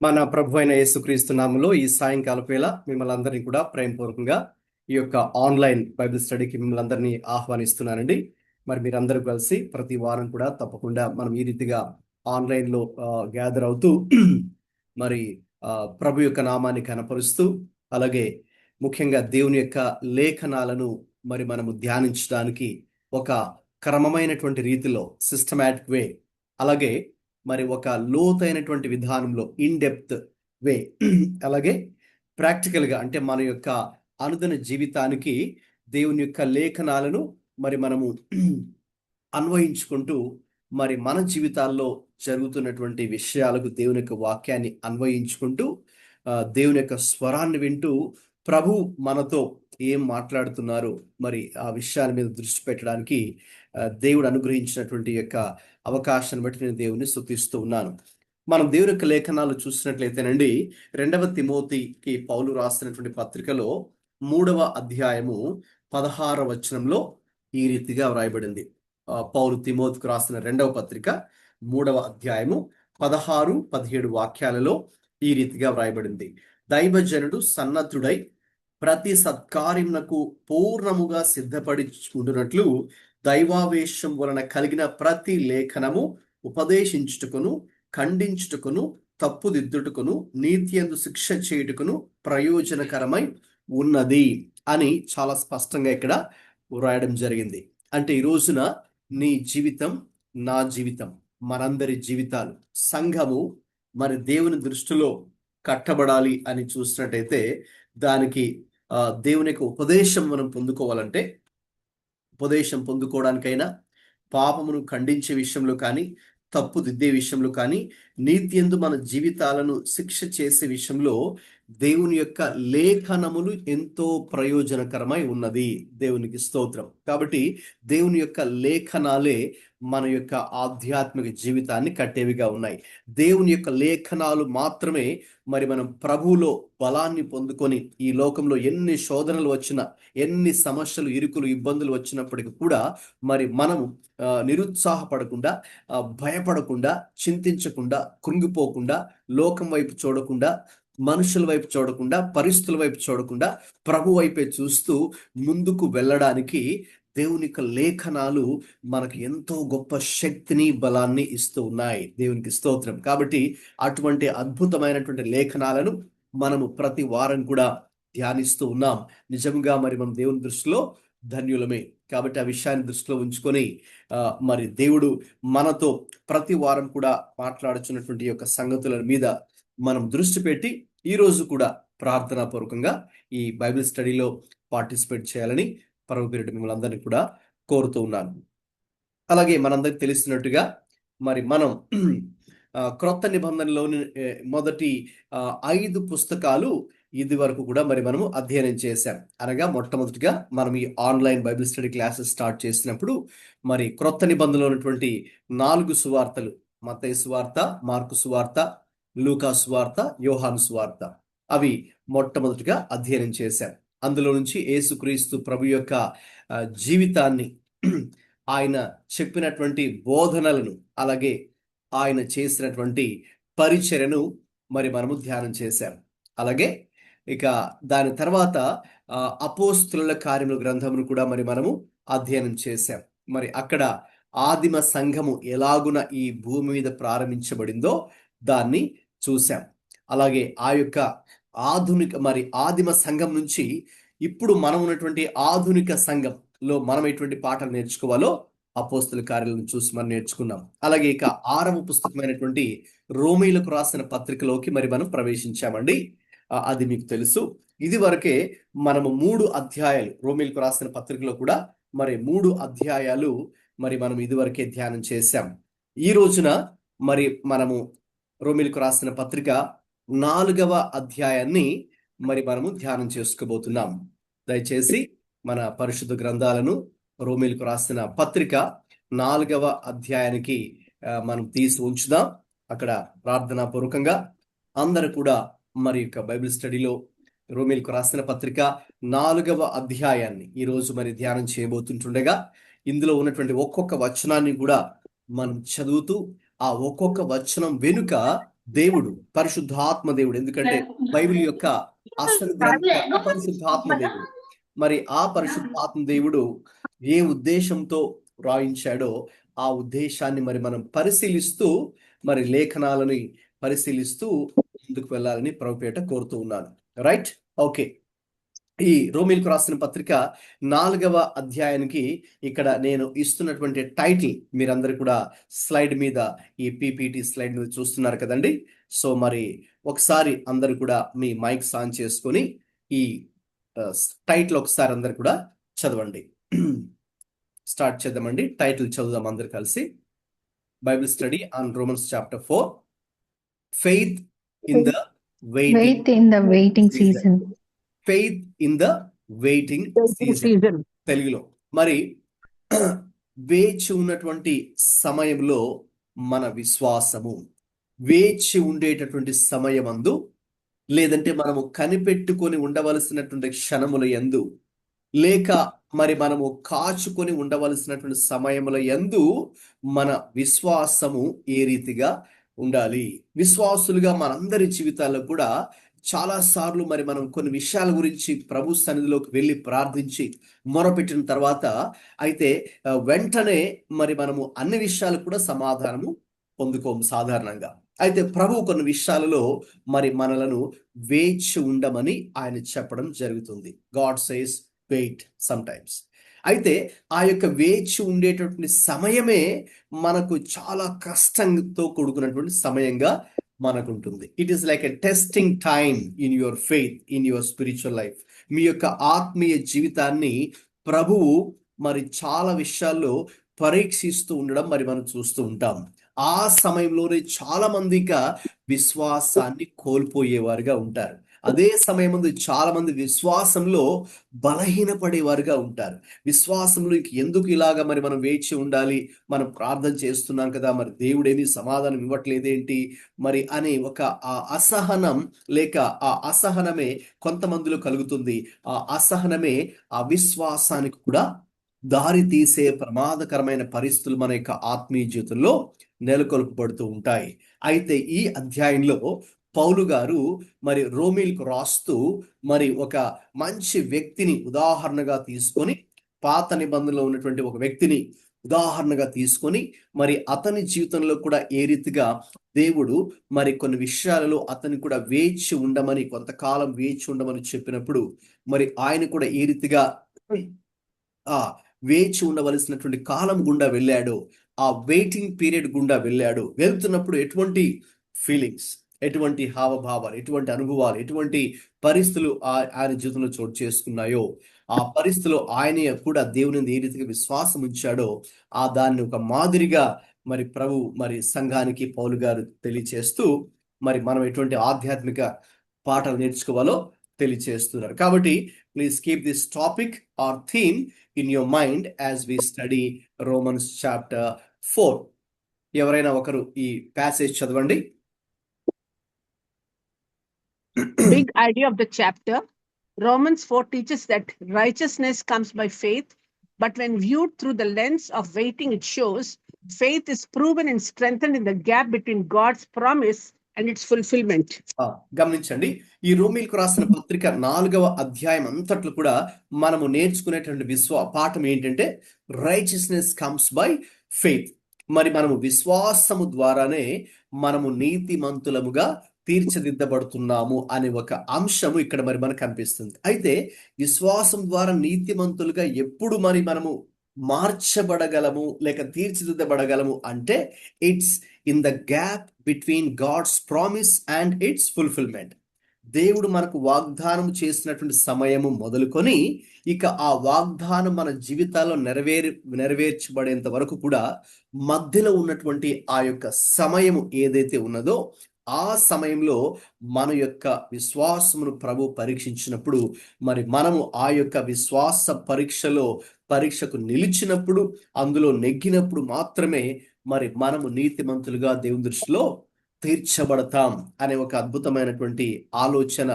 మన ప్రభు అయిన యేసుక్రీస్తు నామములో ఈ సాయంకాల వేళ మిమ్మల్ని అందరినీ కూడా ప్రేమపూర్వకంగా ఈ యొక్క ఆన్లైన్ బైబిల్ స్టడీకి మిమ్మల్ని అందరినీ ఆహ్వానిస్తున్నానండి. మరి మీరందరూ కలిసి ప్రతి వారం కూడా తప్పకుండా మనం ఈ రీతిగా ఆన్లైన్లో గ్యాదర్ అవుతూ మరి ఆ, ప్రభు యొక్క నామాన్ని కనపరుస్తూ అలాగే ముఖ్యంగా దేవుని యొక్క లేఖనాలను మరి మనము ధ్యానించడానికి ఒక క్రమమైనటువంటి రీతిలో సిస్టమాటిక్ వే, అలాగే మరి ఒక లోతైనటువంటి విధానంలో ఇన్ డెప్త్ వే, అలాగే ప్రాక్టికల్గా అంటే మన యొక్క అనుదిన జీవితానికి దేవుని యొక్క లేఖనాలను మరి మనము అన్వయించుకుంటూ మరి మన జీవితాల్లో జరుగుతున్నటువంటి విషయాలకు దేవుని యొక్క వాక్యాన్ని అన్వయించుకుంటూ దేవుని యొక్క స్వరాన్ని వింటూ ప్రభు మనతో ఏం మాట్లాడుతున్నారు మరి ఆ విషయాల మీద దృష్టి పెట్టడానికి దేవుడు అనుగ్రహించినటువంటి యొక్క అవకాశాన్ని బట్టి నేను దేవుని స్తుతిస్తూ ఉన్నాను. మనం దేవుని యొక్క లేఖనాలు చూసినట్లయితేనండి, 2 తిమోతికి పౌలు రాసినటువంటి పత్రికలో 3వ అధ్యాయము 16వ వచనంలో ఈ రీతిగా వ్రాయబడింది. పౌలు తిమోతికి రాసిన 2వ పత్రిక 3వ అధ్యాయము 16-17 వాక్యాలలో ఈ రీతిగా వ్రాయబడింది. దైవజనుడు సన్నద్ధుడై ప్రతి సత్కార్యమునకు పూర్ణముగా సిద్ధపడి ఉండునట్లు దైవావేశం వలన కలిగిన ప్రతి లేఖనము ఉపదేశించుటకును, ఖండించుటకును, తప్పుదిద్దుటకును, నీతియందు శిక్ష చేయుటకును ప్రయోజనకరమై ఉన్నది అని చాలా స్పష్టంగా ఇక్కడ వ్రాయడం జరిగింది. అంటే ఈ రోజున నీ జీవితం, నా జీవితం, మనందరి జీవితాలు, సంఘము మరి దేవుని దృష్టిలో కట్టబడాలి అని చూసినట్టయితే దానికి దేవుని యొక్క ఉపదేశం మనం పొందుకోవాలంటే, ఉపదేశం పొందుకోవడానికైనా, పాపమును ఖండించే విషయంలో కానీ, తప్పు దిద్దే విషయంలో కానీ, నీతి యందు మన జీవితాలను శిక్ష చేసే విషయంలో దేవుని యొక్క లేఖనములు ఎంతో ప్రయోజనకరమై ఉన్నది. దేవునికి స్తోత్రం. కాబట్టి దేవుని యొక్క లేఖనాలే మన యొక్క ఆధ్యాత్మిక జీవితాన్ని కట్టేవిగా ఉన్నాయి. దేవుని యొక్క లేఖనాలు మాత్రమే మరి మనం ప్రభువులో బలాన్ని పొందుకొని ఈ లోకంలో ఎన్ని శోధనలు వచ్చినా, ఎన్ని సమస్యలు, ఇరుకులు, ఇబ్బందులు వచ్చినప్పటికీ కూడా మరి మనం నిరుత్సాహపడకుండా, భయపడకుండా, చింతించకుండా, కృంగిపోకుండా, లోకం వైపు చూడకుండా, మనుషుల వైపు చూడకుండా, పరిస్థితుల వైపు చూడకుండా ప్రభు వైపే చూస్తూ ముందుకు వెళ్ళడానికి దేవుని యొక్క లేఖనాలు మనకు ఎంతో గొప్ప శక్తిని, బలాన్ని ఇస్తూ ఉన్నాయి. దేవునికి స్తోత్రం. కాబట్టి అటువంటి అద్భుతమైనటువంటి లేఖనాలను మనము ప్రతి వారం కూడా ధ్యానిస్తూ ఉన్నాం. నిజంగా మరి మనం దేవుని దృష్టిలో ధన్యులమే. కాబట్టి ఆ విషయాన్ని దృష్టిలో ఉంచుకొని మరి దేవుడు మనతో ప్రతి వారం కూడా మాట్లాడుచున్నటువంటి యొక్క సంగతుల మీద మనం దృష్టి పెట్టి ఈ రోజు కూడా ప్రార్థనా పూర్వకంగా ఈ బైబిల్ స్టడీలో పార్టిసిపేట్ చేయాలని పరమ పేరిట మిమ్మల్ని అందరినీ కూడా కోరుతూ ఉన్నాను. అలాగే మనందరికి తెలిసినట్టుగా మరి మనం క్రొత్త నిబంధనలోని మొదటి 5 పుస్తకాలు ఇది వరకు కూడా మరి మనము అధ్యయనం చేశాం. అనగా మొట్టమొదటిగా మనం ఈ online Bible study classes start చేసినప్పుడు మరి క్రొత్త నిబంధనలో ఉన్నటువంటి 4 సువార్తలు, మత్తయి సువార్త, మార్కు సువార్త, లూకా సువార్త, యోహాను సువార్త, అవి మొట్టమొదటిగా అధ్యయనం చేశాం. అందులో నుంచి యేసుక్రీస్తు ప్రభు యొక్క జీవితాన్ని, ఆయన చెప్పినటువంటి బోధనలను, అలాగే ఆయన చేసినటువంటి పరిచర్యను మరి మనము ధ్యానం చేశాం. అలాగే ఇక దాని తర్వాత అపోస్తుల కార్యముల గ్రంథమును కూడా మరి మనము అధ్యయనం చేశాం. మరి అక్కడ ఆదిమ సంఘము ఎలాగున ఈ భూమి మీద ప్రారంభించబడిందో దాన్ని చూశాం. అలాగే ఆ యొక్క ఆదిమ సంఘం నుంచి ఇప్పుడు మనం ఉన్నటువంటి ఆధునిక సంఘంలో మనం ఎటువంటి పాఠాలు నేర్చుకోవాలో అపోస్తుల కార్యాలను చూసి మనం నేర్చుకున్నాం. అలాగే ఇక 6వ పుస్తకమైనటువంటి రోమీలకు రాసిన పత్రికలోకి మరి మనం ప్రవేశించామండి. అది మీకు తెలుసు. ఇది వరకే మనము 3 అధ్యాయాలు, రోమీలకు రాసిన పత్రికలో కూడా మరి 3 అధ్యాయాలు మరి మనం ఇదివరకే ధ్యానం చేశాం. ఈ రోజున మరి మనము రోమీలకు రాసిన పత్రిక 4వ అధ్యాయాన్ని మరి మనము ధ్యానం చేసుకోబోతున్నాం. దయచేసి మన పరిశుద్ధ గ్రంథాలను రోమీలకు రాసిన పత్రిక 4వ అధ్యాయానికి మనం తీసి ఉంచుదాం. అక్కడ ప్రార్థనా పూర్వకంగా అందరూ కూడా మరి యొక్క బైబిల్ స్టడీలో రోమీలకు రాసిన పత్రిక 4వ అధ్యాయాన్ని ఈరోజు మరి ధ్యానం చేయబోతుంటుండగా ఇందులో ఉన్నటువంటి ఒక్కొక్క వచనాన్ని కూడా మనం చదువుతూ ఆ ఒక్కొక్క వచనం వెనుక దేవుడు పరిశుద్ధాత్మ దేవుడు, ఎందుకంటే బైబిల్ యొక్క అసలు గ్రంథకర్త పరిశుద్ధాత్మ దేవుడు. మరి ఆ పరిశుద్ధాత్మ దేవుడు ఏ ఉద్దేశంతో రాయించాడో ఆ ఉద్దేశాన్ని మరి మనం పరిశీలిస్తూ, మరి లేఖనాలని పరిశీలిస్తూ ముందుకు వెళ్ళాలని ప్రభుపేట కోరుతూ ఉన్నాను. Right, okay. ఈ రోమిలకు రాసిన పత్రిక 4వ అధ్యాయానికి ఇక్కడ నేను ఇస్తున్నటువంటి టైటిల్ మీరందరూ కూడా స్లైడ్ మీద, ఈ పీపీటీ స్లైడ్ మీద చూస్తున్నారు కదండి. సో మరి ఒకసారి అందరు కూడా మీ మైక్స్ ఆన్ చేసుకొని ఈ టైటిల్ ఒకసారి అందరు కూడా చదవండి. స్టార్ట్ చేద్దామండి. టైటిల్ చదువుదాం అందరు కలిసి. Bible study on Romans chapter 4, faith in the waiting season. Faith in the waiting season తెలుగులో. మరి వేచి ఉన్నటువంటి సమయంలో మన విశ్వాసము, వేచి ఉండేటటువంటి సమయమందు, లేదంటే మనము కనిపెట్టుకొని ఉండవలసినటువంటి క్షణముల యందు, లేక మరి మనము కాచుకొని ఉండవలసినటువంటి సమయముల యందు మన విశ్వాసము ఏ రీతిగా ఉండాలి. విశ్వాసులుగా మనందరి జీవితాల్లో కూడా చాలా సార్లు మరి మనం కొన్ని విషయాల గురించి ప్రభు సన్నిధిలోకి వెళ్ళి ప్రార్థించి మొరపెట్టిన తర్వాత అయితే వెంటనే మరి మనము అన్ని విషయాలు కూడా సమాధానము పొందుకోము సాధారణంగా. అయితే ప్రభు కొన్ని విషయాలలో మరి మనలను వేచి ఉండమని ఆయన చెప్పడం జరుగుతుంది. God says wait sometimes. అయితే ఆ యొక్క వేచి ఉండేటటువంటి సమయమే మనకు చాలా కష్టంతో కూడుకున్నటువంటి సమయంగా మనకుంటుంది. It is like a testing time in your faith, in your spiritual life. మీ యొక్క ఆత్మీయ జీవితాన్ని ప్రభువు మరి చాలా విషయాల్లో పరీక్షిస్తూ ఉండడం మరి మనం చూస్తూ ఉంటాం. ఆ సమయంలోనే చాలా మందిగా విశ్వాసాన్ని కోల్పోయేవారుగా ఉంటారు. అదే సమయం ముందు చాలా మంది విశ్వాసంలో బలహీనపడేవారుగా ఉంటారు. విశ్వాసంలో ఎందుకు ఇలాగా మరి మనం వేచి ఉండాలి, మనం ప్రార్థన చేస్తున్నాం కదా, మరి దేవుడేమి సమాధానం ఇవ్వట్లేదేంటి మరి అనే ఒక ఆ అసహనం, లేక ఆ అసహనమే కొంతమందిలో కలుగుతుంది. ఆ అసహనమే ఆ విశ్వాసానికి కూడా దారి తీసే ప్రమాదకరమైన పరిస్థితులు మన యొక్క ఆత్మీయ జీవితంలో నెలకొల్పబడుతూ ఉంటాయి. అయితే ఈ అధ్యాయంలో పౌలు గారు మరి రోమీలకు రాస్తూ మరి ఒక మంచి వ్యక్తిని ఉదాహరణగా తీసుకొని, పాత నిబంధనలో ఉన్నటువంటి ఒక వ్యక్తిని ఉదాహరణగా తీసుకొని మరి అతని జీవితంలో కూడా ఏ రీతిగా దేవుడు మరి కొన్ని విషయాలలో అతని కూడా వేచి ఉండమని, కొంతకాలం వేచి ఉండమని చెప్పినప్పుడు మరి ఆయన కూడా ఏ రీతిగా ఆ వేచి ఉండవలసినటువంటి కాలం గుండా వెళ్ళాడు, ఆ వెయిటింగ్ పీరియడ్ గుండా వెళ్ళాడు. వెళ్తున్నప్పుడు ఎటువంటి ఫీలింగ్స్, ఎటువంటి హావభావాలు, ఎటువంటి అనుభవాలు, ఎటువంటి పరిస్థితులు ఆయన జీవితంలో చోటు చేసుకున్నాయో, ఆ పరిస్థితిలో ఆయన కూడా దేవుని ఏ రీతిగా విశ్వాసం ఉంచాడో ఆ దాన్ని ఒక మాదిరిగా మరి ప్రభు మరి సంఘానికి పౌలు గారు తెలియచేస్తూ మరి మనం ఎటువంటి ఆధ్యాత్మిక పాఠాలు నేర్చుకోవాలో తెలియచేస్తున్నారు. కాబట్టి please keep this topic or theme in your mind as we study Romans chapter 4. ఎవరైనా ఒకరు ఈ passage చదవండి. Big idea of the chapter. Romans 4 teaches that righteousness comes by faith, but when viewed through the lens of waiting, it shows faith is proven and strengthened in the gap between God's promise and its fulfillment. గమనించండి, ఈ రోమీలకు రాసిన పత్రిక 4వ అధ్యాయం అంతట్లో కూడా మనము నేర్చుకునేటువంటి పాఠం ఏంటంటే రైచియస్నెస్ కమ్స్ బై ఫెయిత్. మరి మనము విశ్వాసము ద్వారానే మనము నీతిమంతులముగా తీర్చిదిద్దబడుతున్నాము అనే ఒక అంశము ఇక్కడ మరి మనకు కనిపిస్తుంది. అయితే విశ్వాసం ద్వారా నీతిమంతులుగా ఎప్పుడు మరి మనము మార్చబడగలము లేక తీర్చిదిద్దబడగలము అంటే it's in the gap between God's promise and its fulfilment. దేవుడు మనకు వాగ్దానం చేసినటువంటి సమయము మొదలుకొని ఇక ఆ వాగ్దానం మన జీవితాల్లో నెరవేర్చబడేంత వరకు కూడా మధ్యలో ఉన్నటువంటి ఆ యొక్క సమయము ఏదైతే ఉన్నదో ఆ సమయంలో మన యొక్క విశ్వాసమును ప్రభు పరీక్షించినప్పుడు మరి మనము ఆ యొక్క విశ్వాస పరీక్షకు నిలిచినప్పుడు, అందులో నెగ్గినప్పుడు మాత్రమే మరి మనము నీతిమంతులుగా దేవుని దృష్టిలో తీర్చబడతాం అనే ఒక అద్భుతమైనటువంటి ఆలోచన,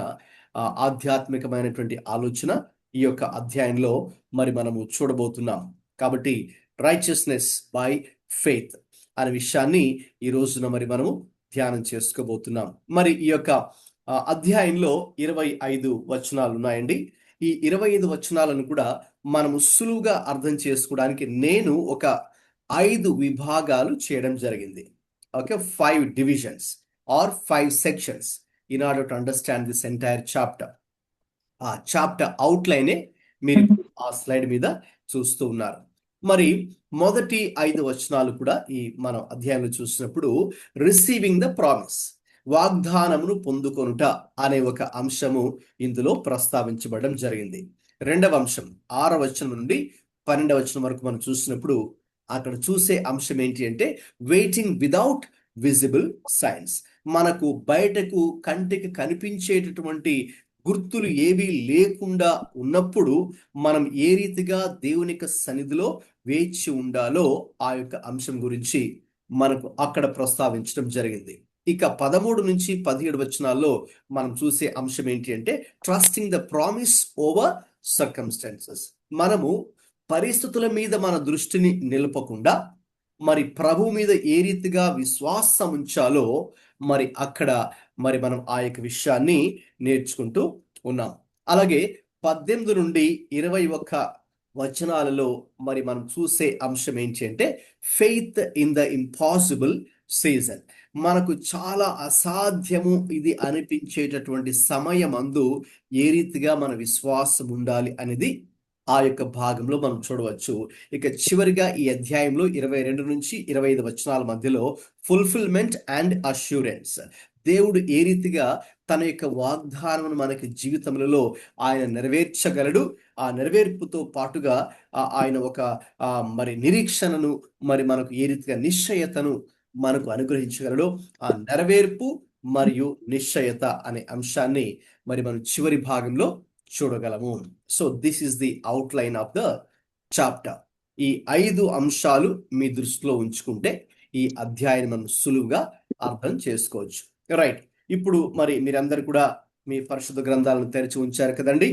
ఆధ్యాత్మికమైనటువంటి ఆలోచన ఈ యొక్క అధ్యాయంలో మరి మనము చూడబోతున్నాం. కాబట్టి రైచియస్నెస్ బై ఫెయిత్ అనే విషయాన్ని ఈ రోజున మరి మనము ధ్యానం చేసుకోబోతున్నాం. మరి ఈ యొక్క అధ్యాయంలో 25 వచనాలు ఉన్నాయండి. ఈ 25 వచనాలను కూడా మనము సులువుగా అర్థం చేసుకోవడానికి నేను ఒక 5 విభాగాలు చేయడం జరిగింది. Okay, 5 divisions or 5 sections in order to understand this entire chapter. ఆ చాప్టర్ అవుట్లైనే మీరు ఆ స్లైడ్ మీద చూస్తూ ఉన్నారు. మరి మొదటి 5 వచనాలు కూడా ఈ మనం అధ్యాయంలో చూసినప్పుడు రిసీవింగ్ ద ప్రామిస్, వాగ్దానమును పొందుకొనుట అనే ఒక అంశము ఇందులో ప్రస్తావించబడడం జరిగింది. రెండవ అంశం 6వ వచనం నుండి 12వ వచనం వరకు మనం చూసినప్పుడు అక్కడ చూసే అంశం ఏంటి అంటే వెయిటింగ్ విదౌట్ విజిబుల్ సైన్స్. మనకు బయటకు కంటికి కనిపించేటటువంటి గుర్తులు ఏవి లేకుండా ఉన్నప్పుడు మనం ఏ రీతిగా దేవుని యొక్క సన్నిధిలో వేచి ఉండాలో ఆ యొక్క అంశం గురించి మనకు అక్కడ ప్రస్తావించడం జరిగింది. ఇక 13 నుంచి 17 వచనాల్లో మనం చూసే అంశం ఏంటి అంటే trusting the promise over circumstances. మనము పరిస్థితుల మీద మన దృష్టిని నిలపకుండా మరి ప్రభు మీద ఏ రీతిగా విశ్వాసం ఉంచాలో మరి అక్కడ మరి మనం ఆ యొక్క విషయాన్ని నేర్చుకుంటూ ఉన్నాం. అలాగే 18 నుండి 21 వచనాలలో మరి మనం చూసే అంశం ఏంటి అంటే faith in the impossible season. మనకు చాలా అసాధ్యము ఇది అనిపించేటటువంటి సమయమందు ఏ రీతిగా మన విశ్వాసం ఉండాలి అనేది ఆ యొక్క భాగంలో మనం చూడవచ్చు. ఇక చివరిగా ఈ అధ్యాయంలో 22 నుంచి 25 వచనాల మధ్యలో ఫుల్ఫిల్మెంట్ అండ్ అష్యూరెన్స్. దేవుడు ఏ రీతిగా తన యొక్క వాగ్దానమును మనకి జీవితములలో ఆయన నెరవేర్చగలడు. ఆ నెరవేర్పుతో పాటుగా ఆయన ఒక మరి నిరీక్షణను మరి మనకు ఏ రీతిగా నిశ్చయతను మనకు అనుగ్రహించగలడు. ఆ నెరవేర్పు మరియు నిశ్చయత అనే అంశాన్ని మరి మనం చివరి భాగంలో చూడగలము. So this is the outline of the chapter. ఈ 5 అంశాలు మీ దృష్టిలో ఉంచుకుంటే ఈ అధ్యాయం మనం సులువుగా అర్థం చేసుకోవచ్చు. రైట్, ఇప్పుడు మరి మీరందరూ కూడా మీ పరిశుద్ధ గ్రంథాలను తెరిచి ఉంచారు కదండి.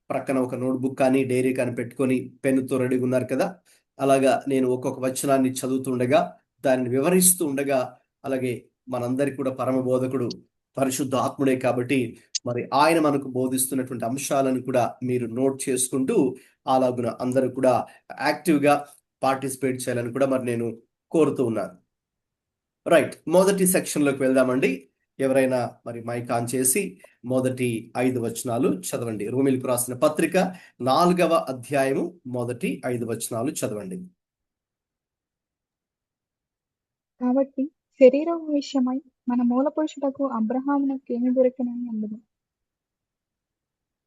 ప్రక్కన ఒక నోట్బుక్ కానీ డైరీ కానీ పెట్టుకొని పెన్నుతో రెడీగా ఉన్నారు కదా. అలాగా నేను ఒక్కొక్క వచనాన్ని చదువుతుండగా దాన్ని వివరిస్తూ ఉండగా అలాగే మనందరికి కూడా పరమ బోధకుడు పరిశుద్ధ ఆత్ముడే కాబట్టి మరి ఆయన మనకు బోధిస్తున్నటువంటి అంశాలను కూడా మీరు నోట్ చేసుకుంటూ అలాగున అందరూ కూడా యాక్టివ్గా పార్టిసిపేట్ చేయాలని కూడా మరి నేను కోరుతూ ఉన్నాను. రైట్, మొదటి సెక్షన్లోకి వెళ్దామండి. ఎవరైనా మరి మైక్ ఆన్ చేసి మొదటి 5 వచనాలు చదవండి. రోమీయులకు రాసిన పత్రిక 4వ అధ్యాయము మొదటి 5 వచనాలు చదవండి. కాబట్టి శరీరం విషయమై మన మూల పురుషులకు అబ్రహామునకు ఏమి దొరికినని అందును.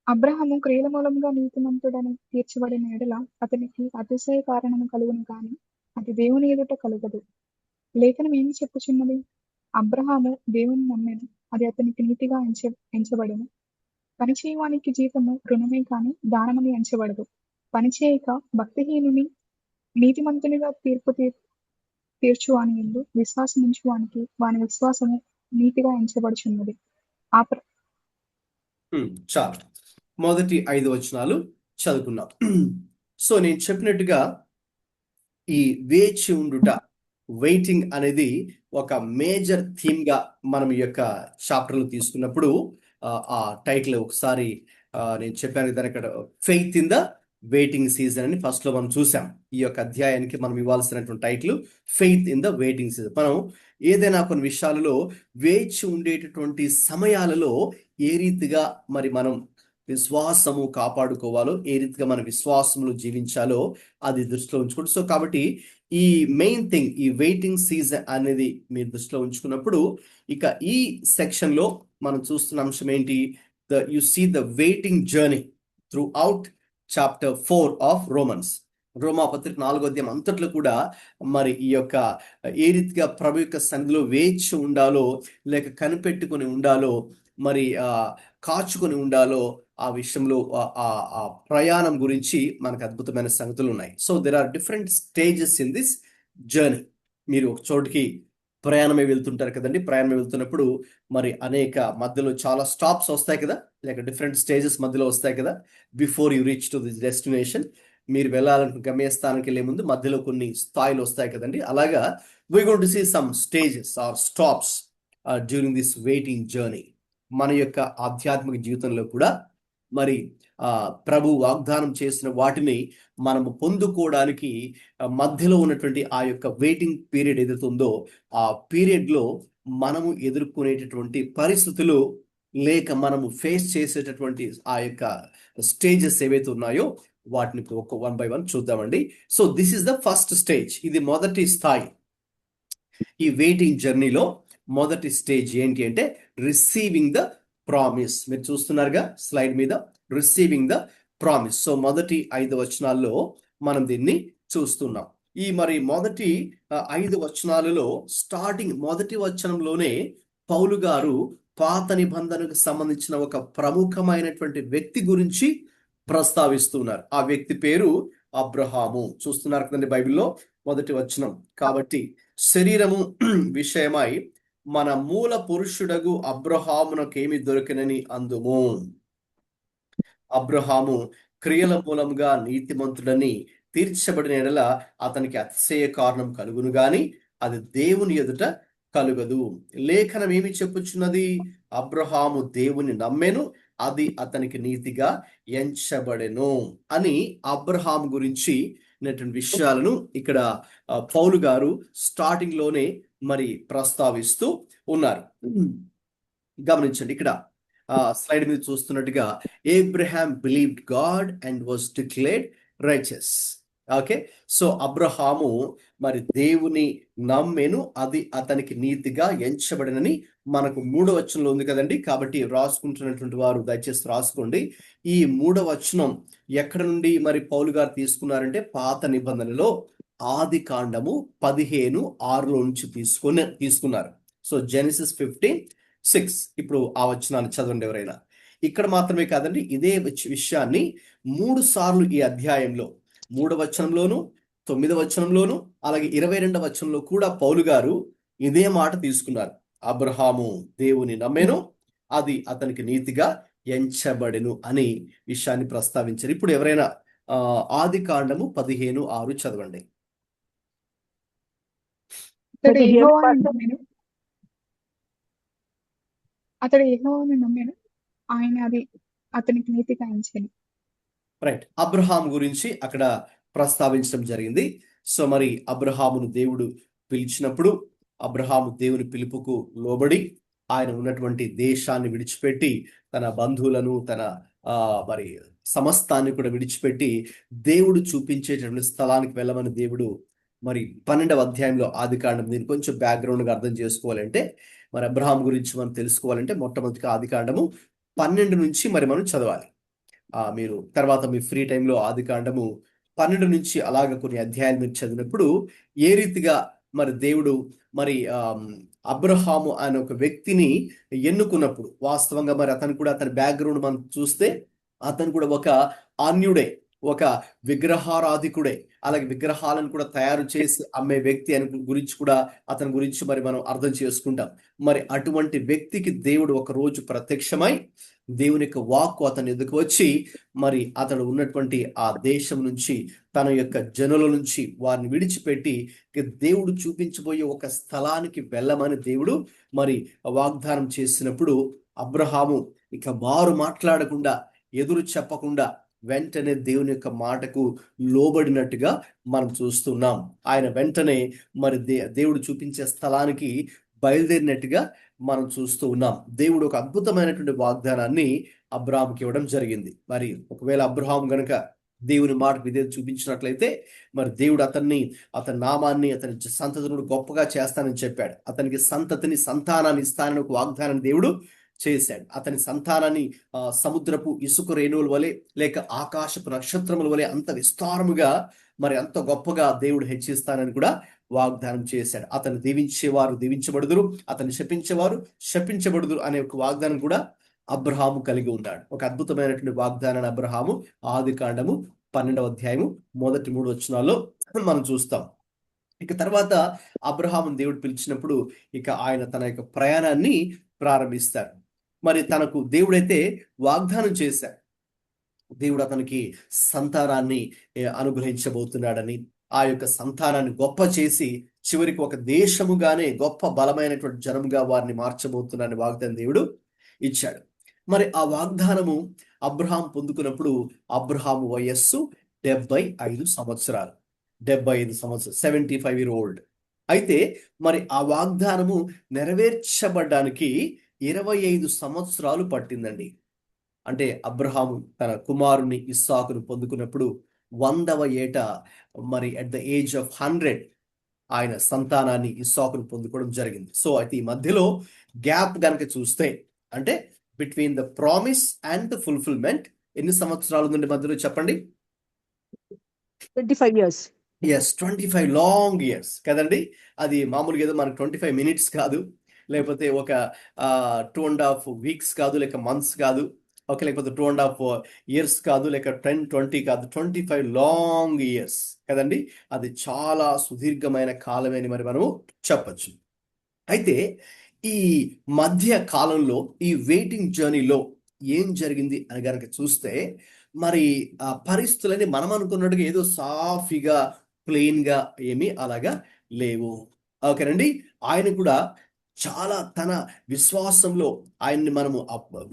అబ్రహాము క్రియల మూలంగా నీతిమంతుడని తీర్చబడిన ఎడల అతనికి అతిశయ కారణము కలుగును కానీ అది దేవుని ఎదుట కలుగదు. లేఖనం ఏమి చెప్పుచున్నది? అబ్రహాము దేవుని నమ్మెను, అది అతనికి నీతిగా ఎంచబడెను. పనిచేయవానికి జీతము రుణమే కాని దానమని ఎంచబడదు. పనిచేయక భక్తిహీనుని నీతిమంతునిగా తీర్చువాని యందు విశ్వాసం ఉంచువానికి వాని విశ్వాసము నీతిగా ఎంచబడుచున్నది. చాలు, మొదటి 5 వచనాలు చదువుకున్నాం. సో నేను చెప్పినట్టుగా ఈ వేచి ఉండుట, వెయిటింగ్ అనేది ఒక మేజర్ థీమ్ గా మనం ఈ యొక్క చాప్టర్లు తీసుకున్నప్పుడు ఆ టైటిల్ ఒకసారి నేను చెప్పాను కదా, ఇక్కడ faith in the waiting season అని ఫస్ట్ లో మనం చూసాం. ఈ యొక్క అధ్యాయానికి మనం ఇవ్వాల్సినటువంటి title faith in the waiting season. మనం ఏదైనా కొన్ని విషయాలలో వేచి ఉండేటటువంటి సమయాలలో ఏ రీతిగా మరి మనం విశ్వాసము కాపాడుకోవాలో, ఏ రీతిగా మన విశ్వాసంలో జీవించాలో అది దృష్టిలో ఉంచుకుంటూ, సో కాబట్టి ఈ మెయిన్ థింగ్ ఈ వెయిటింగ్ సీజన్ అనేది మీరు దృష్టిలో ఉంచుకున్నప్పుడు ఇక ఈ సెక్షన్ లో మనం చూస్తున్న అంశం ఏంటి? You see the waiting journey throughout chapter 4 of Romans. రోమా పత్రిక 4వ అధ్యాయం అంతట్లో కూడా మరి ఈ యొక్క ఏ రీతిగా ప్రభు యొక్క సన్నిధిలో వేచి ఉండాలో, లేక కనిపెట్టుకొని ఉండాలో, మరి కాచుకొని ఉండాలో ఆ విషయంలో ఆ ప్రయాణం గురించి మనకు అద్భుతమైన సంగతులు ఉన్నాయి. So there are different stages in this journey. మీరు ఒక చోటుకి ప్రయాణమే వెళ్తుంటారు కదండి. ప్రయాణమే వెళ్తున్నప్పుడు మరి అనేక మధ్యలో చాలా స్టాప్స్ వస్తాయి కదా, లేక డిఫరెంట్ స్టేజెస్ మధ్యలో వస్తాయి కదా. Before you reach to this destination, మీరు వెళ్ళాలనుకున్న గమ్యస్థానానికి వెళ్ళే ముందు మధ్యలో కొన్ని స్థాయిలు వస్తాయి కదండి. అలాగా we going to see some stages or stops during this waiting journey. మన యొక్క ఆధ్యాత్మిక జీవితంలో కూడా మరి ప్రభు వాగ్దానం చేసిన వాటిని మనము పొందుకోవడానికి మధ్యలో ఉన్నటువంటి ఆ యొక్క వెయిటింగ్ పీరియడ్ ఏదైతే ఉందో ఆ పీరియడ్లో మనము ఎదుర్కొనేటటువంటి పరిస్థితులు లేక మనము ఫేస్ చేసేటటువంటి ఆ యొక్క స్టేజెస్ ఏవైతే ఉన్నాయో వాటిని ఒక 1 by 1 చూద్దామండి. So this is the first stage. ఇది మొదటి స్థాయి. ఈ వెయిటింగ్ జర్నీలో మొదటి స్టేజ్ ఏంటి అంటే రిసీవింగ్ ద ప్రామిస్. మీరు చూస్తున్నారుగా స్లైడ్ మీద, రిసీవింగ్ ద ప్రామిస్. సో మొదటి 5 వచనాల్లో మనం దీన్ని చూస్తున్నాం. ఈ మరి మొదటి 5 వచనాలలో స్టార్టింగ్ మొదటి వచనంలోనే పౌలు గారు పాత నిబంధనకు సంబంధించిన ఒక ప్రముఖమైనటువంటి వ్యక్తి గురించి ప్రస్తావిస్తున్నారు. ఆ వ్యక్తి పేరు అబ్రహాము. చూస్తున్నారు కదండి బైబిల్లో మొదటి వచనం. కాబట్టి శరీరము విషయమై మన మూల పురుషుడగు అబ్రహామునకేమి దొరికినని అందుము. అబ్రహాము క్రియల మూలంగా నీతిమంతుడని తీర్చబడిన ఎడల అతనికి అతిశయ కారణం కలుగును గాని అది దేవుని ఎదుట కలుగదు. లేఖనం ఏమి చెప్పుచున్నది? అబ్రహాము దేవుని నమ్మెను, అది అతనికి నీతిగా ఎంచబడెను అని అబ్రహాం గురించి విషయాలను ఇక్కడ పౌలు గారు స్టార్టింగ్ లోనే మరి ప్రస్తావిస్తూ ఉన్నారు. గమనించండి, ఇక్కడ స్లైడ్ మీద చూస్తున్నట్టుగా Abraham believed God and was declared righteous. Okay, so Abraham మరి దేవుని నమ్మెను, అది అతనికి నీతిగా ఎంచబడినని మనకు 3వ వచనంలో ఉంది కదండి. కాబట్టి రాసుకుంటున్నటువంటి వారు దయచేసి రాసుకోండి. ఈ 3వ వచనం ఎక్కడ నుండి మరి పౌలు గారు తీసుకున్నారంటే పాత నిబంధనలో ఆది కాండము 15:6 నుంచి తీసుకున్నారు. So Genesis 15:6. ఇప్పుడు ఆ వచనాన్ని చదవండి ఎవరైనా. ఇక్కడ మాత్రమే కాదండి, ఇదే విషయాన్ని 3 సార్లు ఈ అధ్యాయంలో 3వ వచనంలోను, 9వ వచనంలోను, అలాగే 22వ వచనంలో కూడా పౌలు గారు ఇదే మాట తీసుకున్నారు. అబ్రహాము దేవుని నమ్మెను, అది అతనికి నీతిగా ఎంచబడెను అని విషయాన్ని ప్రస్తావించారు. ఇప్పుడు ఎవరైనా ఆది కాండము 15:6 చదవండి. అతడు యెహోవాను నమ్మెను, ఆయన అది అతనికి నీతిగా ఎంచెను. రైట్, అబ్రహాం గురించి అక్కడ ప్రస్తావించడం జరిగింది. సో మరి అబ్రహామును దేవుడు పిలిచినప్పుడు అబ్రహాము దేవుని పిలుపుకు లోబడి ఆయన ఉన్నటువంటి దేశాన్ని విడిచిపెట్టి తన బంధువులను తన మరి సమస్తాన్ని కూడా విడిచిపెట్టి దేవుడు చూపించేటటువంటి స్థలానికి వెళ్ళమని దేవుడు మరి 12వ అధ్యాయంలో ఆది కాండం, దీన్ని కొంచెం బ్యాక్గ్రౌండ్గా అర్థం చేసుకోవాలంటే మరి అబ్రహాం గురించి మనం తెలుసుకోవాలంటే మొట్టమొదటిగా ఆది కాండము 12 నుంచి మరి మనం చదవాలి. మీరు తర్వాత మీ ఫ్రీ టైంలో ఆది కాండము 12 నుంచి అలాగ కొన్ని అధ్యాయాలు మీరు చదివినప్పుడు ఏ రీతిగా మరి దేవుడు మరి అబ్రహాము అనే ఒక వ్యక్తిని ఎన్నుకున్నప్పుడు వాస్తవంగా మరి అతను కూడా అతని బ్యాక్గ్రౌండ్ మనం చూస్తే అతను కూడా ఒక అన్యుడే, ఒక విగ్రహారాధికుడే, అలాగే విగ్రహాలను కూడా తయారు చేసి అమ్మే వ్యక్తి అని గురించి కూడా అతని గురించి మరి మనం అర్థం చేసుకుంటాం. మరి అటువంటి వ్యక్తికి దేవుడు ఒక రోజు ప్రత్యక్షమై దేవుని యొక్క వాక్కు అతని ఎదుకు వచ్చి మరి అతడు ఉన్నటువంటి ఆ దేశం నుంచి తన యొక్క జనుల నుంచి వారిని విడిచిపెట్టి దేవుడు చూపించబోయే ఒక స్థలానికి వెళ్ళమని దేవుడు మరి వాగ్దానం చేసినప్పుడు అబ్రహాము ఇక మారు మాట్లాడకుండా ఎదురు చెప్పకుండా వెంటనే దేవుని యొక్క మాటకు లోబడినట్టుగా మనం చూస్తున్నాం. ఆయన వెంటనే మరి దేవుడు చూపించే స్థలానికి బయలుదేరినట్టుగా మనం చూస్తూ ఉన్నాం. దేవుడు ఒక అద్భుతమైనటువంటి వాగ్దానాన్ని అబ్రహాంకి ఇవ్వడం జరిగింది. మరి ఒకవేళ అబ్రహాం గనుక దేవుని మాటకు విధేయత చూపించినట్లయితే మరి దేవుడు అతని నామాన్ని అతని సంతతిని గొప్పగా చేస్తానని చెప్పాడు. అతనికి సంతానాన్ని ఇస్తానని ఒక వాగ్దానాన్ని దేవుడు చేశాడు. అతని సంతానాన్ని సముద్రపు ఇసుక రేణువుల వలె లేక ఆకాశపు నక్షత్రముల వలె అంత విస్తారముగా మరి అంత గొప్పగా దేవుడు హెచ్చిస్తానని కూడా వాగ్దానం చేశాడు. అతను దీవించేవారు దీవించబడుదురు, అతను శపించేవారు శపించబడుదురు అనే ఒక వాగ్దానం కూడా అబ్రహాము కలిగి ఉన్నాడు. ఒక అద్భుతమైనటువంటి వాగ్దానాన్ని అబ్రహాము ఆది కాండము 12వ అధ్యాయము మొదటి 3 వచనాల్లో మనం చూస్తాం. ఇక తర్వాత అబ్రహాము దేవుడు పిలిచినప్పుడు ఇక ఆయన తన యొక్క ప్రయాణాన్ని ప్రారంభిస్తారు. మరి తనకు దేవుడైతే వాగ్దానం చేశాడు, దేవుడు అతనికి సంతానాన్ని అనుగ్రహించబోతున్నాడని, ఆ యొక్క సంతానాన్ని గొప్ప చేసి చివరికి ఒక దేశముగానే గొప్ప బలమైనటువంటి జనముగా వారిని మార్చబోతున్నారని వాగ్దానం దేవుడు ఇచ్చాడు. మరి ఆ వాగ్దానము అబ్రహాం పొందుకున్నప్పుడు అబ్రహాము వయస్సు 75 సంవత్సరాలు. 75 సంవత్సరాలు, 75 years old. అయితే మరి ఆ వాగ్దానము నెరవేర్చబడ్డానికి 25 సంవత్సరాలు పట్టిందండి. అంటే అబ్రహాము తన కుమారుని ఇస్సాకును పొందుకున్నప్పుడు 100వ ఏట, మరి అట్ ద ఏజ్ ఆఫ్ 100 ఆయన సంతానాన్ని ఇస్సాకును పొందుకోవడం జరిగింది. సో అయితే ఈ మధ్యలో గ్యాప్ గనక చూస్తే, అంటే between the promise and the fulfilment ఎన్ని సంవత్సరాలు ఉందండి మధ్యలో చెప్పండి? 25 years. ఎస్, 25 లాంగ్ ఇయర్స్ కదండి. అది మామూలుగా ఏదో మనకు 25 minutes కాదు, లేకపోతే ఒక 2.5 weeks కాదు, లేక మంత్స్ కాదు, ఓకే, లేకపోతే 2.5 years కాదు, లేక 10-20 కాదు, 25 లాంగ్ ఇయర్స్ కదండి. అది చాలా సుదీర్ఘమైన కాలమే అని మరి మనము చెప్పచ్చు. అయితే ఈ మధ్య కాలంలో ఈ వెయిటింగ్ జర్నీలో ఏం జరిగింది అని గనక చూస్తే, మరి ఆ పరిస్థితులని మనం అనుకున్నట్టుగా ఏదో సాఫీగా ప్లెయిన్ గా ఏమీ అలాగా లేవు. ఓకేనండి. ఆయన కూడా చాలా తన విశ్వాసంలో ఆయన్ని మనము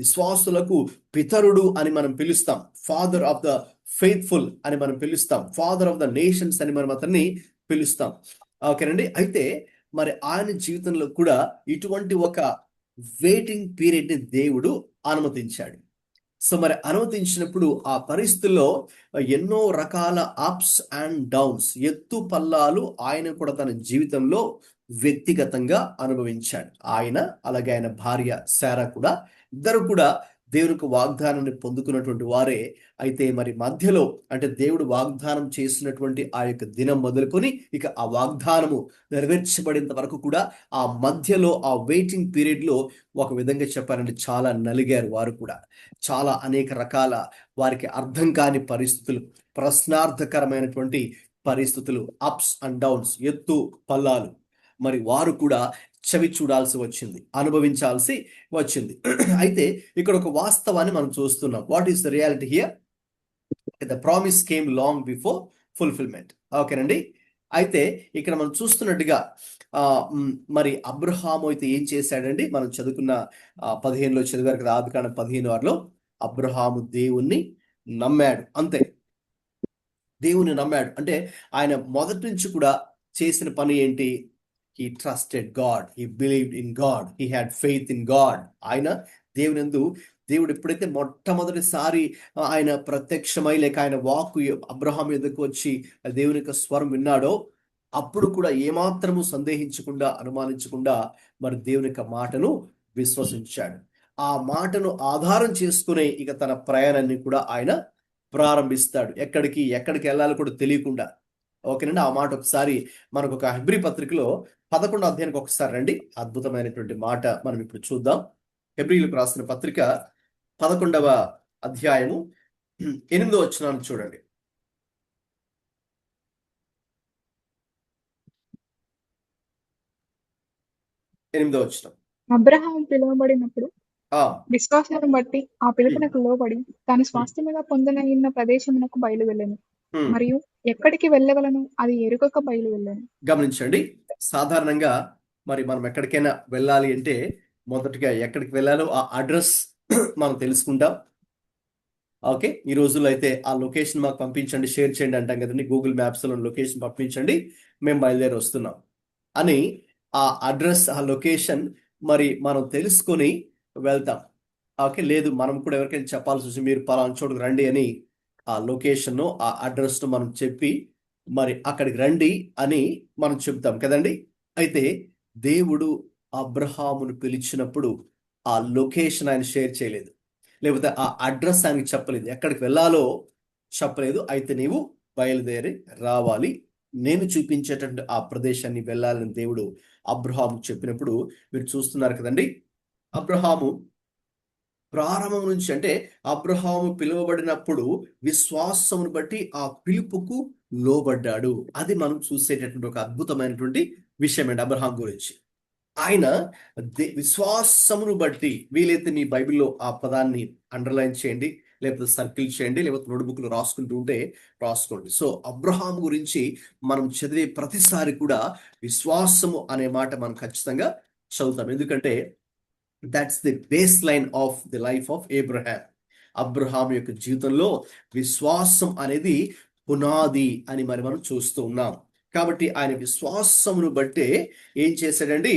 విశ్వాసులకు పితరుడు అని మనం పిలుస్తాం, ఫాదర్ ఆఫ్ ద ఫెయిత్ఫుల్ అని మనం పిలుస్తాం, ఫాదర్ ఆఫ్ ద నేషన్స్ అని మనం అతన్ని పిలుస్తాం. ఓకేనండి. అయితే మరి ఆయన జీవితంలో కూడా ఇటువంటి ఒక వెయిటింగ్ పీరియడ్ ని దేవుడు అనుమతించాడు. సో మరి అనుమతించినప్పుడు ఆ పరిస్థితుల్లో ఎన్నో రకాల అప్స్ అండ్ డౌన్స్, ఎత్తు పల్లాలు ఆయన కూడా తన జీవితంలో వ్యక్తిగతంగా అనుభవించాడు. ఆయన అలాగే ఆయన భార్య శారా కూడా, ఇద్దరు కూడా దేవునికి వాగ్దానాన్ని పొందుకున్నటువంటి వారే. అయితే మరి మధ్యలో, అంటే దేవుడు వాగ్దానం చేసినటువంటి ఆ యొక్క దినం మొదలుకొని ఇక ఆ వాగ్దానము నెరవేర్చబడేంత వరకు కూడా ఆ మధ్యలో ఆ వెయిటింగ్ పీరియడ్ లో ఒక విధంగా చెప్పాలంటే చాలా నలిగారు వారు కూడా. చాలా అనేక రకాల వారికి అర్థం కాని పరిస్థితులు, ప్రశ్నార్థకరమైనటువంటి పరిస్థితులు, అప్స్ అండ్ డౌన్స్, ఎత్తు పల్లాలు, మరి వారు కూడా చవి చూడాల్సి వచ్చింది, అనుభవించాల్సి వచ్చింది. అయితే ఇక్కడ ఒక వాస్తవాన్ని మనం చూస్తున్నాం. What is the reality here? The promise came long before fulfilment. ఓకేనండి. అయితే ఇక్కడ మనం చూస్తున్నట్టుగా మరి అబ్రహాము అయితే ఏం చేశాడండి? మనం చదువుకున్న 15లో చదివారు కదా, ఆదికాండం 15:6లో అబ్రహాము దేవుణ్ణి నమ్మాడు. అంతే, దేవుని నమ్మాడు. అంటే ఆయన మొదటి నుంచి కూడా చేసిన పని ఏంటి? He trusted God, he believed in God, he had faith in God. ఆయన దేవునందు, దేవుడు ఎప్పుడైతే మొట్టమొదటిసారి ఆయన ప్రత్యక్షమై, లేక ఆయన వాక్కు అబ్రహాం ఎదుకు వచ్చి దేవుని యొక్క స్వరం విన్నాడో, అప్పుడు కూడా ఏమాత్రము సందేహించకుండా, అనుమానించకుండా మరి దేవుని యొక్క మాటను విశ్వసించాడు. ఆ మాటను ఆధారం చేసుకునే ఇక తన ప్రయాణాన్ని కూడా ఆయన ప్రారంభిస్తాడు. ఎక్కడికి వెళ్ళాలో కూడా తెలియకుండా. ఓకేనండి. ఆ మాట ఒకసారి మనకు ఒక హెబ్రీ పత్రికలో 11వ అధ్యాయానికి ఒకసారి రండి. అద్భుతమైనటువంటి మాట మనం ఇప్పుడు చూద్దాం. హెబ్రీలకు రాసిన పత్రిక 11వ అధ్యాయము 8వ వచనాన్ని చూడండి. 8వ వచనం. అబ్రహాము పిలువబడినప్పుడు ఆ విశ్వాసాన్ని బట్టి ఆ పిలుపునకు లోబడి తాను స్వాస్థ్యముగా పొందనగిన ప్రదేశమునకు బయలు వెళ్ళెను. హ్మ్. మరియు ఎక్కడికి వెళ్ళవలను అది ఎరుగక బయలు వెళ్ళెను. గమనించండి. సాధారణంగా మరి మనం ఎక్కడికైనా వెళ్ళాలి అంటే మొదటిగా ఎక్కడికి వెళ్ళాలో ఆ అడ్రస్ మనం తెలుసుకుంటాం. ఓకే, ఈ రోజుల్లో అయితే ఆ లొకేషన్ మాకు పంపించండి, షేర్ చేయండి అంటాం కదండి. గూగుల్ మ్యాప్స్లో లొకేషన్ పంపించండి, మేము బయలుదేరి వస్తున్నాం అని ఆ అడ్రస్, ఆ లొకేషన్ మరి మనం తెలుసుకొని వెళ్తాం. ఓకే, లేదు మనం కూడా ఎవరికైనా చెప్పాల్సి వచ్చి మీరు పలానా చోటుకు రండి అని ఆ లొకేషన్, ఆ అడ్రస్ను మనం చెప్పి మరి అక్కడికి రండి అని మనం చెప్తాం కదండి. అయితే దేవుడు అబ్రహామును పిలిచినప్పుడు ఆ లొకేషన్ ఆయన షేర్ చేయలేదు, లేకపోతే ఆ అడ్రస్ ఆయనకి చెప్పలేదు, ఎక్కడికి వెళ్ళాలో చెప్పలేదు. అయితే నీవు బయలుదేరి రావాలి, నేను చూపించేటటువంటి ఆ ప్రదేశాన్ని వెళ్ళాలని దేవుడు అబ్రహాము చెప్పినప్పుడు మీరు చూస్తున్నారు కదండి. అబ్రహాము ప్రారంభం నుంచి, అంటే అబ్రహాము పిలువబడినప్పుడు విశ్వాసమును బట్టి ఆ పిలుపుకు లోబడ్డాడు. అది మనం చూసేటటువంటి ఒక అద్భుతమైనటువంటి విషయం అండి అబ్రహాం గురించి. ఆయన విశ్వాసమును బట్టి, వీలైతే మీ బైబిల్లో ఆ పదాన్ని అండర్లైన్ చేయండి, లేకపోతే సర్కిల్ చేయండి, లేకపోతే నోట్బుక్లో రాసుకుంటూ ఉంటే రాసుకోండి. సో అబ్రహాం గురించి మనం చదివే ప్రతిసారి కూడా విశ్వాసము అనే మాట మనం ఖచ్చితంగా చదువుతాం. ఎందుకంటే that's the base line of the life of Abraham. Abraham యొక్క జీవితంలో విశ్వాసం అనేది పునాది అని మరి మనం చూస్తూ ఉన్నాం. కాబట్టి ఆయన విశ్వాసమును బట్టే ఏం చేశాడండి,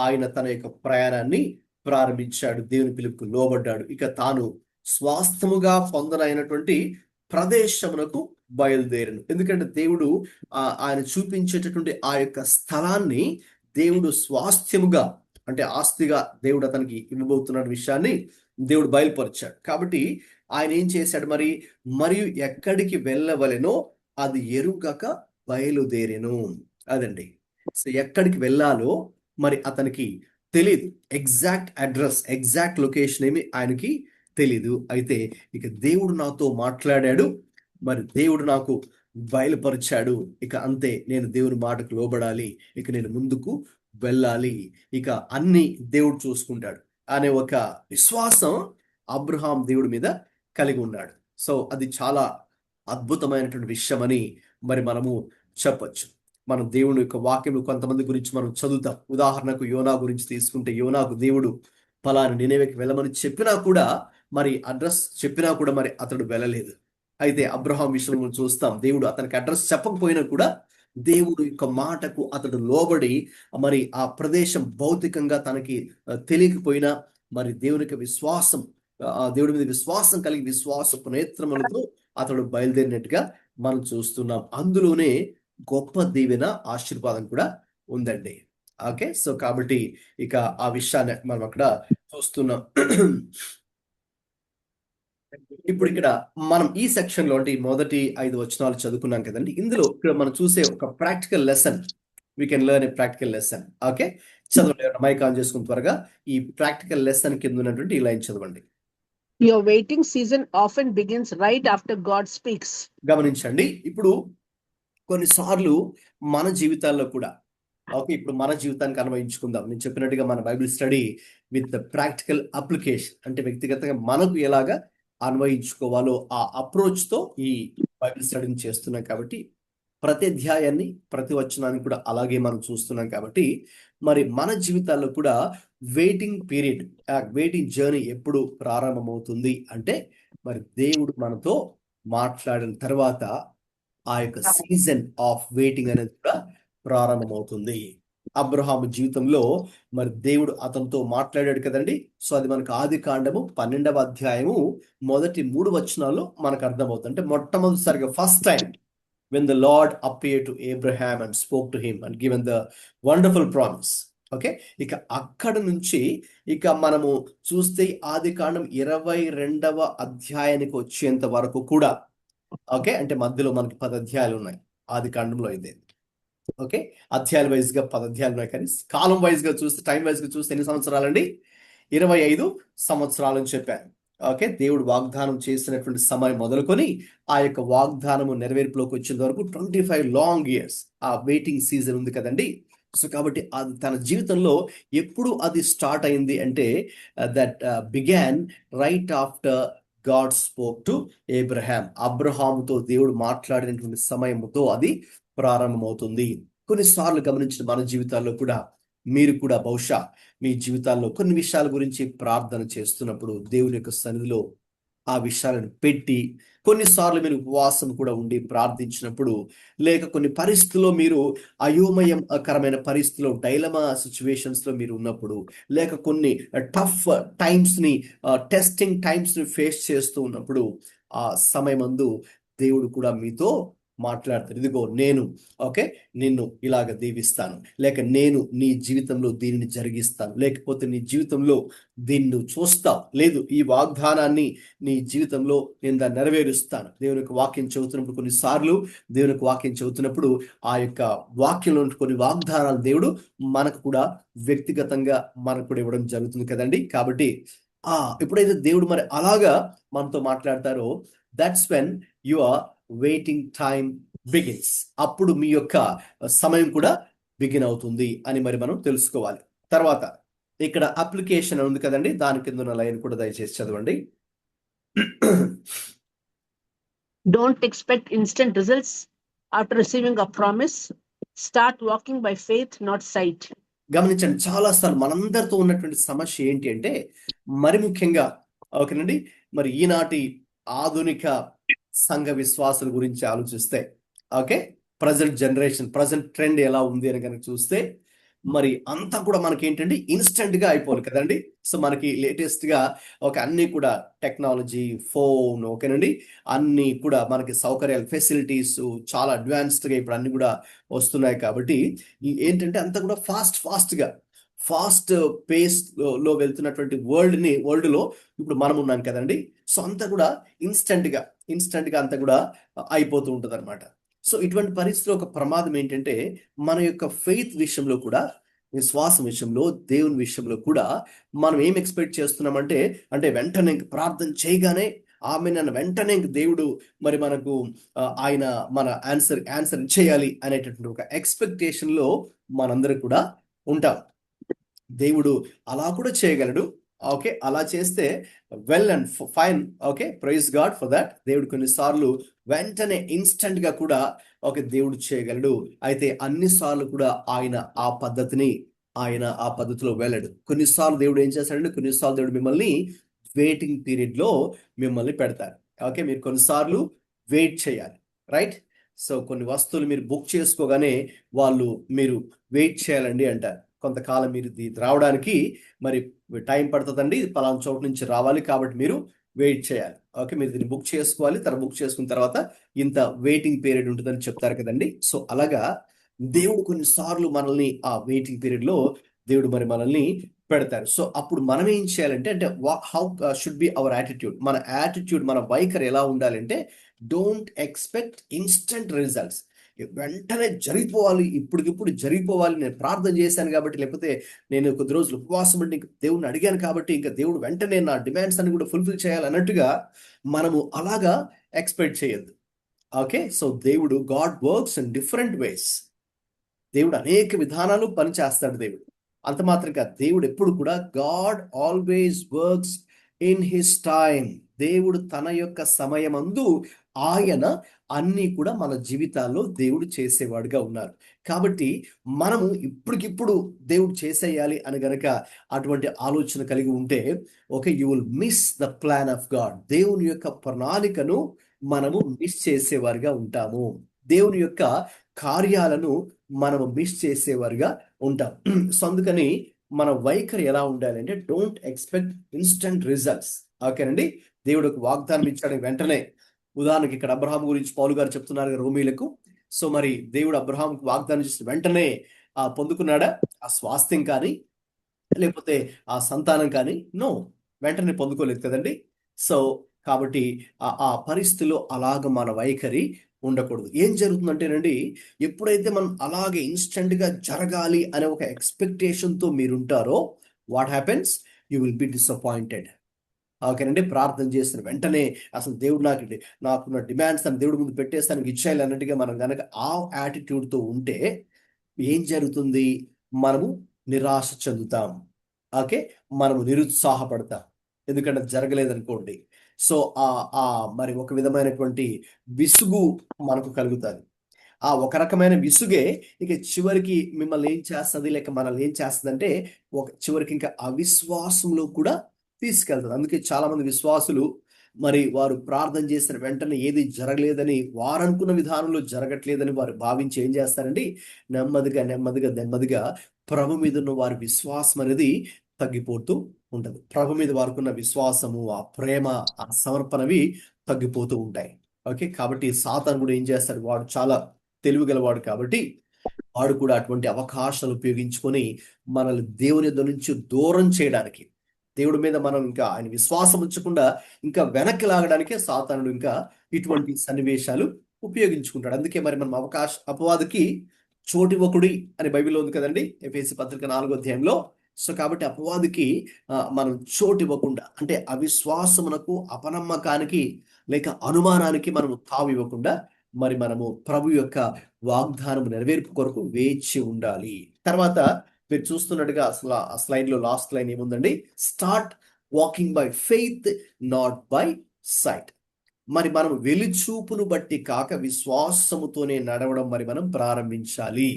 ఆయన తన యొక్క ప్రయాణాన్ని ప్రారంభించాడు, దేవుని పిలుపుకు లోబడ్డాడు. ఇక తాను స్వాస్థ్యముగా పొందనైనటువంటి ప్రదేశమునకు బయలుదేరను. ఎందుకంటే దేవుడు ఆయన చూపించేటటువంటి ఆ యొక్క స్థలాన్ని దేవుడు స్వాస్థ్యముగా, అంటే ఆస్తిగా దేవుడు అతనికి ఇవ్వబోతున్న విషయాన్ని దేవుడు బయలుపరిచాడు. కాబట్టి ఆయన ఏం చేశాడు, మరియు ఎక్కడికి వెళ్ళవలెనో అది ఎరుగక బయలుదేరెను. అదండి. సో ఎక్కడికి వెళ్ళాలో మరి అతనికి తెలీదు. ఎగ్జాక్ట్ అడ్రస్, ఎగ్జాక్ట్ లొకేషన్ ఏమి ఆయనకి తెలీదు. అయితే ఇక దేవుడు నాతో మాట్లాడాడు, మరి దేవుడు నాకు బయలుపరిచాడు. ఇక అంతే, నేను దేవుని మాటకు లోబడాలి, ఇక నేను ముందుకు వెళ్ళాలి, ఇక అన్ని దేవుడు చూసుకుంటాడు అనే ఒక విశ్వాసం అబ్రహాం దేవుడి మీద కలిగి ఉన్నాడు. సో అది చాలా అద్భుతమైనటువంటి విషయం అని మరి మనము చెప్పొచ్చు. మనం దేవుని యొక్క వాక్యం కొంతమంది గురించి మనం చదువుతాం. ఉదాహరణకు యోనా గురించి తీసుకుంటే, యోనాకు దేవుడు ఫలానా నినెవెకి వెళ్ళమని చెప్పినా కూడా, మరి అడ్రస్ చెప్పినా కూడా మరి అతడు వెళ్ళలేదు. అయితే అబ్రహాం విషయంలో చూస్తాం, దేవుడు అతనికి అడ్రస్ చెప్పకపోయినా కూడా దేవుడు యొక్క మాటకు అతడు లోబడి, మరి ఆ ప్రదేశం భౌతికంగా తనకి తెలియకపోయినా మరి దేవునికి విశ్వాసం, దేవుడి మీద విశ్వాసం కలిగి విశ్వాసపు నేత్రములతో అతడు బయలుదేరినట్టుగా మనం చూస్తున్నాం. అందులోనే గొప్ప దీవెన, ఆశీర్వాదం కూడా ఉందండి. ఓకే, సో కాబట్టి ఇక ఆ విషయాన్ని మనం అక్కడ చూస్తున్నాం. ఇప్పుడు ఇక్కడ మనం ఈ సెక్షన్ లో, అంటే మొదటి 5 వచనాలు చదువుకున్నాం కదండి. ఇందులో ఇక్కడ మనం చూసే ఒక practical lesson, we can learn a practical lesson. Okay, చదవండి, మైక్ ఆన్ చేసుకుని త్వరగా ఈ ప్రాక్టికల్ లెసన్ కింద ఉన్నటువంటి ఈ లైన్ చదవండి. Your waiting season often begins right after God speaks. గమనించండి, ఇప్పుడు కొన్నిసార్లు మన జీవితాల్లో కూడా, ఓకే, ఇప్పుడు మన జీవితానికి అన్వయించుకుందాం. నేను చెప్పినట్టుగా మన Bible study with practical application, అంటే వ్యక్తిగతంగా మనకు ఎలాగా అన్వయించుకోవాలో ఆ అప్రోచ్ తో ఈ బైబిల్ స్టడీని చేస్తున్నాం. కాబట్టి ప్రతి అధ్యాయాన్ని, ప్రతి వచనాన్ని కూడా అలాగే మనం చూస్తున్నాం. కాబట్టి మరి మన జీవితాల్లో కూడా వెయిటింగ్ పీరియడ్, వెయిటింగ్ జర్నీ ఎప్పుడు ప్రారంభమవుతుంది అంటే, మరి దేవుడు మనతో మాట్లాడిన తర్వాత ఆ యొక్క సీజన్ ఆఫ్ వెయిటింగ్ అనేది కూడా ప్రారంభమవుతుంది. అబ్రహాము జీవితంలో మరి దేవుడు అతనితో మాట్లాడాడు కదండి. సో అది మనకు ఆదికాండము 12వ అధ్యాయము మొదటి 3 వచనాల్లో మనకు అర్థమవుతుంది. అంటే మొట్టమొదటిసారిగా first time when the Lord appeared to Abraham and spoke to him and given the wonderful promise. Okay, ఇక అక్కడ నుంచి ఇక మనము చూస్తే ఆదికాండం 22వ అధ్యాయానికి వచ్చేంత వరకు కూడా, ఓకే, అంటే మధ్యలో మనకి 10 అధ్యాయాలు ఉన్నాయి ఆదికాండంలో. అయితే ఓకే, అధ్యాయాల వైజ్ గా 10 అధ్యాయాలు ఉన్నాయి, కానీ కాలం వైజ్ గా చూస్తే, టైం వైజ్ గా చూస్తే ఎన్ని సంవత్సరాలండి? 25 సంవత్సరాలని చెప్పాను. ఓకే, దేవుడు వాగ్దానం చేసినటువంటి సమయం మొదలుకొని ఆ యొక్క వాగ్దానము నెరవేర్పులోకి వచ్చేంత వరకు 25 లాంగ్ ఇయర్స్ ఆ వెయిటింగ్ సీజన్ ఉంది కదండి. సో కాబట్టి అది తన జీవితంలో ఎప్పుడు అది స్టార్ట్ అయింది అంటే, that began right after God spoke to Abraham. అబ్రహాముతో దేవుడు మాట్లాడినటువంటి సమయంతో అది ప్రారంభమవుతుంది. కొన్నిసార్లు గమనించిన మన జీవితాల్లో కూడా, మీరు కూడా బహుశా మీ జీవితాల్లో కొన్ని విషయాల గురించి ప్రార్థన చేస్తున్నప్పుడు దేవుని యొక్క సన్నిధిలో ఆ విషయాలను పెట్టి, కొన్నిసార్లు మీరు ఉపవాసం కూడా ఉండి ప్రార్థించినప్పుడు, లేక కొన్ని పరిస్థితుల్లో మీరు అయోమయకరమైన పరిస్థితుల్లో, డైలమా సిచ్యువేషన్స్ లో మీరు ఉన్నప్పుడు, లేక కొన్ని టఫ్ టైమ్స్ ని, టెస్టింగ్ టైమ్స్ ని ఫేస్ చేస్తూ ఉన్నప్పుడు, ఆ సమయమందు దేవుడు కూడా మీతో మాట్లాడతారు. ఇదిగో నేను, ఓకే, నిన్ను ఇలాగ దీవిస్తాను, లేక నేను నీ జీవితంలో దీనిని జరిగిస్తాను, లేకపోతే నీ జీవితంలో దీన్ని చూస్తావు, లేదు ఈ వాగ్దానాన్ని నీ జీవితంలో నేను దాన్ని నెరవేరుస్తాను. దేవునికి వాక్యం చదువుతున్నప్పుడు, కొన్నిసార్లు దేవునికి వాక్యం చదువుతున్నప్పుడు ఆ యొక్క వాక్యంలో కొన్ని వాగ్దానాలు దేవుడు మనకు కూడా వ్యక్తిగతంగా మనకు కూడా ఇవ్వడం జరుగుతుంది కదండి. కాబట్టి ఎప్పుడైతే దేవుడు మరి అలాగా మనతో మాట్లాడతారో, that's when your waiting time begins. అప్పుడు మీ యొక్క సమయం కూడా బిగిన్ అవుతుంది అని మరి మనం తెలుసుకోవాలి. తర్వాత ఇక్కడ అప్లికేషన్ ఉంది కదండి, దాని కింద ఉన్న లైన్ కూడా దయచేసి చదవండి. Don't expect instant results after receiving a promise. Start walking by faith, not sight. గమనించండి, చాలాసార్లు మనందరితో ఉన్నటువంటి సమస్య ఏంటి అంటే, మరి ముఖ్యంగా ఓకేనండి, మరి ఈనాటి ఆధునిక సంఘ విశ్వాసుల గురించి ఆలోచిస్తే, okay, present generation, present trend ఎలా ఉంది అని కనుక చూస్తే, మరి అంతా కూడా మనకి ఏంటంటే ఇన్స్టెంట్ గా అయిపోవాలి కదండి. సో మనకి లేటెస్ట్ గా అన్ని కూడా టెక్నాలజీ, ఫోన్, ఓకేనండి, అన్ని కూడా మనకి సౌకర్యాలు, ఫెసిలిటీస్ చాలా అడ్వాన్స్డ్ గా ఇప్పుడు అన్ని కూడా వస్తున్నాయి. కాబట్టి ఏంటంటే అంతా కూడా ఫాస్ట్ పేస్ లో వెళ్తున్నటువంటి వరల్డ్ లో ఇప్పుడు మనం ఉన్నాం కదండి. సో అంతా కూడా ఇన్స్టెంట్ గా అంతా కూడా అయిపోతూ ఉంటది అనమాట. సో ఇటువంటి పరిస్థితిలో ఒక ప్రమాదం ఏంటంటే, మన యొక్క ఫెయిత్ విషయంలో కూడా, విశ్వాసం విషయంలో, దేవుని విషయంలో కూడా మనం ఏం ఎక్స్పెక్ట్ చేస్తున్నామంటే, అంటే వెంటనే ఇంక ప్రార్థన చేయగానే ఆమె నన్ను వెంటనే ఇంక దేవుడు మరి మనకు ఆయన మన ఆన్సర్ చేయాలి అనేటటువంటి ఒక ఎక్స్పెక్టేషన్ లో మనందరం కూడా ఉంటాం. దేవుడు అలా కూడా చేయగలడు. ఓకే, అలా చేస్తే well and fine. Okay, praise God for that. దేవుడు కొన్నిసార్లు వెంటనే ఇన్స్టెంట్ గా కూడా దేవుడు చేయగలడు. అయితే అన్నిసార్లు కూడా ఆయన ఆ పద్ధతిలో వెళ్ళడు. కొన్నిసార్లు దేవుడు ఏం చేస్తాడంటే, కొన్నిసార్లు దేవుడు మిమ్మల్ని వెయిటింగ్ పీరియడ్ లో మిమ్మల్ని పెడతారు. ఓకే, మీరు కొన్నిసార్లు వెయిట్ చేయాలి, రైట్? సో కొన్ని వస్తువులు మీరు బుక్ చేసుకోగానే మీరు వెయిట్ చేయాలండి అంటారు. కొంతకాలం మీరు ఇది రావడానికి మరి టైం పడుతుందండి, పలానా చోటు నుంచి రావాలి, కాబట్టి మీరు వెయిట్ చేయాలి. ఓకే, మీరు దీన్ని బుక్ చేసుకోవాలి, బుక్ చేసుకున్న తర్వాత ఇంత వెయిటింగ్ పీరియడ్ ఉంటుందని చెప్తారు కదండి. సో అలాగా దేవుడు కొన్నిసార్లు మనల్ని ఆ వెయిటింగ్ పీరియడ్ లో దేవుడు మరి మనల్ని పెడతారు. సో అప్పుడు మనం ఏం చేయాలంటే, how should be our attitude, మన వైఖరి ఎలా ఉండాలంటే, డోంట్ ఎక్స్పెక్ట్ ఇన్స్టెంట్ రిజల్ట్స్. వెంటనే జరిగిపోవాలి, ఇప్పటికిప్పుడు జరిగిపోవాలి, నేను ప్రార్థన చేశాను కాబట్టి, లేకపోతే నేను కొద్ది రోజులు ఉపవాసం ఉండి దేవుడిని అడిగాను కాబట్టి ఇంకా దేవుడు వెంటనే నా డిమాండ్స్ అన్ని కూడా ఫుల్ఫిల్ చేయాలి అన్నట్టుగా మనము అలాగా ఎక్స్పెక్ట్ చేయొద్దు. Okay, so God works in different ways. దేవుడు అనేక విధానాలు పనిచేస్తాడు. అంత మాత్రంగా దేవుడు ఎప్పుడు కూడా God always works in his time. దేవుడు తన యొక్క సమయమందు ఆయన అన్ని కూడా మన జీవితాల్లో దేవుడు చేసేవాడుగా ఉన్నారు. కాబట్టి మనము ఇప్పటికిప్పుడు దేవుడు చేసేయాలి అని గనక అటువంటి ఆలోచన కలిగి ఉంటే, okay, you will miss the plan of God. దేవుని యొక్క ప్రణాళికను మనము మిస్ చేసేవారుగా ఉంటాము. దేవుని యొక్క కార్యాలను మనము మిస్ చేసేవారుగా ఉంటాం. సో అందుకని మన వైఖరి ఎలా ఉండాలంటే, డోంట్ ఎక్స్పెక్ట్ ఇన్స్టెంట్ రిజల్ట్స్. ఓకేనండి, దేవుడు ఒక వాగ్దానం ఇచ్చాడు వెంటనే. ఉదాహరణకి ఇక్కడ అబ్రహాం గురించి పౌలు గారు చెప్తున్నారు రోమీలకు. సో మరి దేవుడు అబ్రహాంకు వాగ్దానం చేసిన వెంటనే పొందుకున్నాడా ఆ స్వాస్థ్యం కానీ, లేకపోతే ఆ సంతానం కానీ? నో, వెంటనే పొందుకోలేదు కదండి. సో కాబట్టి ఆ పరిస్థితిలో అలాగ మన వైఖరి ఉండకూడదు. ఏం జరుగుతుందంటేనండి, ఎప్పుడైతే మనం అలాగే ఇన్స్టెంట్ గా జరగాలి అనే ఒక ఎక్స్పెక్టేషన్ తో మీరుంటారో, what happens? You will be disappointed. ఓకేనండి, ప్రార్థన చేసిన వెంటనే అసలు దేవుడు నాకున్న డిమాండ్స్ అని దేవుడి ముందు పెట్టేస్తానికి ఇచ్చేయాలి అన్నట్టుగా మనం కనుక ఆ యాటిట్యూడ్ తో ఉంటే ఏం జరుగుతుంది? మనము నిరాశ చెందుతాం. ఓకే, మనము నిరుత్సాహపడతాం, ఎందుకంటే జరగలేదనుకోండి. సో మరి ఒక విధమైనటువంటి విసుగు మనకు కలుగుతుంది. ఆ ఒక రకమైన విసుగే ఇక చివరికి మిమ్మల్ని ఏం చేస్తుంది, లేక మనల్ని ఏం చేస్తుంది అంటే, చివరికి ఇంకా అవిశ్వాసంలో కూడా తీసుకెళ్తుంది. అందుకే చాలా మంది విశ్వాసులు మరి వారు ప్రార్థన చేసిన వెంటనే ఏది జరగలేదని, వారు అనుకున్న విధానంలో జరగట్లేదని వారు భావించి ఏం చేస్తారండి, నెమ్మదిగా ప్రభు మీద ఉన్న వారి విశ్వాసం అనేది తగ్గిపోతూ ఉంటది. ప్రభు మీద వారుకున్న విశ్వాసము, ఆ ప్రేమ, ఆ సమర్పణవి తగ్గిపోతూ ఉంటాయి. ఓకే, కాబట్టి సాతాను కూడా ఏం చేస్తాడు, వాడు చాలా తెలివిగలవాడు కాబట్టి వాడు కూడా అటువంటి అవకాశాలు ఉపయోగించుకొని మనల్ని దేవుని యొద్ద నుంచి దూరం చేయడానికి, దేవుడి మీద మనం ఇంకా ఆయన విశ్వాసం ఉంచకుండా ఇంకా వెనక్కి లాగడానికే సాతానుడు ఇంకా ఇటువంటి సన్నివేశాలు ఉపయోగించుకుంటాడు. అందుకే మరి మనం అపవాదికి చోటివ్వకుడి అని బైబిల్లో ఉంది కదండి, ఎఫెసీ పత్రిక 4వ అధ్యాయంలో. సో కాబట్టి అపవాదికి మనం చోటు ఇవ్వకుండా, అంటే అవిశ్వాసమునకు, అపనమ్మకానికి, లేక అనుమానానికి మనము తావు ఇవ్వకుండా మరి మనము ప్రభు యొక్క వాగ్దానం నెరవేర్పు కొరకు వేచి ఉండాలి. తర్వాత మీరు చూస్తున్నట్టుగా అసలు ఆ స్లైడ్ లో లాస్ట్ లైన్ ఏముందండి? Start walking by faith, not by site. మరి మనం వెలుచూపును బట్టి కాక విశ్వాసముతోనే నడవడం మరి మనం ప్రారంభించాలి.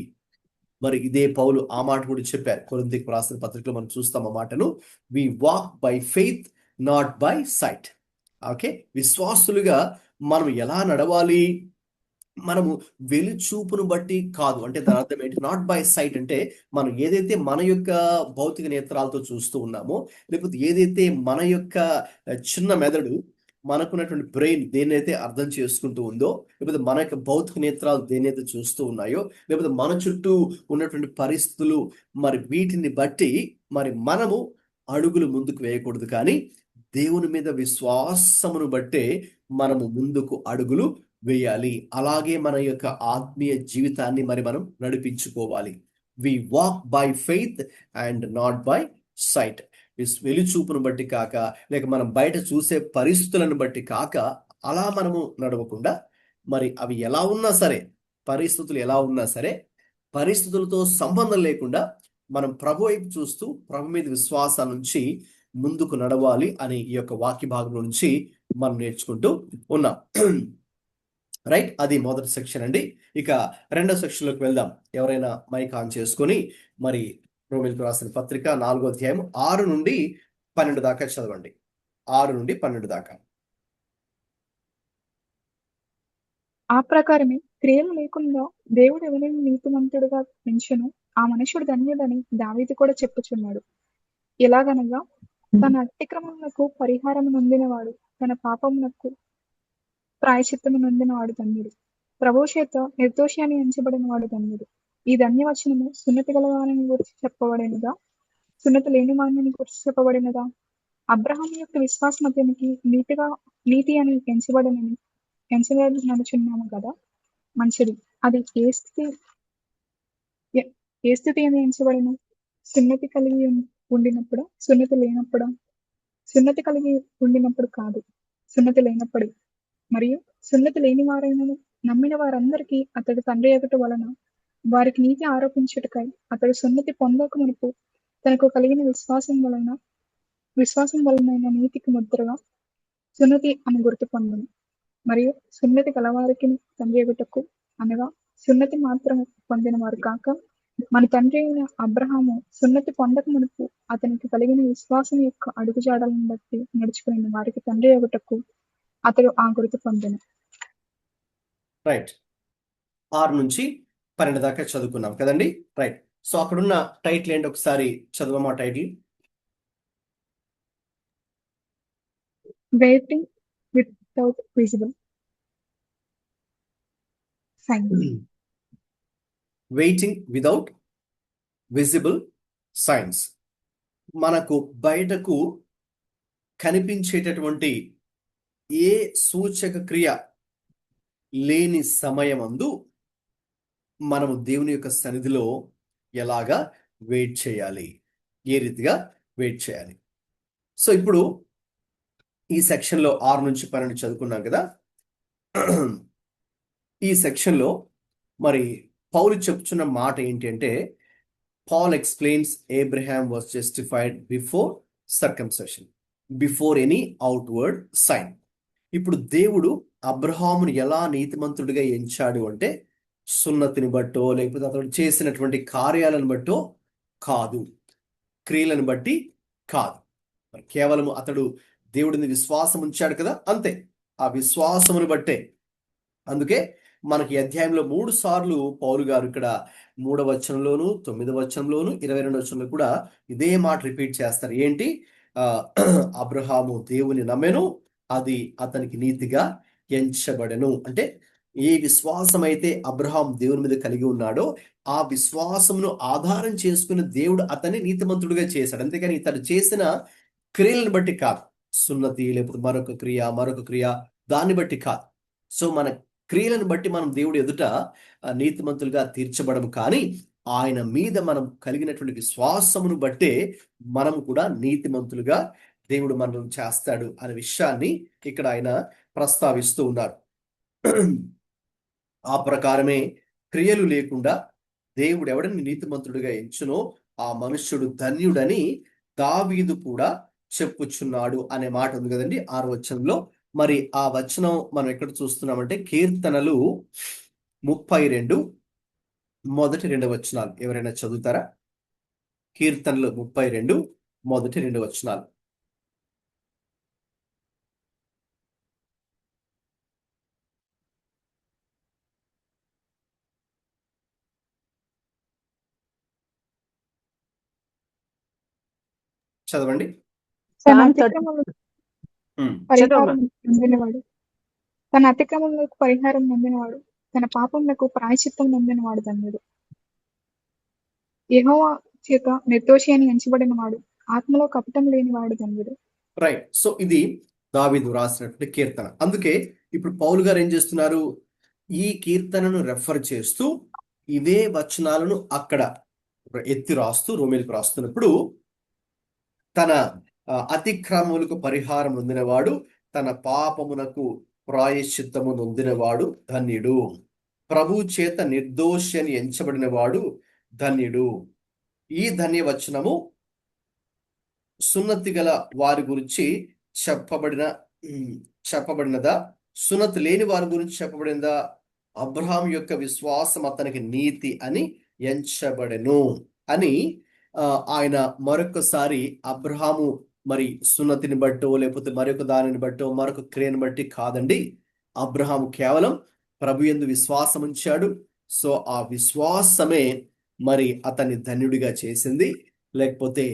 మరి ఇదే పౌలు ఆ మాట కూడా చెప్పారు. కొరింథీయులకు రాసిన పత్రికలో మనం చూస్తాం ఆ మాటను. We walk by faith not by sight. Okay, విశ్వాసులుగా మనం ఎలా నడవాలి? మనము వెలుచూపును బట్టి కాదు. అంటే దాని అర్థం ఏంటి? నాట్ బై సైట్ అంటే మనం ఏదైతే మన యొక్క భౌతిక నేత్రాలతో చూస్తూ ఉన్నామో, లేకపోతే ఏదైతే మన యొక్క చిన్న మెదడు, మనకున్నటువంటి బ్రెయిన్ దేన్నైతే అర్థం చేసుకుంటూ ఉందో, లేకపోతే మన యొక్క భౌతిక నేత్రాలు దేన్నైతే చూస్తూ ఉన్నాయో, లేకపోతే మన చుట్టూ ఉన్నటువంటి పరిస్థితులు, మరి వీటిని బట్టి మరి మనము అడుగులు ముందుకు వేయకూడదు. కానీ దేవుని మీద విశ్వాసమును బట్టే మనము ముందుకు అడుగులు వేయాలి. అలాగే మన యొక్క ఆత్మీయ జీవితాన్ని మరి మనం నడిపించుకోవాలి. We walk by faith and not by sight. వెలుచూపును బట్టి కాక, లేక మనం బయట చూసే పరిస్థితులను బట్టి కాక, అలా మనము నడవకుండా, మరి అవి ఎలా ఉన్నా సరే, పరిస్థితులు ఎలా ఉన్నా సరే, పరిస్థితులతో సంబంధం లేకుండా మనం ప్రభు వైపు చూస్తూ ప్రభు మీద విశ్వాసం నుంచి ముందుకు నడవాలి అని ఈ యొక్క వాక్య భాగం నుంచి మనం నేర్చుకుంటూ ఉన్నాం. రైట్, అది మొదటి సెక్షన్ అండి. ఇక రెండో సెక్షన్లోకి వెళ్దాం. ఎవరైనా మైక్ ఆన్ చేసుకొని మరి రోమీయులకు రాసిన పత్రిక 4వ అధ్యాయం 6 నుండి 12 దాకా చదవండి. 6 నుండి 12 దాకా. ఆ ప్రకారమే క్రియలు లేకుండా దేవుడు ఎవరిని నీతిమంతుడుగా ఎంచెనో ఆ మనుషుడు ధన్యుడని దావీదు కూడా చెప్పుచున్నాడు. ఎలాగనగా తన అతిక్రమములకు పరిహారము నొందినవాడు, తన పాపమునకు ప్రాయశ్చిత్తము నొందినవాడు ధన్యుడు. ప్రభువు చేత నిర్దోషి అని ఎంచబడిన వాడు ధన్యుడు. ఈ ధన్యవచనము సున్నతి గలవారిని గురించి చెప్పబడినదా, సున్నతి లేని వారిని గురించి చెప్పబడినదా? అబ్రహాము యొక్క విశ్వాసం అతనికి నీతి అని ఎంచబడిననుచున్నాము కదా. మంచిది. అది ఏ స్థితి అని ఎంచబడిన? సున్నతి కలిగి ఉండినప్పుడు, సున్నతి లేనప్పుడు? సున్నతి కలిగి ఉండినప్పుడు కాదు, సున్నతి లేనప్పుడు. మరియు సున్నతి లేని వారైనను నమ్మిన వారందరికీ అతడు తండ్రి ఎదుట వలన వారికి నీతి ఆరోపించుటకై అతడు సున్నతి పొందక మునుపు తనకు కలిగిన విశ్వాసం వలన నీతికి ముద్రగా సున్నతి అని గుర్తు పొందును. మరియు సున్నతి గలవారికి తండ్రి ఎదుటకు, అనగా సున్నతి మాత్రం పొందిన వారు కాక మన తండ్రి అయిన అబ్రహాము సున్నతి పొందక మునుపు అతనికి కలిగిన విశ్వాసం యొక్క అడుగుజాడలను బట్టి నడుచుకున్న వారికి తండ్రి ఎదుటకు అతడు ఆ గుర్తు పొందెను. రైట్, 6 నుంచి 12 దాకా చదువుకున్నాం కదండి. రైట్, సో అక్కడున్న టైటిల్ ఏంటి ఒకసారి చదవమా title? Waiting without visible signs. Waiting without visible signs. మనకు బయటకు కనిపించేటటువంటి ఏ సూచక క్రియ లేని సమయమందు మనము దేవుని యొక్క సన్నిధిలో ఎలాగా వెయిట్ చేయాలి, ఏ రీతిగా వెయిట్ చేయాలి. సో ఇప్పుడు ఈ సెక్షన్లో 6 నుంచి 12 చదువుకున్నాం కదా. ఈ సెక్షన్లో మరి పౌలు చెప్తున్న మాట ఏంటి అంటే, Paul explains Abraham was justified before circumcision, before any outward sign. ఇప్పుడు దేవుడు అబ్రహామును ఎలా నీతిమంతుడిగా ఎంచాడు అంటే, సున్నతిని బట్టో లేకపోతే అతడు చేసినటువంటి కార్యాలను బట్టో కాదు, క్రియలను బట్టి కాదు. కేవలం అతడు దేవుడిని విశ్వాసం ఉంచాడు కదా, అంతే. ఆ విశ్వాసమును బట్టే. అందుకే మనకి అధ్యాయంలో 3 సార్లు పౌలు గారు ఇక్కడ 3వ వచనంలోను, 9వ వచనంలోను, 22వ వచనంలో కూడా ఇదే మాట రిపీట్ చేస్తారు. ఏంటి? అబ్రహాము దేవుని నమ్మెను, అది అతనికి నీతిగా ఎంచబడెను. అంటే ఏ విశ్వాసం అయితే అబ్రహాం దేవుని మీద కలిగి ఉన్నాడో ఆ విశ్వాసమును ఆధారం చేసుకుని దేవుడు అతన్ని నీతిమంతుడిగా చేశాడు. అంతేకాని ఇతడు చేసిన క్రియలను బట్టి కాదు, సున్నతి లేకపోతే మరొక క్రియ దాన్ని బట్టి కాదు. సో మన క్రియలను బట్టి మనం దేవుడు ఎదుట నీతిమంతులుగా తీర్చబడము, కానీ ఆయన మీద మనం కలిగినటువంటి విశ్వాసమును బట్టే మనం కూడా నీతిమంతులుగా దేవుడు మనల్ని చేస్తాడు అనే విషయాన్ని ఇక్కడ ఆయన ప్రస్తావిస్తూ ఉన్నారు. ఆ ప్రకారమే క్రియలు లేకుండా దేవుడు ఎవడని నీతిమంతుడిగా ఎంచునో ఆ మనుష్యుడు ధన్యుడని దావీదు కూడా చెప్పుచున్నాడు అనే మాట ఉంది కదండి 6వ వచనంలో. మరి ఆ వచనం మనం ఎక్కడ చూస్తున్నామంటే కీర్తనలు 32 మొదటి 2 వచనాలు. ఎవరైనా చదువుతారా? కీర్తనలు 32 మొదటి 2 వచనాలు. చదవండి. తన Psalm 30. అతిక్రమములకు ఉమ్. చదవమ్మా. పరిహారం నొందినవాడు, తన అతిక్రమములకు పరిహారం నొందినవాడు, తన పాపములకు ప్రాయశ్చిత్తం నొందినవాడు ధన్యుడు. యెహోవా చేత నిర్దోషి అని ఎంచబడిన వాడు, ఆత్మలో కపటం లేనివాడు ధన్యుడు. రైట్. సో ఇది దావీదు రాసినటువంటి కీర్తన. అందుకే ఇప్పుడు పౌలు గారు ఏం చేస్తున్నారు? ఈ కీర్తనను రెఫర్ చేస్తూ ఇవే వచనాలను అక్కడ ఎత్తి రాస్తూ రోమేలకు రాస్తున్నప్పుడు తన అతిక్రమములకు పరిహారం నొందినవాడు, తన పాపమునకు ప్రాయశ్చిత్తము నొందినవాడు ధన్యుడు. ప్రభు చేత నిర్దోషి అని ఎంచబడిన వాడు ధన్యుడు. ఈ ధన్యవచనము సున్నతి గల వారి గురించి చెప్పబడినదా? సున్నతి లేని వారి గురించి చెప్పబడిందా? అబ్రహాం యొక్క విశ్వాసం అతనికి నీతి అని ఎంచబడెను అని ఆయన మరొకసారి అబ్రహాము మరి సున్నతిని బట్టో లేకపోతే మరొక దానిని బట్టో మరొక క్రియను బట్టి కాదండి. అబ్రహాము కేవలం ప్రభు యందు విశ్వాసం ఉంచాడు. సో ఆ విశ్వాసమే మరి అతన్ని ధన్యుడిగా చేసింది. లేకపోతే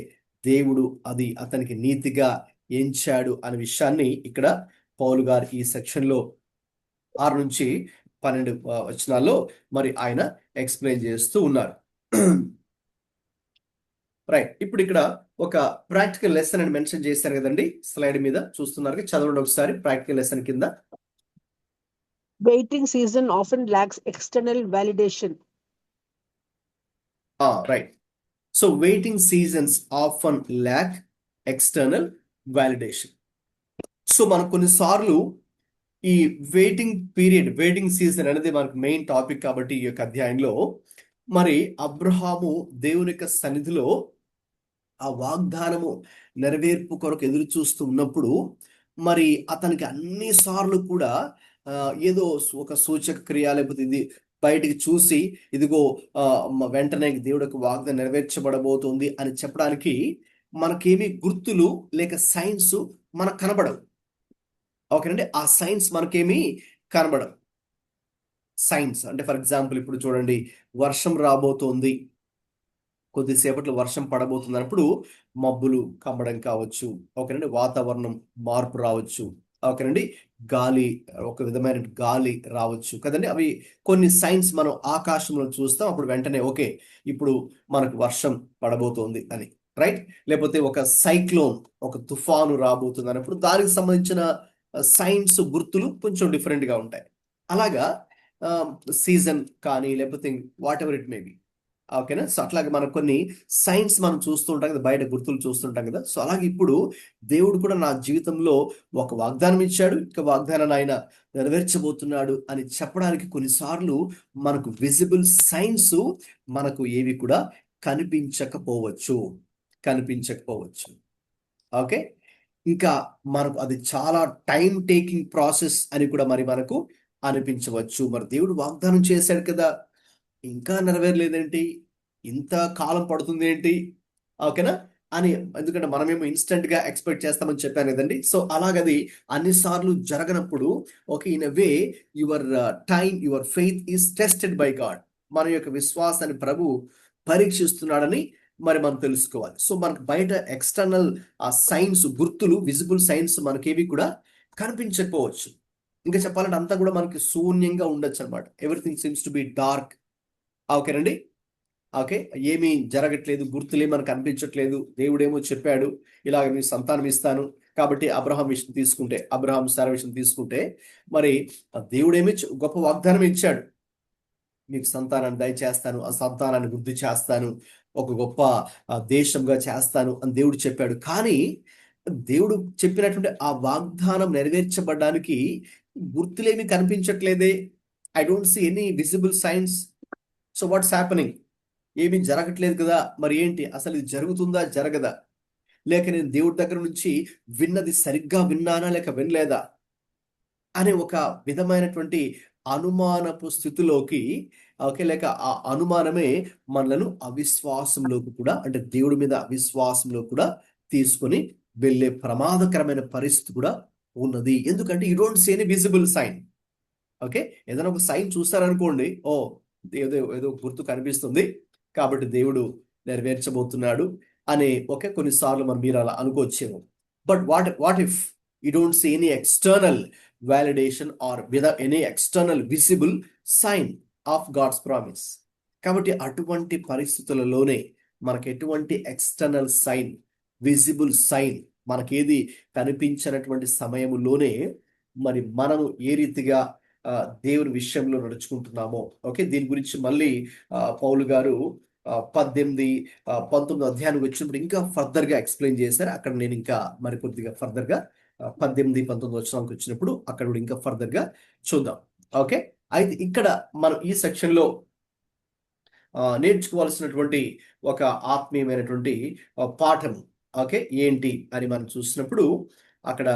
దేవుడు అది అతనికి నీతిగా ఎంచాడు అనే విషయాన్ని ఇక్కడ పౌలు గారు ఈ సెక్షన్లో 6 నుంచి 12 వచనాల్లో మరి ఆయన ఎక్స్ప్లెయిన్ చేస్తూ ఉన్నారు. రైట్. ఇప్పుడు ఇక్కడ ఒక ప్రాక్టికల్ లెసన్ అని మెన్షన్ చేశారు కదండి, స్లైడ్ మీద చూస్తున్నారు. చదవండి ఒకసారి ప్రాక్టికల్ లెసన్ కింద. Waiting season often lacks external validation. Right. So waiting seasons often lack external validation. So మనకు కొన్నిసార్లు ఈ వెయిటింగ్ సీజన్ అనేది మనకు మెయిన్ టాపిక్ కాబట్టి ఈ యొక్క అధ్యాయంలో మరి అబ్రహాము దేవుని యొక్క సన్నిధిలో ఆ వాగ్దానము నెరవేర్పు కొరకు ఎదురు చూస్తూ ఉన్నప్పుడు మరి అతనికి అన్ని సార్లు కూడా ఏదో ఒక సూచక క్రియ లేకపోతే ఇది బయటికి చూసి ఇదిగో వెంటనే దేవుడికి వాగ్దానం నెరవేర్చబడబోతుంది అని చెప్పడానికి మనకేమి గుర్తులు లేక సైన్స్ మనకు కనబడవు. ఓకేనండి, ఆ సైన్స్ మనకేమి కనబడవు. సైన్స్ అంటే ఫర్ ఎగ్జాంపుల్ ఇప్పుడు చూడండి, వర్షం రాబోతోంది, కొద్దిసేపట్లో వర్షం పడబోతుంది అన్నప్పుడు మబ్బులు కమ్మడం కావచ్చు. ఓకేనండి, వాతావరణం మార్పు రావచ్చు. ఓకేనండి, గాలి ఒక విధమైన గాలి రావచ్చు కదండి. అవి కొన్ని సైన్స్ మనం ఆకాశంలో చూస్తాం, అప్పుడు వెంటనే ఓకే ఇప్పుడు మనకు వర్షం పడబోతోంది అని, రైట్. లేకపోతే ఒక సైక్లోన్, ఒక తుఫాను రాబోతుంది అన్నప్పుడు దానికి సంబంధించిన సైన్స్ గుర్తులు కొంచెం డిఫరెంట్గా ఉంటాయి. అలాగా సీజన్ కానీ లేకపోతే what ever it may be. ఓకేనా. సో అట్లాగే మనకు కొన్ని సైన్స్ మనం చూస్తుంటాం కదా, బయట గుర్తులు చూస్తుంటాం కదా. సో అలాగే ఇప్పుడు దేవుడు కూడా నా జీవితంలో ఒక వాగ్దానం ఇచ్చాడు, ఇక వాగ్దానాన్ని ఆయన నెరవేర్చబోతున్నాడు అని చెప్పడానికి కొన్నిసార్లు మనకు విజిబుల్ సైన్స్ మనకు ఏవి కూడా కనిపించకపోవచ్చు. ఓకే, ఇంకా మనకు అది చాలా టైం టేకింగ్ ప్రాసెస్ అని కూడా మరి మనకు అనిపించవచ్చు. మరి దేవుడు వాగ్దానం చేశాడు కదా, ఇంకా నెరవేరలేదేంటి, ఇంత కాలం పడుతుంది ఏంటి, ఓకేనా అని. ఎందుకంటే మనమేమో ఇన్స్టెంట్ గా ఎక్స్పెక్ట్ చేస్తామని చెప్పాను కదండి. సో అలాగది అన్నిసార్లు జరగనప్పుడు okay, in a way your your faith is tested by God. మన యొక్క విశ్వాసాన్ని ప్రభు పరీక్షిస్తున్నాడని మరి మనం తెలుసుకోవాలి. సో మనకు బయట ఎక్స్టర్నల్ సైన్స్ గుర్తులు, విజిబుల్ సైన్స్ మనకేవి కూడా కనిపించకపోవచ్చు. ఇంకా చెప్పాలంటే అంతా కూడా మనకి శూన్యంగా ఉండొచ్చు అనమాట. Everything seems to be dark. ఓకేనండి, ఓకే, ఏమీ జరగట్లేదు, గుర్తులే మనకు అనిపించట్లేదు. దేవుడేమో చెప్పాడు ఇలాగ మీ సంతానం ఇస్తాను కాబట్టి అబ్రహాం సారా విషయం తీసుకుంటే మరి దేవుడేమీ గొప్ప వాగ్దానం ఇచ్చాడు, మీకు సంతానాన్ని దయచేస్తాను, ఆ సంతానాన్ని వృద్ధి చేస్తాను, ఒక గొప్ప దేశంగా చేస్తాను అని దేవుడు చెప్పాడు. కానీ దేవుడు చెప్పినటువంటి ఆ వాగ్దానం నెరవేర్చబడడానికి గుర్తులేమి కనిపించట్లేదే. I don't see any visible signs. So what's happening? ఏమీ జరగట్లేదు కదా. మరి ఏంటి, అసలు ఇది జరుగుతుందా జరగదా, లేక నేను దేవుడి దగ్గర నుంచి విన్నది సరిగ్గా విన్నానా లేక వినలేదా? అనే ఒక విధమైనటువంటి అనుమానపు స్థితిలోకి, ఓకే, లేక ఆ అనుమానమే మనలను అవిశ్వాసంలోకి కూడా, అంటే దేవుడి మీద అవిశ్వాసంలో కూడా తీసుకొని వెళ్ళే ప్రమాదకరమైన పరిస్థితి కూడా ఉన్నది. ఎందుకంటే you don't see any visible sign. Okay, ఏదైనా ఒక సైన్ చూస్తారనుకోండి, ఓ ఏదో ఏదో గుర్తు కనిపిస్తుంది కాబట్టి దేవుడు నెరవేర్చబోతున్నాడు అనే కొన్నిసార్లు మీరు అలా అనుకోవచ్చేమో. But what if you don't see any external validation or without any external visible sign of God's promise? కాబట్టి అటువంటి పరిస్థితులలోనే మనకు ఎటువంటి ఎక్స్టర్నల్ సైన్, విజిబుల్ సైన్ మనకేది కనిపించినటువంటి సమయంలోనే మరి మనము ఏ రీతిగా దేవుని విషయంలో నడుచుకుంటున్నామో, ఓకే, దీని గురించి మళ్ళీ పౌలు గారు 19 అధ్యాయానికి వచ్చినప్పుడు ఇంకా ఫర్దర్ గా ఎక్స్ప్లెయిన్ చేశారు. అక్కడ నేను ఇంకా మరికొద్దిగా ఫర్దర్ గా 18-19 వచనానికి వచ్చినప్పుడు అక్కడ కూడా ఇంకా ఫర్దర్ గా చూద్దాం. ఓకే, అయితే ఇక్కడ మనం ఈ సెక్షన్ లో నేర్చుకోవాల్సినటువంటి ఒక ఆత్మీయమైనటువంటి పాఠం, ఓకే, ఏంటి అని మనం చూసినప్పుడు అక్కడ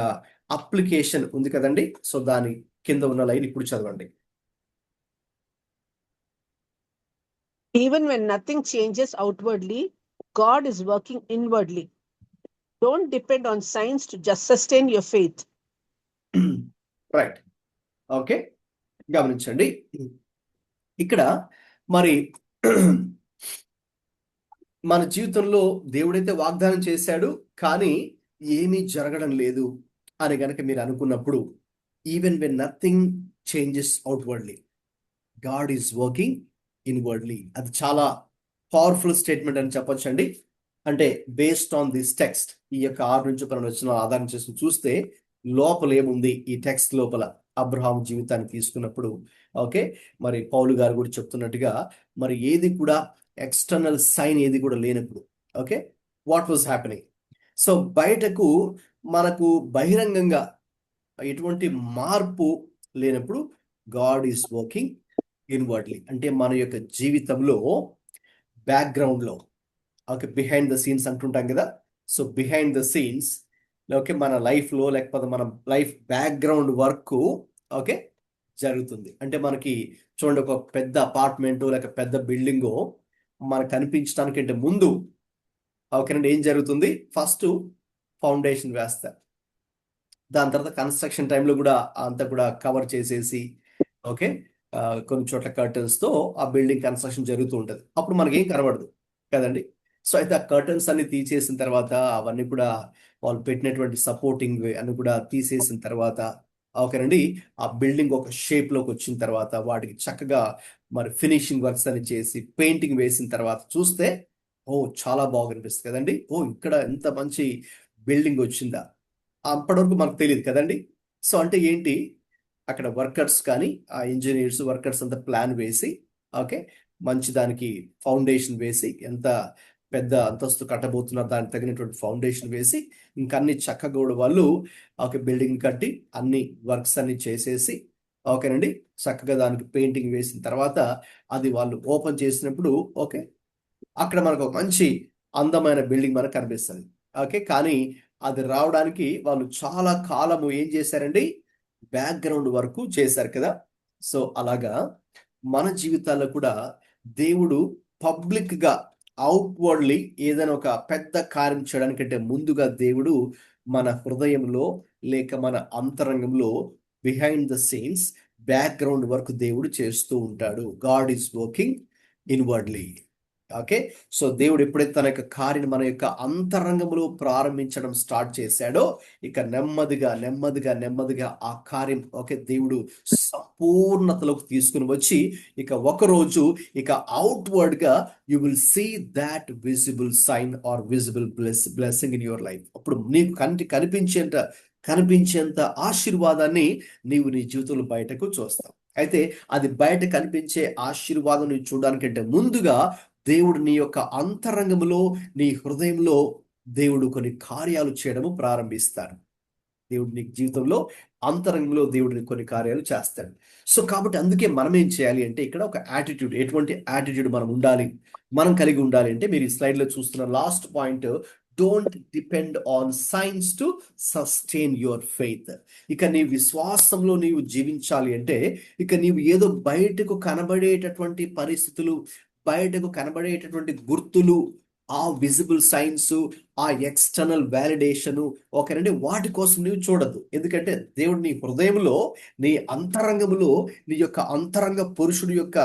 అప్లికేషన్ ఉంది కదండి. సో దాని కింద ఉన్న లైన్ ఇప్పుడు చదవండి. Even when nothing changes outwardly, God is working inwardly. Don't depend on signs to just sustain your faith. Right, okay, గమనించండి. ఇక్కడ మరి మన జీవితంలో దేవుడైతే వాగ్దానం చేశాడు కానీ ఏమీ జరగడం లేదు అని గనక మీరు అనుకున్నప్పుడు, even when nothing changes outwardly, God is working inwardly. అది చాలా పవర్ఫుల్ స్టేట్మెంట్ అని చెప్పొచ్చండి. అంటే బేస్డ్ ఆన్ దిస్ టెక్స్ట్, ఈ యొక్క 6 నుంచి 12 వచ్చిన ఆధారం చేసుకుని చూస్తే లోపల ఏముంది ఈ టెక్స్ట్ లోపల అబ్రహాం జీవితాన్ని తీసుకున్నప్పుడు, ఓకే, మరి పౌలు గారు కూడా చెప్తున్నట్టుగా మరి ఏది కూడా ఎక్స్టర్నల్ సైన్ ఏది కూడా లేనప్పుడు, okay, what was happening? So బయటకు మనకు బహిరంగంగా ఎటువంటి మార్పు లేనప్పుడు గాడ్ ఈస్ వర్కింగ్ ఇన్వర్డ్లీ. అంటే మన యొక్క జీవితంలో బ్యాక్గ్రౌండ్లో, ఓకే, బిహైండ్ ద సీన్స్ అంటుంటాం కదా. So behind the scenes, okay, మన లైఫ్లో లేకపోతే మన లైఫ్ బ్యాక్గ్రౌండ్ వర్క్, ఓకే, జరుగుతుంది. అంటే మనకి చూడండి, ఒక పెద్ద అపార్ట్మెంట్ లేక పెద్ద బిల్డింగు మనకు కనిపించడానికంటే ముందు, ఓకేనండి, ఏం జరుగుతుంది? ఫస్ట్ ఫౌండేషన్ వేస్తారు. దాని తర్వాత కన్స్ట్రక్షన్ టైంలో కూడా అంతా కూడా కవర్ చేసేసి, ఓకే, కొన్ని చోట్ల కర్టన్స్ తో ఆ బిల్డింగ్ కన్స్ట్రక్షన్ జరుగుతూ ఉంటుంది. అప్పుడు మనకేం కనబడదు కదండి. సో అయితే ఆ కర్టన్స్ అన్ని తీసేసిన తర్వాత, అవన్నీ కూడా వాళ్ళు పెట్టినటువంటి సపోర్టింగ్ అన్ని కూడా తీసేసిన తర్వాత, ఓకేనండి, ఆ బిల్డింగ్ ఒక షేప్ లోకి వచ్చిన తర్వాత వాటికి చక్కగా మరి ఫినిషింగ్ వర్క్స్ అని చేసి పెయింటింగ్ వేసిన తర్వాత చూస్తే, ఓ చాలా బాగా అనిపిస్తుంది కదండి. ఓ ఇక్కడ ఎంత మంచి బిల్డింగ్ వచ్చిందా, అప్పటివరకు మనకు తెలియదు కదండి. సో అంటే ఏంటి, అక్కడ వర్కర్స్ కానీ ఆ ఇంజనీర్స్ వర్కర్స్ అంతా ప్లాన్ వేసి, ఓకే, మంచి దానికి ఫౌండేషన్ వేసి, ఎంత పెద్ద అంతస్తు కట్టబోతున్నారు దానికి తగినటువంటి ఫౌండేషన్ వేసి, ఇంకన్ని చక్కగా కూడా వాళ్ళు ఒక బిల్డింగ్ కట్టి అన్ని వర్క్స్ అన్ని చేసేసి, ఓకేనండి, చక్కగా దానికి పెయింటింగ్ వేసిన తర్వాత అది వాళ్ళు ఓపెన్ చేసినప్పుడు, ఓకే, అక్కడ మనకు ఒక మంచి అందమైన బిల్డింగ్ మనకు కనిపిస్తుంది. ఓకే, కానీ అది రావడానికి వాళ్ళు చాలా కాలము ఏం చేశారండి, బ్యాక్గ్రౌండ్ వరకు చేశారు కదా. సో అలాగా మన జీవితాల్లో కూడా దేవుడు పబ్లిక్ గా అవుట్వర్డ్లీ ఏదైనా ఒక పెద్ద కార్యం చేయడానికంటే ముందుగా దేవుడు మన హృదయంలో లేక మన అంతరంగంలో behind the scenes background work దేవుడు చేస్తూ ఉంటాడు. God is working inwardly. Okay, so దేవుడు ఎప్పుడైతే తన యొక్క కార్యం మన యొక్క అంతరంగంలో ప్రారంభించడం స్టార్ట్ చేశాడో, ఇక నెమ్మదిగా నెమ్మదిగా నెమ్మదిగా ఆ కార్యం, ఓకే, దేవుడు సంపూర్ణతలోకి తీసుకుని వచ్చి ఇక ఒకరోజు ఇక అవుట్వర్డ్ గా you will see that visible sign or visible blessing in your life. అప్పుడు నీకు కనిపించేంత ఆశీర్వాదాన్ని నీవు నీ జీవితంలో బయటకు చూస్తావు. అయితే అది బయట కనిపించే ఆశీర్వాదం నీవు చూడడానికంటే ముందుగా దేవుడు నీ యొక్క అంతరంగంలో నీ హృదయంలో దేవుడు కొన్ని కార్యాలు చేయడము ప్రారంభిస్తాడు. దేవుడు నీ జీవితంలో అంతరంగంలో దేవుడిని కొన్ని కార్యాలు చేస్తాడు. సో కాబట్టి అందుకే మనం ఏం చేయాలి అంటే ఇక్కడ ఒక యాటిట్యూడ్, ఎటువంటి యాటిట్యూడ్ మనం కలిగి ఉండాలి అంటే మీరు ఈ స్లైడ్ లో చూస్తున్న last point, don't depend on science to sustain your faith. ఇక నీ విశ్వాసంలో నీవు జీవించాలి అంటే ఇక నీవు ఏదో బయటకు కనబడేటటువంటి పరిస్థితులు, బయటకు కనబడేటటువంటి గుర్తులు, ఆ విజిబుల్ సైన్స్, ఆ ఎక్స్టర్నల్ వ్యాలిడేషను ఒకరంటే వాటి కోసం నీవు చూడద్దు. ఎందుకంటే దేవుడు నీ హృదయంలో, నీ అంతరంగములో, నీ యొక్క అంతరంగ పురుషుడి యొక్క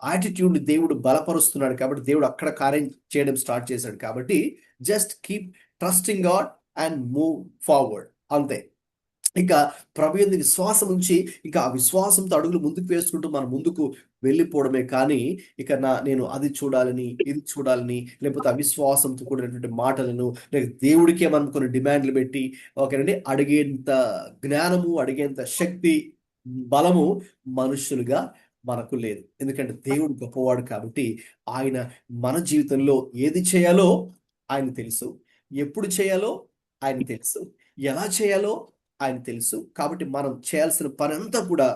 యాటిట్యూడ్ దేవుడు బలపరుస్తున్నాడు. కాబట్టి దేవుడు అక్కడ కార్యం చేయడం స్టార్ట్ చేశాడు. కాబట్టి just keep trusting God and move forward, అంతే. ఇక ప్రభు యందు విశ్వాసం ఉంచి ఇక ఆ విశ్వాసంతో అడుగులు ముందుకు వేసుకుంటూ మనం ముందుకు వెళ్ళిపోవడమే. కానీ ఇక నేను అది చూడాలని, ఇది చూడాలని, లేకపోతే అవిశ్వాసంతో కూడినటువంటి మాటలను, లేక దేవుడికే మనం కొన్ని డిమాండ్లు పెట్టి ఓకేనండి అడిగేంత జ్ఞానము, అడిగేంత శక్తి, బలము మనుషులుగా మనకు లేదు. ఎందుకంటే దేవుడు గొప్పవాడు. కాబట్టి ఆయన మన జీవితంలో ఏది చేయాలో ఆయన తెలుసు, ఎప్పుడు చేయాలో ఆయన తెలుసు, ఎలా చేయాలో ఆయన తెలుసు. కాబట్టి మనం చేయాల్సిన పని అంతా కూడా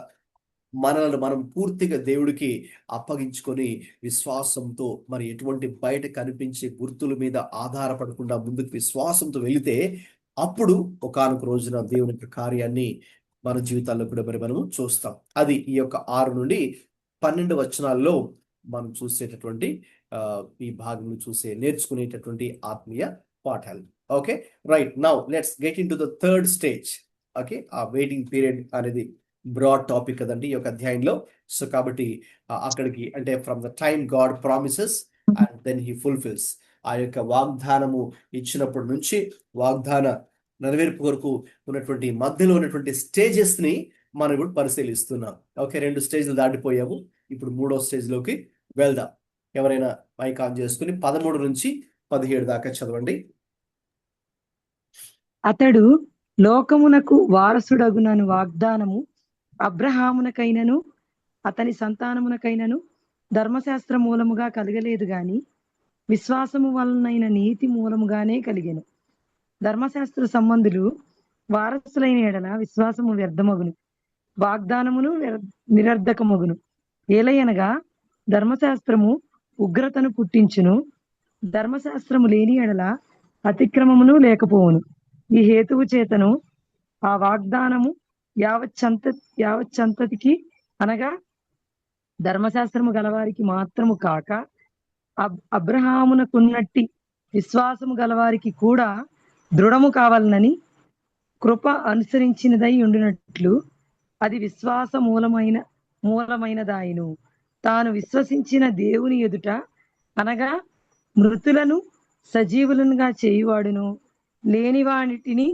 మనల్ని మనం పూర్తిగా దేవుడికి అప్పగించుకొని విశ్వాసంతో, మరి ఎటువంటి బయట కనిపించే గుర్తుల మీద ఆధారపడకుండా ముందుకు విశ్వాసంతో వెళితే అప్పుడు ఒకానొక రోజున దేవుని యొక్క కార్యాన్ని మన జీవితాల్లో కూడా మరి మనము చూస్తాం. అది ఈ యొక్క 6 నుండి 12 వచనాల్లో మనం చూసేటటువంటి ఈ భాగంలో నేర్చుకునేటటువంటి ఆత్మీయ పాఠాలు. Okay, right. Now let's get into the third stage. Okay, ఆ వెయిటింగ్ పీరియడ్ అనేది బ్రాడ్ టాపిక్ కదండి ఈ యొక్క అధ్యాయంలో. సో కాబట్టి అక్కడికి అంటే from the time God promises and then he fulfils, ఆ యొక్క వాగ్దానము ఇచ్చినప్పటి నుంచి వాగ్దాన నెరవేర్పు వరకు ఉన్నటువంటి మధ్యలో ఉన్నటువంటి స్టేజెస్ ని మనం ఇప్పుడు పరిశీలిస్తున్నాం. ఓకే, 2 స్టేజ్లు దాటిపోయాము. ఇప్పుడు 3వ స్టేజ్లోకి వెళ్దాం. ఎవరైనా మైక్ ఆన్ చేసుకుని 13 నుంచి 17 దాకా చదవండి. అతడు లోకమునకు వారసుడగునను వాగ్దానము అబ్రహామునకైనను అతని సంతానమునకైనను ధర్మశాస్త్ర మూలముగా కలగలేదు గాని విశ్వాసము వలనైన నీతి మూలముగానే కలిగెను. ధర్మశాస్త్ర సంబంధులు వారసులైన ఎడల విశ్వాసము వ్యర్థమగును, వాగ్దానమును నిరర్ధకమగును. ఏలయనగా ధర్మశాస్త్రము ఉగ్రతను పుట్టించును, ధర్మశాస్త్రము లేని ఎడల అతిక్రమమును లేకపోవును. ఈ హేతువు చేతను ఆ వాగ్దానము యావచ్చంతతికి అనగా ధర్మశాస్త్రము గలవారికి మాత్రము కాక అబ్రహామునకున్నట్టి విశ్వాసము గలవారికి కూడా దృఢము కావాలనని కృప అనుసరించినదై ఉండినట్లు అది విశ్వాస మూలమైనదాయను. తాను విశ్వసించిన దేవుని ఎదుట అనగా మృతులను సజీవులనుగా చేయువాడును, లేని వాటిని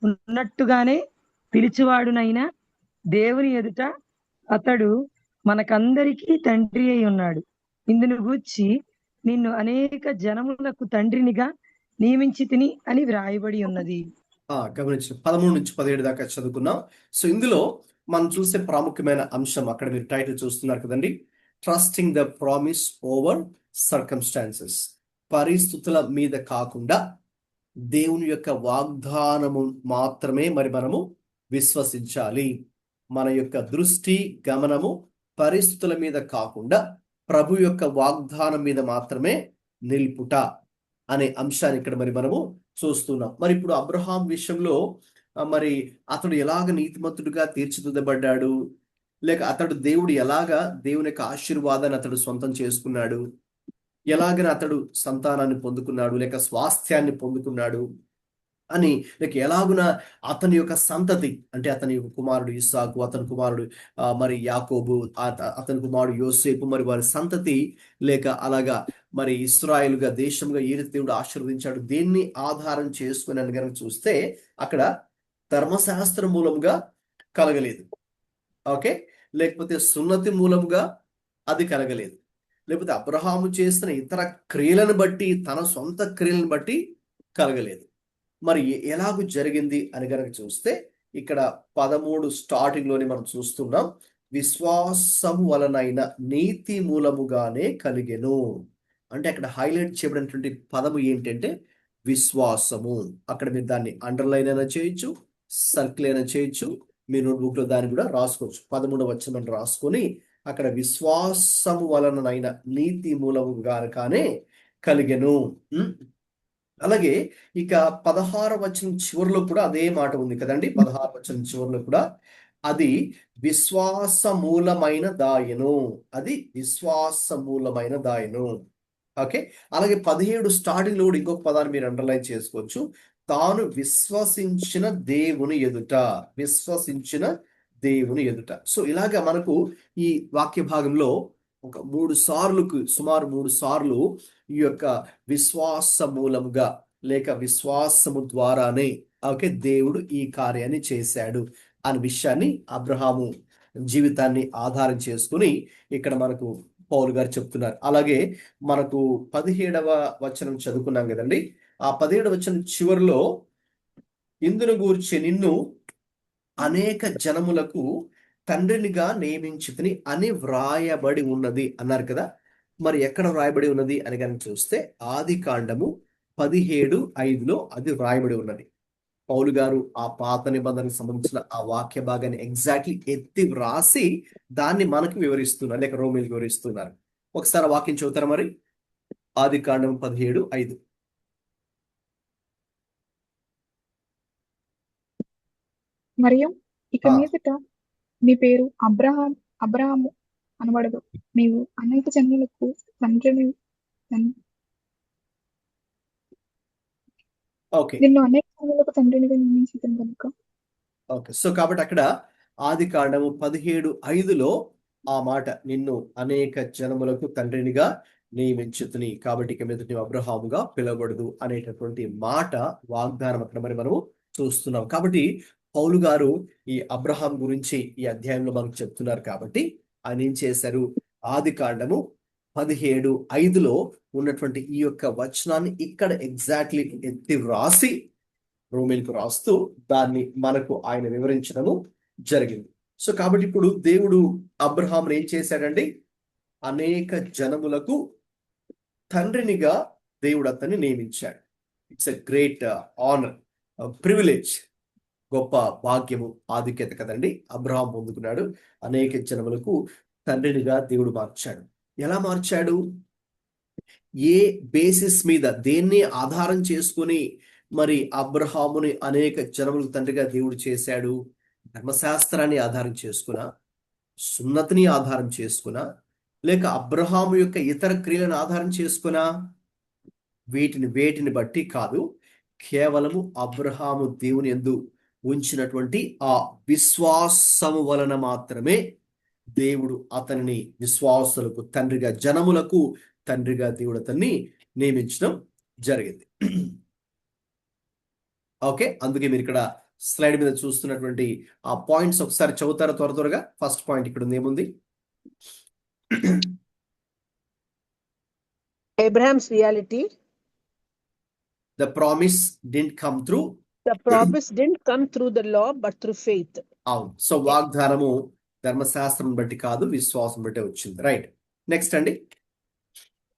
ఉన్నట్టుగానే పిలిచివాడునైనా దేవుని ఎదుట అతడు మనకందరికీ తండ్రి అయి ఉన్నాడు. ఇందును గూర్చి నిన్ను అనేక జనములకు తండ్రినిగా నియమించి తిని అని వ్రాయబడి ఉన్నది. గమనించిన 13 నుంచి 17 దాకా చదువుకున్నాం. సో ఇందులో మనం చూసే ప్రాముఖ్యమైన అంశం, అక్కడ మీరు టైటిల్ చూస్తున్నారు కదండి, trusting the promise over circumstances. పరిస్థితుల మీద కాకుండా దేవుని యొక్క వాగ్దానము మాత్రమే మరి మనము విశ్వసించాలి. మన యొక్క దృష్టి గమనము పరిస్థితుల మీద కాకుండా ప్రభు యొక్క వాగ్దానం మీద మాత్రమే నిలుపుట అనే అంశాన్ని ఇక్కడ మరి మనము చూస్తున్నాం. మరి ఇప్పుడు అబ్రహాం విషయంలో మరి అతడు ఎలాగ నీతిమంతుడిగా తీర్చిదిద్దబడ్డాడు, లేక అతడు దేవుని యొక్క ఆశీర్వాదాన్ని అతడు సొంతం చేసుకున్నాడు, ఎలాగన అతడు సంతానాన్ని పొందుకున్నాడు, లేక స్వాస్థ్యాన్ని పొందుకున్నాడు అని, లేక ఎలాగున అతని యొక్క సంతతి అంటే అతని యొక్క కుమారుడు ఇస్సాకు, అతని కుమారుడు మరి యాకోబు, అతని కుమారుడు యోసేపు, మరి వారి సంతతి లేక అలాగా మరి ఇశ్రాయేలుగా దేశంగా ఏ రీతి దేవుడు ఆశీర్వదించాడు, దేన్ని ఆధారం చేసుకుని అని కనుక చూస్తే అక్కడ ధర్మశాస్త్ర మూలంగా కలగలేదు. ఓకే, లేకపోతే సున్నతి మూలంగా అది కలగలేదు, లేకపోతే అబ్రహాము చేసిన ఇతర క్రియలను బట్టి, తన సొంత క్రియలను బట్టి కలగలేదు. మరి ఎలాగూ జరిగింది అని కనుక చూస్తే ఇక్కడ 13 స్టార్టింగ్ లోనే మనం చూస్తున్నాం, విశ్వాసము వలనైన నీతి మూలముగానే కలిగెను. అంటే అక్కడ హైలైట్ చేయబడినటువంటి పదము ఏంటంటే విశ్వాసము. అక్కడ మీరు దాన్ని అండర్లైన్ అయినా చేయొచ్చు, సర్కిల్ అయినా చేయొచ్చు, మీ నోట్బుక్ లో దాన్ని కూడా రాసుకోవచ్చు. 13వ వచనం రాసుకొని అక్కడ విశ్వాసము వలనైన నీతి మూలముగానే కలిగెను. అలాగే ఇక 16వ వచనం చివరిలో కూడా అదే మాట ఉంది కదండి. 16వ వచనం చివరిలో కూడా అది విశ్వాసమూలమైన దాయను, అది విశ్వాసమూలమైన దాయను. ఓకే. అలాగే 17 స్టార్టింగ్ లో కూడా ఇంకొక పదాన్ని మీరు అండర్లైన్ చేసుకోవచ్చు. తాను విశ్వసించిన దేవుని ఎదుట, విశ్వసించిన దేవుని ఎదుట. సో ఇలాగా మనకు ఈ వాక్య భాగంలో ఒక 3 సార్లుకు, సుమారు 3 సార్లు ఈ యొక్క విశ్వాస మూలముగా లేక విశ్వాసము ద్వారానే ఓకే దేవుడు ఈ కార్యాన్ని చేశాడు అనే విషయాన్ని అబ్రహాము జీవితాన్ని ఆధారం చేసుకుని ఇక్కడ మనకు పౌలు గారు చెప్తున్నారు. అలాగే మనకు 17వ వచనం చదువుకున్నాం కదండి. ఆ 17వ వచనం చివరిలో ఇందును గూర్చి నిన్ను అనేక జనములకు తండ్రినిగా నియమించితిని అని వ్రాయబడి ఉన్నది అన్నారు కదా. మరి ఎక్కడ వ్రాయబడి ఉన్నది అని కనుక చూస్తే ఆదికాండము 17:5లో అది వ్రాయబడి ఉన్నది. పౌలు గారు ఆ పాత నిబంధనకు సంబంధించిన ఆ వాక్య భాగాన్ని ఎగ్జాక్ట్లీ ఎత్తి వ్రాసి దాన్ని మనకు వివరిస్తున్నారు, లేక రోమిలకు వివరిస్తున్నారు. ఒకసారి ఆ వాక్యం చదువుతారా మరి? ఆదికాండం 17:5. మరియు ఇక ఆ. మీదట నీ పేరు అబ్రహాము అనబడదు, నీవు అనేక జనులకు తండ్రిని ఓకే నిన్ను అనేక జనులకు తండ్రినిగా నియమించితిని కనుక. ఓకే. సో కాబట్టి అక్కడ ఆదికాండము 17:5లో ఆ మాట నిన్ను అనేక జనములకు తండ్రినిగా నియమించుతుని, కాబట్టి ఇక మీద నువ్వు అబ్రహాముగా పిలవబడదు అనేటటువంటి మాట వాగ్దానం అక్కడ మరి మనం చూస్తున్నాం. కాబట్టి పౌలు గారు ఈ అబ్రహాం గురించి ఈ అధ్యాయంలో మనకు చెప్తున్నారు. కాబట్టి ఆయన ఏం చేశారు? ఆదికాండము 17:5లో ఉన్నటువంటి ఈ యొక్క వచనాన్ని ఇక్కడ ఎగ్జాక్ట్లీ ఎత్తి వ్రాసి రోమిలకు రాస్తూ దాన్ని మనకు ఆయన వివరించడము జరిగింది. సో కాబట్టి ఇప్పుడు దేవుడు అబ్రహామును ఏం చేశాడండి? అనేక జనములకు తండ్రినిగా దేవుడు అతన్ని నియమించాడు. It's a great honour, privilege, గొప్ప భాగ్యము, ఆధిక్యత కదండి అబ్రహాం పొందుకున్నాడు. అనేక జనములకు తండ్రినిగా దేవుడు మార్చాడు. ఎలా మార్చాడు? ఏ బేసిస్ మీద, దేన్ని ఆధారం చేసుకుని మరి అబ్రహాముని అనేక జనములకు తండ్రిగా దేవుడు చేశాడు? ధర్మశాస్త్రాన్ని ఆధారం చేసుకున్నా, సున్నతిని ఆధారం చేసుకున్నా, లేక అబ్రహాము యొక్క ఇతర క్రియలను ఆధారం చేసుకున్నా? వేటిని బట్టి కాదు, కేవలము అబ్రహాము దేవుని యందు ఉంచినటువంటి ఆ విశ్వాసము వలన మాత్రమే దేవుడు అతనిని విశ్వాసులకు తండ్రిగా, జనములకు తండ్రిగా దేవుడు అతన్ని నియమించడం జరిగింది. ఓకే. అందుకే మీరు ఇక్కడ స్లైడ్ మీద చూస్తున్నటువంటి ఆ పాయింట్స్ ఒకసారి చదువుతారా త్వరగా? ఫస్ట్ పాయింట్ ఇక్కడ ఉంది, ఏముంది? Abraham's reality. The promise didn't come through. The promise didn't come through the law, but through faith. అవును. సో వాగ్దానము ధర్మశాస్త్రం బట్టి కాదు, విశ్వాసం బట్టి వచ్చింది. రైట్. నెక్స్ట్ అండి.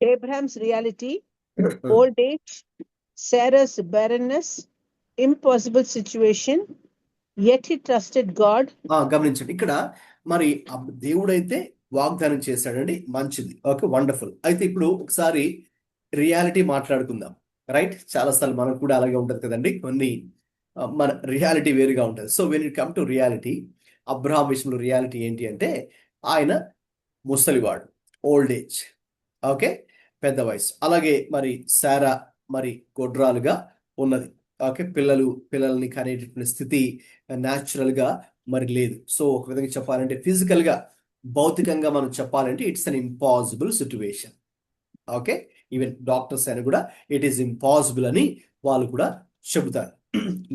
Abraham's reality, old age, Sarah's barrenness, impossible situation, yet he trusted God. గమనించండి, ఇక్కడ మరి దేవుడైతే వాగ్దానం చేశాడండి, మంచిది, ఓకే, వండర్ఫుల్. అయితే ఇప్పుడు ఒకసారి రియాలిటీ మాట్లాడుకుందాం. రైట్. చాలాసార్లు మనకు కూడా అలాగే ఉంటుంది కదండి, కొన్ని మన రియాలిటీ వేరుగా ఉంటుంది. So when it come to reality, Abraham విషయంలో రియాలిటీ ఏంటి అంటే ఆయన ముసలివాడు, ఓల్డ్ ఏజ్, ఓకే, పెద్ద వయసు. అలాగే మరి శారా మరి గొడ్రాలుగా ఉన్నది, ఓకే, పిల్లల్ని కనేటటువంటి స్థితి న్యాచురల్గా మరి లేదు. సో ఒక విధంగా చెప్పాలంటే ఫిజికల్గా, భౌతికంగా మనం చెప్పాలంటే it's an impossible situation. Okay. Even doctors అయినా కూడా ఇట్ ఈస్ ఇంపాసిబుల్ అని వాళ్ళు కూడా చెబుతారు.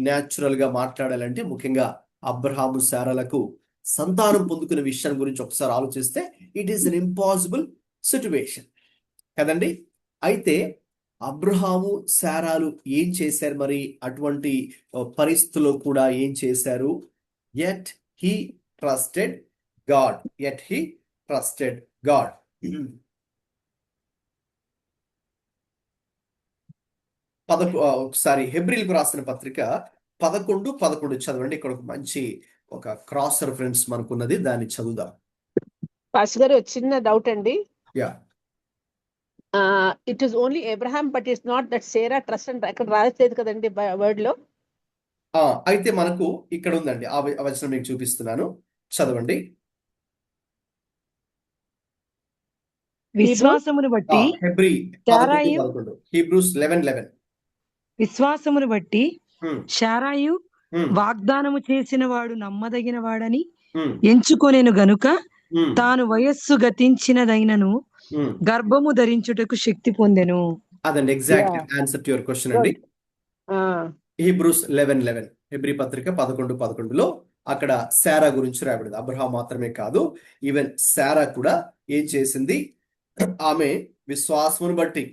న్యాచురల్గా మాట్లాడాలంటే ముఖ్యంగా అబ్రహాము శారాలకు సంతానం పొందుకునే విషయం గురించి ఒకసారి ఆలోచిస్తే it is an impossible situation కదండి. అయితే అబ్రహాము శారాలు ఏం చేశారు మరి? అటువంటి పరిస్థితుల్లో కూడా ఏం చేశారు? Yet he trusted God. Yet he trusted God. ఒకసారి హెబ్రీలకు రాసిన పత్రిక 11:11 చదవండి. ఇక్కడ ఒక క్రాస్ రెఫరెన్స్ మనకున్నది, దాన్ని చదువుదాం. పాస్ గారు చిన్న డౌట్ అండి. Yeah. It is only Abraham, but it's not that Sarah trust and అక్కడ రాసేది కదండి వర్డ్ లో. అయితే మనకు ఇక్కడ ఉందండి, ఆ వచనం మీకు చూపిస్తున్నాను, చదవండి. విశ్వాసమును బట్టి హెబ్రీ శారాయు 11:11, హీబ్రూస్ 11:11. విశ్వాసమును బట్టి శారాయు వాగ్దానము చేసిన వాడు నమ్మదగిన వాడని ఎంచుకొనెను గనుక తాను వయస్సు గతించినదైనను గర్భము ధరించుటకు శక్తి పొందెను. అదండి exact answer to your question అండి. హీబ్రూస్ 11:11, హెబ్రీ పత్రిక 11:11లో అక్కడ శారా గురించి రాయబడింది. అబ్రహాం మాత్రమే కాదు, ఈవెన్ శారా కూడా ఏం చేసింది, ఆమె విశ్వాసమును బట్టి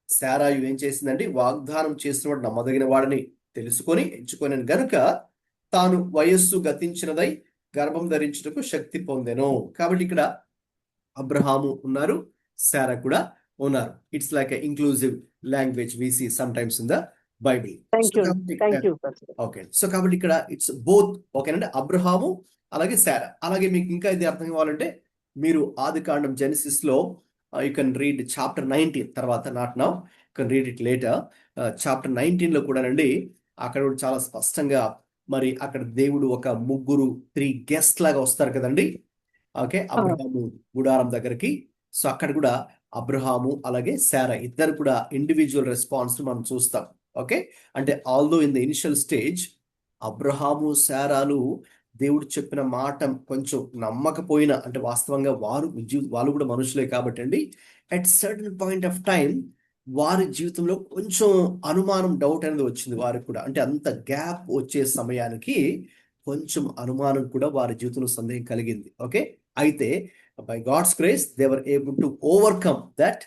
శారాయు ఏం చేసిందండి, వాగ్దానం చేసిన వాడు నమ్మదగిన వాడిని తెలుసుకొని ఎంచుకొని గనుక తాను వయస్సు గతించినదై గర్భం ధరించుటకు శక్తి పొందెను. కాబట్టి ఇక్కడ అబ్రహాము ఉన్నారు, శారా కూడా ఉన్నారు. It's like a inclusive language we see sometimes in the Bible. Okay, so కాబట్టి ఇక్కడ ఇట్స్ బోత్. ఓకేనండి, అబ్రహాము అలాగే శారా. అలాగే మీకు ఇంకా ఇది అర్థం కావాలంటే మీరు ఆదికాండం జెనసిస్ లో యూ కెన్ రీడ్ చాప్టర్ 19 తర్వాత, not now, you can read it later. Chapter 19 లో కూడానండి అక్కడ కూడా చాలా స్పష్టంగా మరి అక్కడ దేవుడు ఒక 3 గెస్ట్ లాగా వస్తారు కదండి. ఓకే, అబ్రహాము గుడారం దగ్గరికి. సో అక్కడ కూడా అబ్రహాము అలాగే శారా ఇద్దరు కూడా ఇండివిజువల్ రెస్పాన్స్ మనం చూస్తాం. ఓకే, అంటే although in the initial stage Abraham శారాలు దేవుడు చెప్పిన మాట కొంచెం నమ్మకపోయినా, అంటే వాస్తవంగా వాళ్ళు కూడా మనుషులే కాబట్టి అండి, at certain point of time వారి జీవితంలో కొంచెం అనుమానం, డౌట్ అనేది వచ్చింది వారికి కూడా. అంటే అంత గ్యాప్ వచ్చే సమయానికి కొంచెం అనుమానం కూడా వారి జీవితంలో సందేహం కలిగింది. ఓకే, అయితే by God's grace they were able to overcome that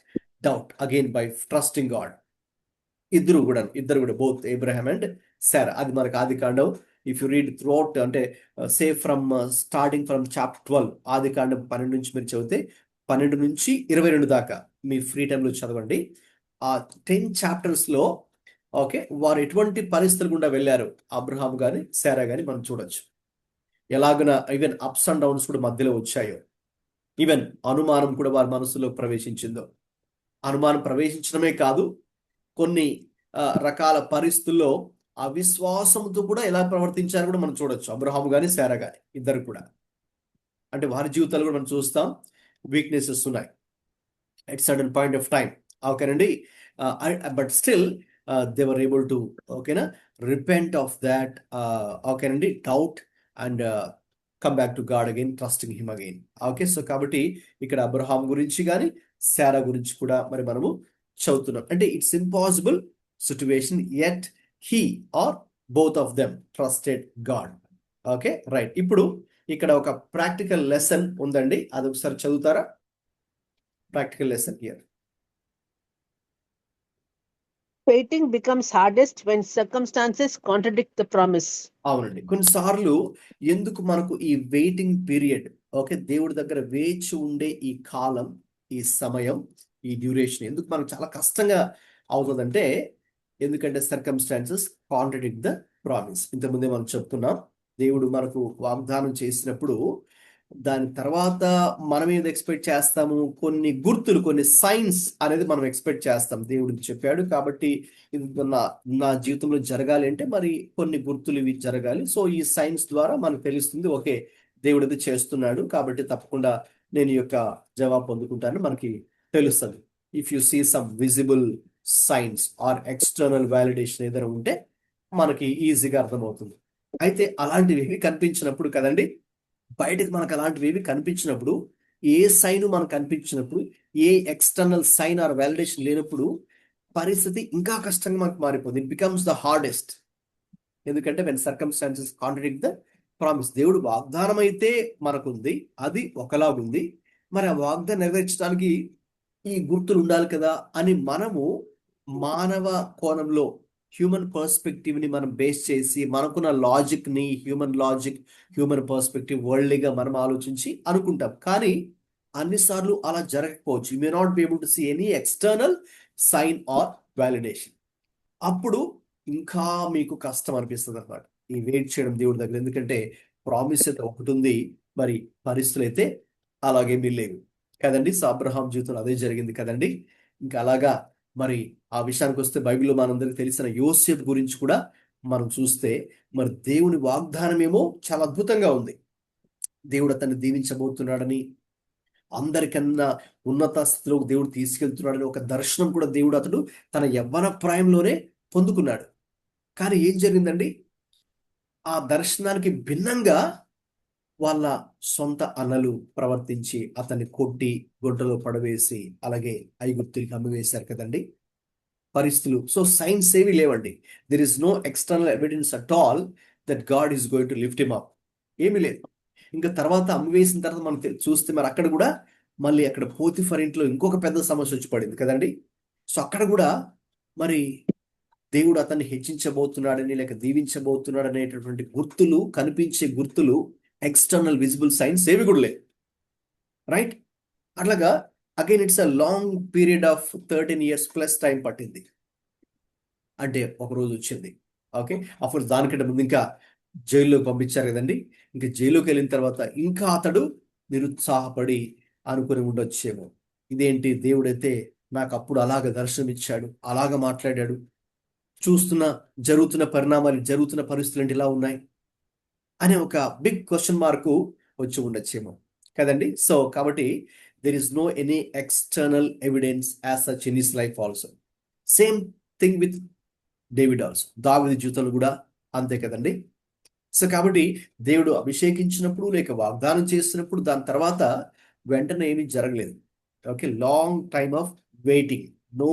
doubt again by trusting God. ఇద్దరు కూడా బోత్ అబ్రహాం అండ్ శారా. అది మనకు ఆదికాండం, if you read throughout, అంటే say from starting from chapter 12, ఆదికాండం 12 నుంచి మీరు చదివితే 12 నుంచి 22 దాకా మీ ఫ్రీ టైంలో చదవండి. ఆ 10 చాప్టర్స్ లో ఓకే వారు ఎటువంటి పరిస్థితులు గుండా వెళ్ళారు అబ్రహాం గాని శారా గాని మనం చూడొచ్చు. ఎలాగున ఈవెన్ అప్స్ అండ్ డౌన్స్ కూడా మధ్యలో వచ్చాయో, ఈవెన్ అనుమానం కూడా వారి మనసులో ప్రవేశించిందో. అనుమానం ప్రవేశించడమే కాదు, కొన్ని రకాల పరిస్థితుల్లో అవిశ్వాసంతో కూడా ఎలా ప్రవర్తించారో కూడా మనం చూడొచ్చు, అబ్రహాము గాని శారా గాని ఇద్దరు కూడా. అంటే వారి జీవితాలు కూడా మనం చూస్తాం, వీక్నెసెస్ ఉన్నాయి at sudden point of time. ఓకేనండి, but still they were able to ఓకేనా రిపెంట్ ఆఫ్ దాట్ ఓకేనండి doubt and come back to God again, trusting him again. Okay, so కాబట్టి ఇక్కడ అబ్రహాం గురించి కానీ శారా గురించి కూడా మరి మనము చదువుతున్నాం. అంటే it's impossible situation, yet he or both of them trusted God. Okay, right. ఇప్పుడు ఇక్కడ ఒక ప్రాక్టికల్ లెసన్ ఉందండి, అది ఒకసారి చదువుతారా? Practical lesson here. Waiting becomes hardest when circumstances contradict the promise. అవునండి, కొన్నిసార్లు ఎందుకు మనకు ఈ వెయిటింగ్ పీరియడ్, ఓకే దేవుడి దగ్గర వేచి ఉండే ఈ కాలం, ఈ సమయం, ఈ డ్యూరేషన్ ఎందుకు మనకు చాలా కష్టంగా అవుతుందంటే, ఎందుకంటే సర్కమ్స్టాన్సెస్ కాంట్రడిక్ట్ ద ప్రామిస్. ఇంతకుముందే మనం చెప్తున్నాం, దేవుడు మనకు వాగ్దానం చేసినప్పుడు దాని తర్వాత మనం ఏది ఎక్స్పెక్ట్ చేస్తాము, కొన్ని గుర్తులు, కొన్ని సైన్స్ అనేది మనం ఎక్స్పెక్ట్ చేస్తాం. దేవుడు చెప్పాడు కాబట్టి ఇది నా జీవితంలో జరగాలి అంటే మరి కొన్ని గుర్తులు ఇవి జరగాలి. సో ఈ సైన్స్ ద్వారా మనకు తెలుస్తుంది, ఓకే దేవుడు ఇది చేస్తున్నాడు కాబట్టి తప్పకుండా నేను ఈ యొక్క జవాబు పొందుకుంటాను మనకి తెలుస్తుంది. If you see some visible signs or external validation ఏదైనా ఉంటే మనకి ఈజీగా అర్థమవుతుంది. అయితే అలాంటివి ఏవి కనిపించినప్పుడు కదండి, బయటకు మనకు అలాంటివి ఏవి కనిపించినప్పుడు, ఏ సైన్ మనకు కనిపించినప్పుడు, ఏ ఎక్స్టర్నల్ సైన్ ఆర్ వ్యాలిడేషన్ లేనప్పుడు పరిస్థితి ఇంకా కష్టంగా మనకు మారిపోతుంది. It becomes the hardest. ఎందుకంటే when circumstances contradict the promise. దేవుడు వాగ్దానం అయితే మనకుంది, అది ఒకలాగుంది, మరి ఆ వాగ్దానం నెరవేర్చడానికి ఈ గుర్తులు ఉండాలి కదా అని మనము మానవ కోణంలో హ్యూమన్ పర్స్పెక్టివ్ ని మనం బేస్ చేసి, మనకున్న లాజిక్ ని, హ్యూమన్ పర్స్పెక్టివ్ వరల్డ్లీగా మనం ఆలోచించి అనుకుంటాం. కానీ అన్నిసార్లు అలా జరగకపోవచ్చు. You may not be able to see any external sign or validation. అప్పుడు ఇంకా మీకు కష్టం అనిపిస్తుంది అనమాట ఈ వెయిట్ చేయడం దేవుడి దగ్గర. ఎందుకంటే ప్రామిస్ అయితే ఒకటి ఉంది, మరి పరిస్థితులు అయితే అలాగేమీ లేవు కదండి. సో అబ్రహాం జీవితంలో అదే జరిగింది కదండి. ఇంకా అలాగా మరి ఆ విషయానికి వస్తే బైబిల్లో మనందరికి తెలిసిన యోసేపు గురించి కూడా మనం చూస్తే మరి దేవుని వాగ్దానం ఏమో చాలా అద్భుతంగా ఉంది. దేవుడు అతన్ని దీవించబోతున్నాడని, అందరికన్నా ఉన్నత స్థితిలోకి దేవుడు తీసుకెళ్తున్నాడని ఒక దర్శనం కూడా దేవుడు అతడు తన యవ్వన ప్రాయంలోనే పొందుకున్నాడు. కానీ ఏం జరిగిందండి? ఆ దర్శనానికి భిన్నంగా వాళ్ళ సొంత అన్నలు ప్రవర్తించి అతన్ని కొట్టి గుడ్డలో పడవేసి అలాగే ఐగుప్తులకి అమ్మివేశారు కదండి పరిస్థితులు. సో సైన్స్ ఏవి లేవండి. There is no external evidence at all that God is going to lift him up. ఏమీ లేదు. ఇంకా తర్వాత అమ్మివేసిన తర్వాత మనం చూస్తే మరి అక్కడ కూడా మళ్ళీ అక్కడ పోతిఫర్ ఇంట్లో ఇంకొక పెద్ద సమస్య వచ్చి పడింది కదండి. సో అక్కడ కూడా మరి దేవుడు అతన్ని హెచ్చించబోతున్నాడని లేక దీవించబోతున్నాడు అనేటటువంటి గుర్తులు, కనిపించే గుర్తులు, ఎక్స్టర్నల్ విజిబుల్ సైన్స్ ఏవి కూడా లేవు. రైట్? అట్లాగా again it's a long period of 13 years plus time పట్టింది. అంటే ఒక రోజు వచ్చింది. ఓకే, అప్పుడు దానికంటే ముందు ఇంకా జైల్లోకి పంపించారు కదండి. ఇంకా జైల్లోకి వెళ్ళిన తర్వాత ఇంకా అతడు నిరుత్సాహపడి అనుకుని ఉండొచ్చేమో, ఇదేంటి దేవుడైతే నాకు అప్పుడు అలాగ దర్శనం ఇచ్చాడు, అలాగ మాట్లాడాడు, జరుగుతున్న పరిణామాలు, జరుగుతున్న పరిస్థితులు ఏంటి ఇలా ఉన్నాయి అనే ఒక బిగ్ క్వశ్చన్ మార్కు వచ్చి ఉండొచ్చేమో కదండి. సో కాబట్టి there is no any external evidence as such in his life also. Same thing with David also. దావీదు జీవితంలో కూడా అంతే కదండి. సో కాబట్టి దేవుడు అభిషేకించినప్పుడు లేక వాగ్దానం చేస్తున్నప్పుడు దాని తర్వాత వెంటనే ఏమీ జరగలేదు. Okay, long time of waiting, no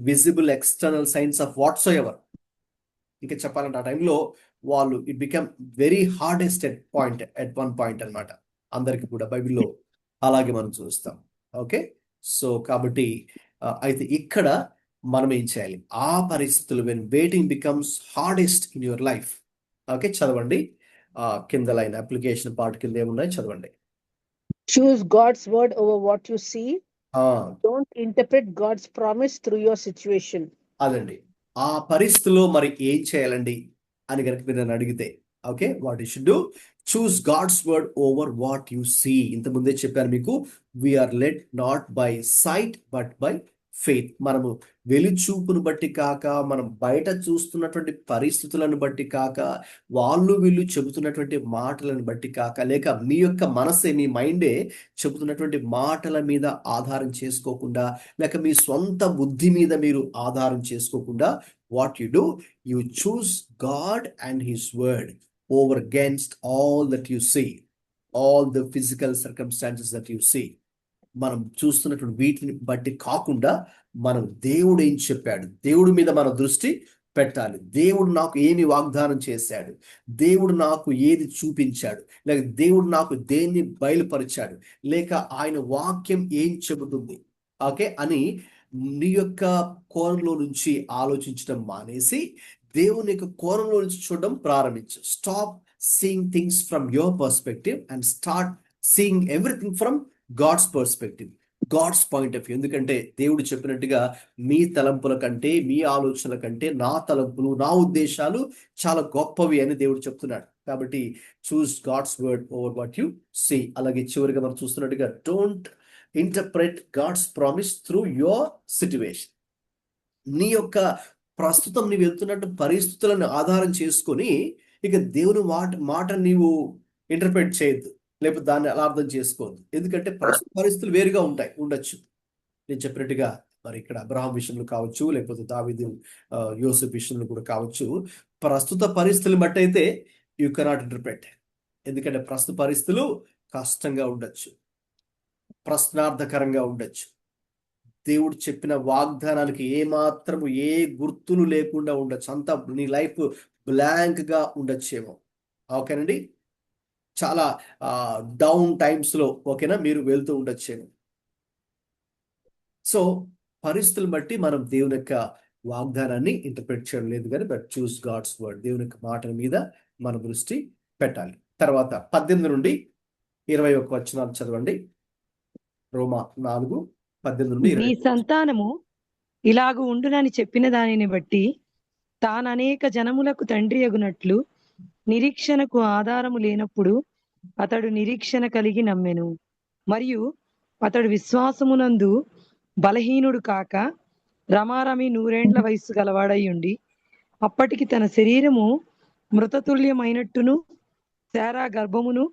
visible external signs of whatsoever. ఇంకా చెప్పాలంటే ఆ టైంలో వాళ్ళు it become very hardest at one point అనమాట. అందరికి కూడా బైబిల్లో అలాగే మనం చూస్తాం. ఓకే, సో కాబట్టి అయితే ఇక్కడ మనం ఏం చేయాలి ఆ పరిస్థితులు, when waiting becomes hardest in your life. Okay, చదవండి కింద లైన్ అప్లికేషన్ పార్ట్ కింద ఏమున్నాయి చదవండి. Choose God's word over what you see. ఆ, Don't interpret God's promise through your situation. అదండి. ఆ పరిస్థితిలో మరి ఏం చేయాలండి అని కనుక మీరు నన్ను అడిగితే, okay, what you should do, choose God's word over what you see. ఇంతకుముందే చెప్పాను మీకు, we are led not by sight but by faith. మనము వెలుచూపును బట్టి కాక, మనం బయట చూస్తున్నటువంటి పరిస్థితులను బట్టి కాక, వాళ్ళు వీళ్ళు చెబుతున్నటువంటి మాటలను బట్టి కాక, లేక మీ యొక్క మనసే, మీ మైండే చెబుతున్నటువంటి మాటల మీద ఆధారం చేసుకోకుండా, లేక మీ సొంత బుద్ధి మీద మీరు ఆధారం చేసుకోకుండా, what you do, you choose God and his word over against all that you see, all the physical circumstances that you see. మనం చూస్తున్నటువంటి వీటిని బట్టి కాకుండా మనం దేవుడు ఏం చెప్పాడు, దేవుడి మీద మన దృష్టి పెట్టాలి. దేవుడు నాకు ఏమి వాగ్దానం చేశాడు, దేవుడు నాకు ఏది చూపించాడు, లేక దేవుడు నాకు దేన్ని బయలుపరిచాడు, లేక ఆయన వాక్యం ఏం చెబుతుంది, ఓకే అని నీ యొక్క కోణంలో నుంచి ఆలోచించడం మానేసి దేవుని యొక్క కోణంలో నుంచి చూడడం ప్రారంభించు. Stop seeing things from your perspective and start seeing everything from God's perspective, God's point of view. ఎందుకంటే దేవుడు చెప్పినట్టుగా మీ తలంపుల కంటే, మీ ఆలోచనల కంటే నా తలంపులు, నా ఉద్దేశాలు చాలా గొప్పవి అని దేవుడు చెప్తున్నాడు. కాబట్టి choose God's word over what you see. అలాగే చివరిగా మనం చూస్తున్నట్టుగా, don't interpret God's promise through your situation. నీ యొక్క ప్రస్తుతం నీవు వెళ్తున్నట్టు పరిస్థితులను ఆధారం చేసుకొని ఇక దేవుని మాట నీవు ఇంటర్ప్రెట్ చేయొద్దు, లేకపోతే దాన్ని అలా అర్థం చేసుకోవద్దు. ఎందుకంటే ప్రస్తుత పరిస్థితులు వేరుగా ఉండొచ్చు. నేను చెప్పినట్టుగా మరి ఇక్కడ అబ్రహాం విషయంలో కావచ్చు, లేకపోతే దావీదు యోసేపు విషయంలో కూడా కావచ్చు, ప్రస్తుత పరిస్థితులు బట్టి అయితే యూ కెనాట్ ఇంటర్ప్రెట్. ఎందుకంటే ప్రస్తుత పరిస్థితులు కష్టంగా ఉండొచ్చు, ప్రశ్నార్థకరంగా ఉండొచ్చు. దేవుడు చెప్పిన వాగ్దానానికి ఏమాత్రము ఏ గుర్తులు లేకుండా ఉండొచ్చు. అంతా నీ లైఫ్ బ్లాంక్ గా ఉండొచ్చేమో. ఓకేనండి, చాలా డౌన్ టైమ్స్ లో ఓకేనా మీరు వెళ్తూ ఉండొచ్చేమో. సో పరిస్థితులు బట్టి మనం దేవుని యొక్క వాగ్దానాన్ని ఇంటర్ప్రెట్ చేయడం లేదు కానీ, బట్ చూస్ గాడ్స్ వర్డ్, దేవుని యొక్క మాటల మీద మన దృష్టి పెట్టాలి. తర్వాత 18 నుండి 21 వచనాలు చదవండి. రోమా 4:18 నుండి నీ 21. సంతానము ఇలాగు ఉండునని చెప్పిన దానిని బట్టి తాను అనేక జనములకు తండ్రి అగునట్లు నిరీక్షణకు ఆధారము లేనప్పుడు అతడు నిరీక్షణ కలిగి నమ్మెను. మరియు అతడు విశ్వాసమునందు బలహీనుడు కాక రమారమి 100 వయస్సు గలవాడై ఉండి అప్పటికి తన శరీరము మృతతుల్యమైనట్టును శారా గర్భమును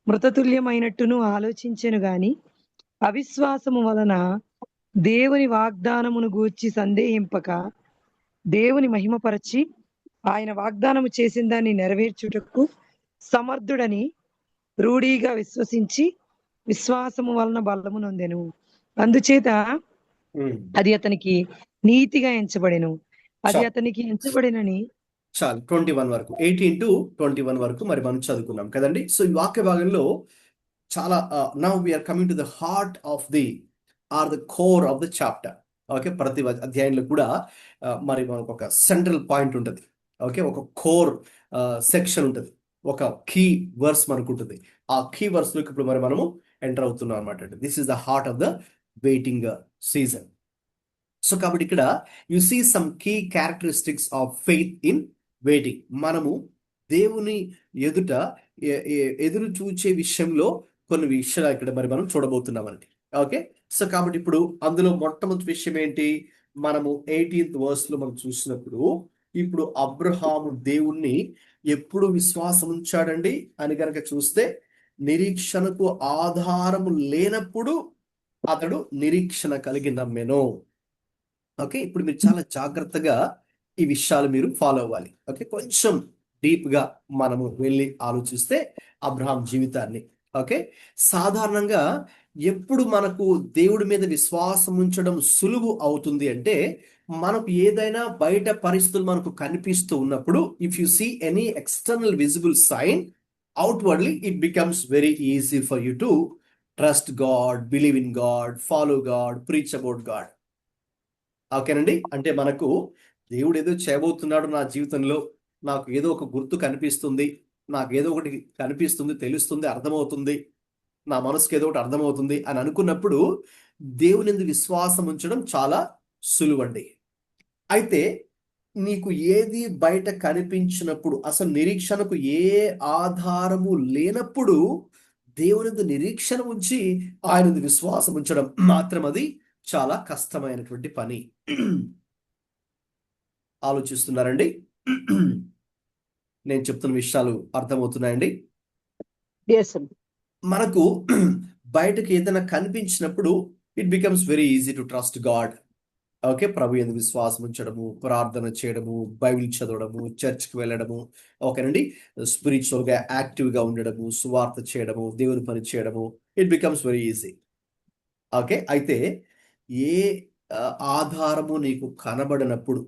మృతతుల్యమైనట్టును ఆలోచించెను గాని అవిశ్వాసము వలన దేవుని వాగ్దానమును గూర్చి సందేహింపక దేవుని మహిమపరచి ఆయన వాగ్దానము చేసిన దాన్ని నెరవేర్చుటకు సమర్థుడని రూఢిగా విశ్వసించి విశ్వాసము వలన బలము నొందెను. అందుచేత అది అతనికి నీతిగా ఎంచబడెను. అది అతనికి ఎంచబడినని చాలు 21 వరకు 18 to 21 వరకు మరి మనం చదువుకున్నాం కదండి. సో ఈ వాక్య భాగంలో చాలా now we are coming to the heart of the or the core of the chapter. Okay, ప్రతి అధ్యాయంలో కూడా మరి మనకు ఒక సెంట్రల్ పాయింట్ ఉంటుంది. ఓకే, ఒక కోర్ సెక్షన్ ఉంటుంది, ఒక కీ వర్స్ మనకు ఉంటుంది. ఆ కీ వర్స్ లోకి ఇప్పుడు మరి మనము ఎంటర్ అవుతున్నాం అనమాట. This is the heart of the waiting season. So కాబట్టి ఇక్కడ you see some key characteristics of faith in waiting. మనము దేవుని ఎదుట ఎదురు చూచే విషయంలో కొన్ని విషయాలు ఇక్కడ మరి మనం చూడబోతున్నామండి. ఓకే, సో కాబట్టి ఇప్పుడు అందులో మొట్టమొదటి విషయం ఏంటి, మనము 18th verse లో మనం చూసినప్పుడు ఇప్పుడు అబ్రహాము దేవుణ్ణి ఎప్పుడు విశ్వాసం ఉంచాడండి అని కనుక చూస్తే నిరీక్షణకు ఆధారము లేనప్పుడు అతడు నిరీక్షణ కలిగి నమ్మెను. ఓకే, ఇప్పుడు మీరు చాలా జాగ్రత్తగా ఈ విషయాలు మీరు ఫాలో అవ్వాలి. ఓకే, కొంచెం డీప్ గా మనము వెళ్ళి ఆలోచిస్తే అబ్రహాం జీవితాన్ని. ఓకే, సాధారణంగా ఎప్పుడు మనకు దేవుడి మీద విశ్వాసం ఉంచడం సులువు అవుతుంది అంటే మనకు ఏదైనా బయట పరిస్థితులు మనకు కనిపిస్తూ ఉన్నప్పుడు if you see any external visible sign outwardly it becomes very easy for you to trust God, believe in God, follow God, preach about God. ఓకేనండి, అంటే మనకు దేవుడు ఏదో చేయబోతున్నాడు నా జీవితంలో, నాకు ఏదో ఒక గుర్తు కనిపిస్తుంది, నాకు ఏదో ఒకటి కనిపిస్తుంది, తెలుస్తుంది, అర్థమవుతుంది, నా మనసుకి ఏదో ఒకటి అర్థమవుతుంది అని అనుకున్నప్పుడు దేవుని యందు విశ్వాసం ఉంచడం చాలా సులువండి. అయితే నీకు ఏది బయట కనిపించినప్పుడు, అసలు నిరీక్షణకు ఏ ఆధారము లేనప్పుడు దేవుని యందు నిరీక్షణ ఉంచి ఆయన యందు విశ్వాసం ఉంచడం మాత్రం అది చాలా కష్టమైనటువంటి పని. ఆలోచిస్తున్నారండి? నేను చెప్తున్న విషయాలు అర్థమవుతున్నాయండి? Yes, sir. మనకు బయటకు ఏదైనా కనిపించినప్పుడు it becomes very easy to trust God. Okay, ప్రభు యందు విశ్వాసం ఉంచడము, ప్రార్థన చేయడము, బైబిల్ చదవడము, చర్చ్కి వెళ్ళడము, ఓకేనండి, స్పిరిచువల్ గా యాక్టివ్ గా ఉండడము, సువార్త చేయడము, దేవుని పని చేయడము, it becomes very easy. Okay, అయితే ఏ ఆధారము నీకు కనబడినప్పుడు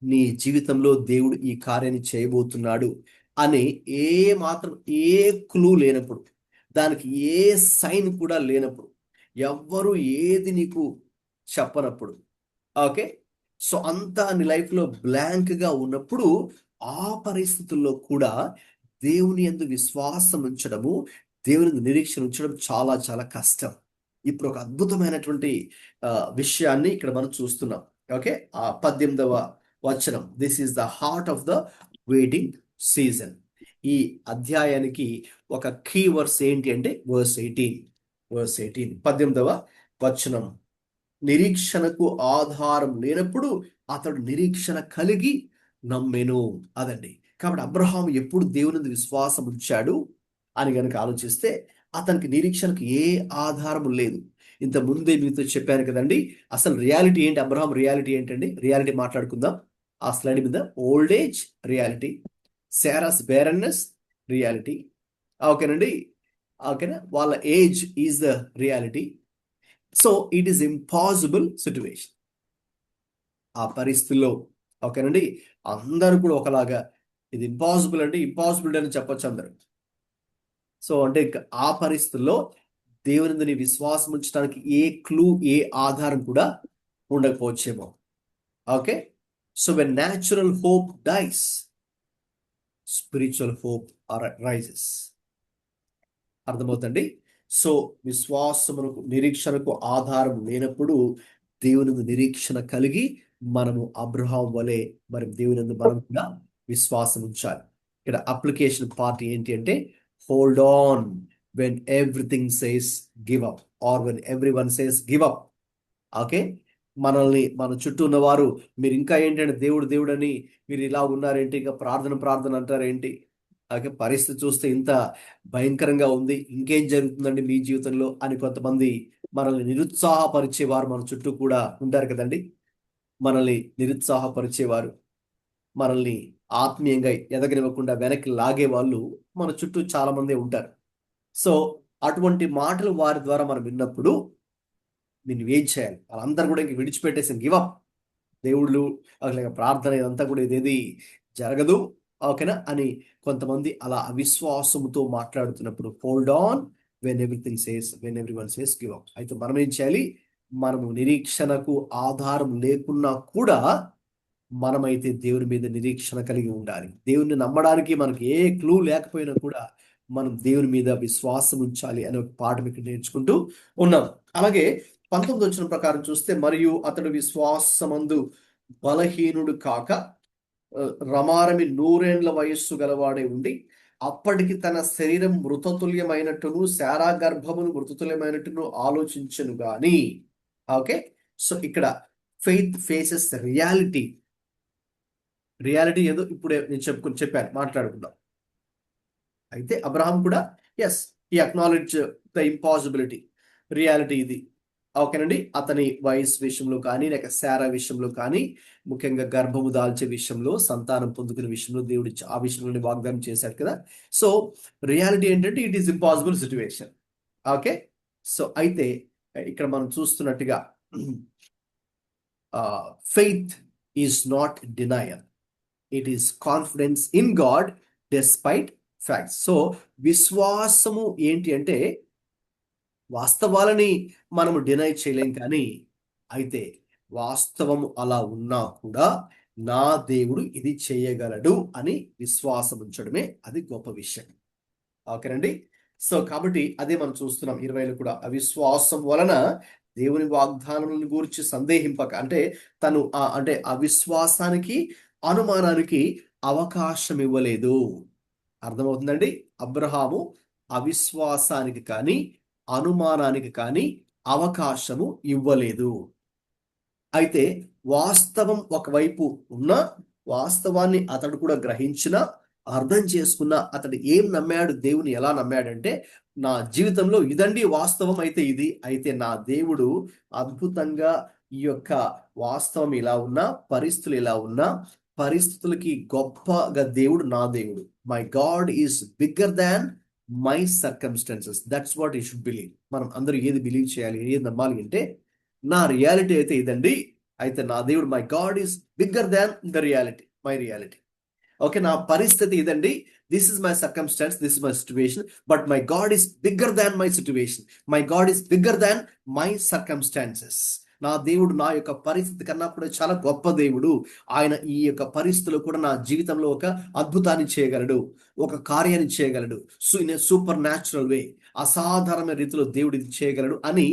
నీ జీవితంలో దేవుడు ఈ కార్యాన్ని చేయబోతున్నాడు అని ఏ మాత్రం ఏ క్లూ లేనప్పుడు, దానికి ఏ సైన్ కూడా లేనప్పుడు, ఎవ్వరు ఏది నీకు చెప్పనప్పుడు, ఓకే, సో అంతా నీ లైఫ్లో బ్లాంక్గా ఉన్నప్పుడు ఆ పరిస్థితుల్లో కూడా దేవుని యందు విశ్వాసం ఉంచడము, దేవుని నిరీక్షణ ఉంచడం చాలా చాలా కష్టం. ఇప్పుడు ఒక అద్భుతమైనటువంటి విషయాన్ని ఇక్కడ మనం చూస్తున్నాం. ఓకే, ఆ 18వ వచనం, this is the heart of the waiting season. ఈ అధ్యాయానికి ఒక కీ వర్స్ ఏంటి అంటే వర్స్ 18. 18వ వచనం, నిరీక్షణకు ఆధారం లేనప్పుడు అతడు నిరీక్షణ కలిగి నమ్మెను. అదండి. కాబట్టి అబ్రహాం ఎప్పుడు దేవుని విశ్వాసం ఉంచాడు అని గనక ఆలోచిస్తే అతనికి నిరీక్షణకు ఏ ఆధారం లేదు. ఇంత ముందే మీతో చెప్పాను కదండి, అసలు రియాలిటీ ఏంటి, అబ్రహాం రియాలిటీ ఏంటండి? రియాలిటీ మాట్లాడుకుందాం. ఆ స్లైడ్ మీద ఓల్డ్ ఏజ్ రియాలిటీ, శారాస్ బేరన్నెస్ రియాలిటీ, ఓకేనండి, ఓకేనా, వాళ్ళ age is the reality. So it is impossible situation. ఆ పరిస్థితుల్లో ఓకేనండి అందరూ కూడా ఒకలాగా ఇది ఇంపాసిబుల్ అంటే ఇంపాసిబుల్ అని చెప్పొచ్చు అందరు. సో అంటే ఆ పరిస్థితుల్లో దేవుని విశ్వాసం ఉంచడానికి ఏ క్లూ, ఏ ఆధారం కూడా ఉండకపోవచ్చేమో. Okay, so when natural hope dies, spiritual hope rises. అర్థమవుతండి? సో విశ్వాసమునకు, నిరీక్షణకు ఆధారం లేనప్పుడు దేవుని నిరీక్షణ కలిగి మనము అబ్రహాం వలె మరి దేవుని మనం కూడా విశ్వాసం ఉంచాలి. ఇక్కడ అప్లికేషన్ పార్ట్ ఏంటి అంటే hold on when everything says give up or when everyone says give up. Okay, మన చుట్టూ ఉన్నవారు మీరు ఇంకా ఏంటంటే దేవుడు దేవుడు అని మీరు ఇలా ఉన్నారేంటి, ఇంకా ప్రార్థన ప్రార్థన అంటారేంటి, ఓకే, పరిస్థితి చూస్తే ఇంత భయంకరంగా ఉంది, ఇంకేం జరుగుతుందండి మీ జీవితంలో అని కొంతమంది మనల్ని నిరుత్సాహపరిచేవారు మన చుట్టూ కూడా ఉంటారు కదండి. మనల్ని నిరుత్సాహపరిచేవారు, మనల్ని ఆత్మీయంగా ఎదగనివ్వకుండా వెనక్కి లాగే వాళ్ళు మన చుట్టూ చాలా మంది ఉంటారు. సో అటువంటి మాటలు వారి ద్వారా మనం విన్నప్పుడు నేను ఏం చేయాలి, వాళ్ళందరూ కూడా ఇంక విడిచిపెట్టేసి గివప్, దేవుళ్ళు అసలు ప్రార్థన ఇదంతా కూడా ఇదేది జరగదు, ఓకేనా అని కొంతమంది అలా అవిశ్వాసంతో మాట్లాడుతున్నప్పుడు hold on when everyone says give up. అయితే మనం ఏం చేయాలి, మనము నిరీక్షణకు ఆధారం లేకున్నా కూడా మనమైతే దేవుని మీద నిరీక్షణ కలిగి ఉండాలి. దేవుని నమ్మడానికి మనకి ఏ క్లూ లేకపోయినా కూడా మనం దేవుని మీద విశ్వాసం ఉంచాలి అనే ఒక పాఠం ఇక్కడ నేర్చుకుంటూ ఉన్నాం. అలాగే 19 వచనం ప్రకారం చూస్తే, మరియు అతడు విశ్వాసమందు బలహీనుడు కాక రమారమి 100 ఏండ్ల వయస్సు గలవాడే ఉండి అప్పటికి తన శరీరం మృతతుల్యమైనట్టును శారా గర్భమును మృతతుల్యమైనట్టును ఆలోచించను గాని. ఓకే, సో ఇక్కడ ఫెయిత్ ఫేసెస్ రియాలిటీ ఏదో ఇప్పుడే నేను చెప్పాను, మాట్లాడుకుందాం. అయితే అబ్రహాం కూడా ఎస్, ఈ అక్నాలెడ్జ్ ద ఇంపాసిబిలిటీ, రియాలిటీ ఇది, ఓకేనండి. అతని వయసు విషయంలో కానీ లేక శారా విషయంలో కానీ, ముఖ్యంగా గర్భము దాల్చే విషయంలో, సంతానం పొందుకునే విషయంలో దేవుడు ఆ విషయంలో వాగ్దానం చేశాడు కదా. సో రియాలిటీ ఏంటంటే it is impossible situation. Okay, so అయితే ఇక్కడ మనం చూస్తున్నట్టుగా faith is not denial, it is confidence in God despite facts. So విశ్వాసము ఏంటి అంటే వాస్తవాలని మనము డినై చేయలేం, కానీ అయితే వాస్తవము అలా ఉన్నా కూడా నా దేవుడు ఇది చేయగలడు అని విశ్వాసం ఉంచడమే అది గొప్ప విషయం. ఓకేనండి. సో కాబట్టి అదే మనం చూస్తున్నాం 20లో కూడా, అవిశ్వాసం వలన దేవుని వాగ్దానములను గురించి సందేహింపక, అంటే తను అంటే అవిశ్వాసానికి అనుమానానికి అవకాశం ఇవ్వలేదు. అర్థమవుతుందండి. అబ్రహాము అవిశ్వాసానికి కానీ అనుమానానికి కానీ అవకాశము ఇవ్వలేదు. అయితే వాస్తవం ఒకవైపు ఉన్న, వాస్తవాన్ని అతడు కూడా గ్రహించిన, అర్థం చేసుకున్న, అతడు ఏం నమ్మాడు, దేవుని ఎలా నమ్మాడంటే, నా జీవితంలో ఇదండి వాస్తవం, అయితే ఇది, అయితే నా దేవుడు అద్భుతంగా ఈ యొక్క వాస్తవం ఇలా ఉన్నా, పరిస్థితులు ఇలా ఉన్నా, పరిస్థితులకి గొప్పగా దేవుడు నా దేవుడు, my God is bigger than my circumstances. That's what you should believe. మనం అందరూ ఏది బిలీవ్ చేయాలి, ఏది నమ్మాలి అంటే, నా రియాలిటీ అయితే ఇదండి, అయితే నా దేవుడు my God is bigger than the reality, my reality. Okay, నా పరిస్థితి ఇదండి, this is my circumstances, this is my situation, but my God is bigger than my situation, my God is bigger than my circumstances. నా దేవుడు నా యొక్క పరిస్థితి కన్నా కూడా చాలా గొప్ప దేవుడు. ఆయన ఈ యొక్క పరిస్థితుల్లో కూడా నా జీవితంలో ఒక అద్భుతాన్ని చేయగలడు, ఒక కార్యాన్ని చేయగలడు, in a super natural way, అసాధారణమైన రీతిలో దేవుడు ఇది చేయగలడు అని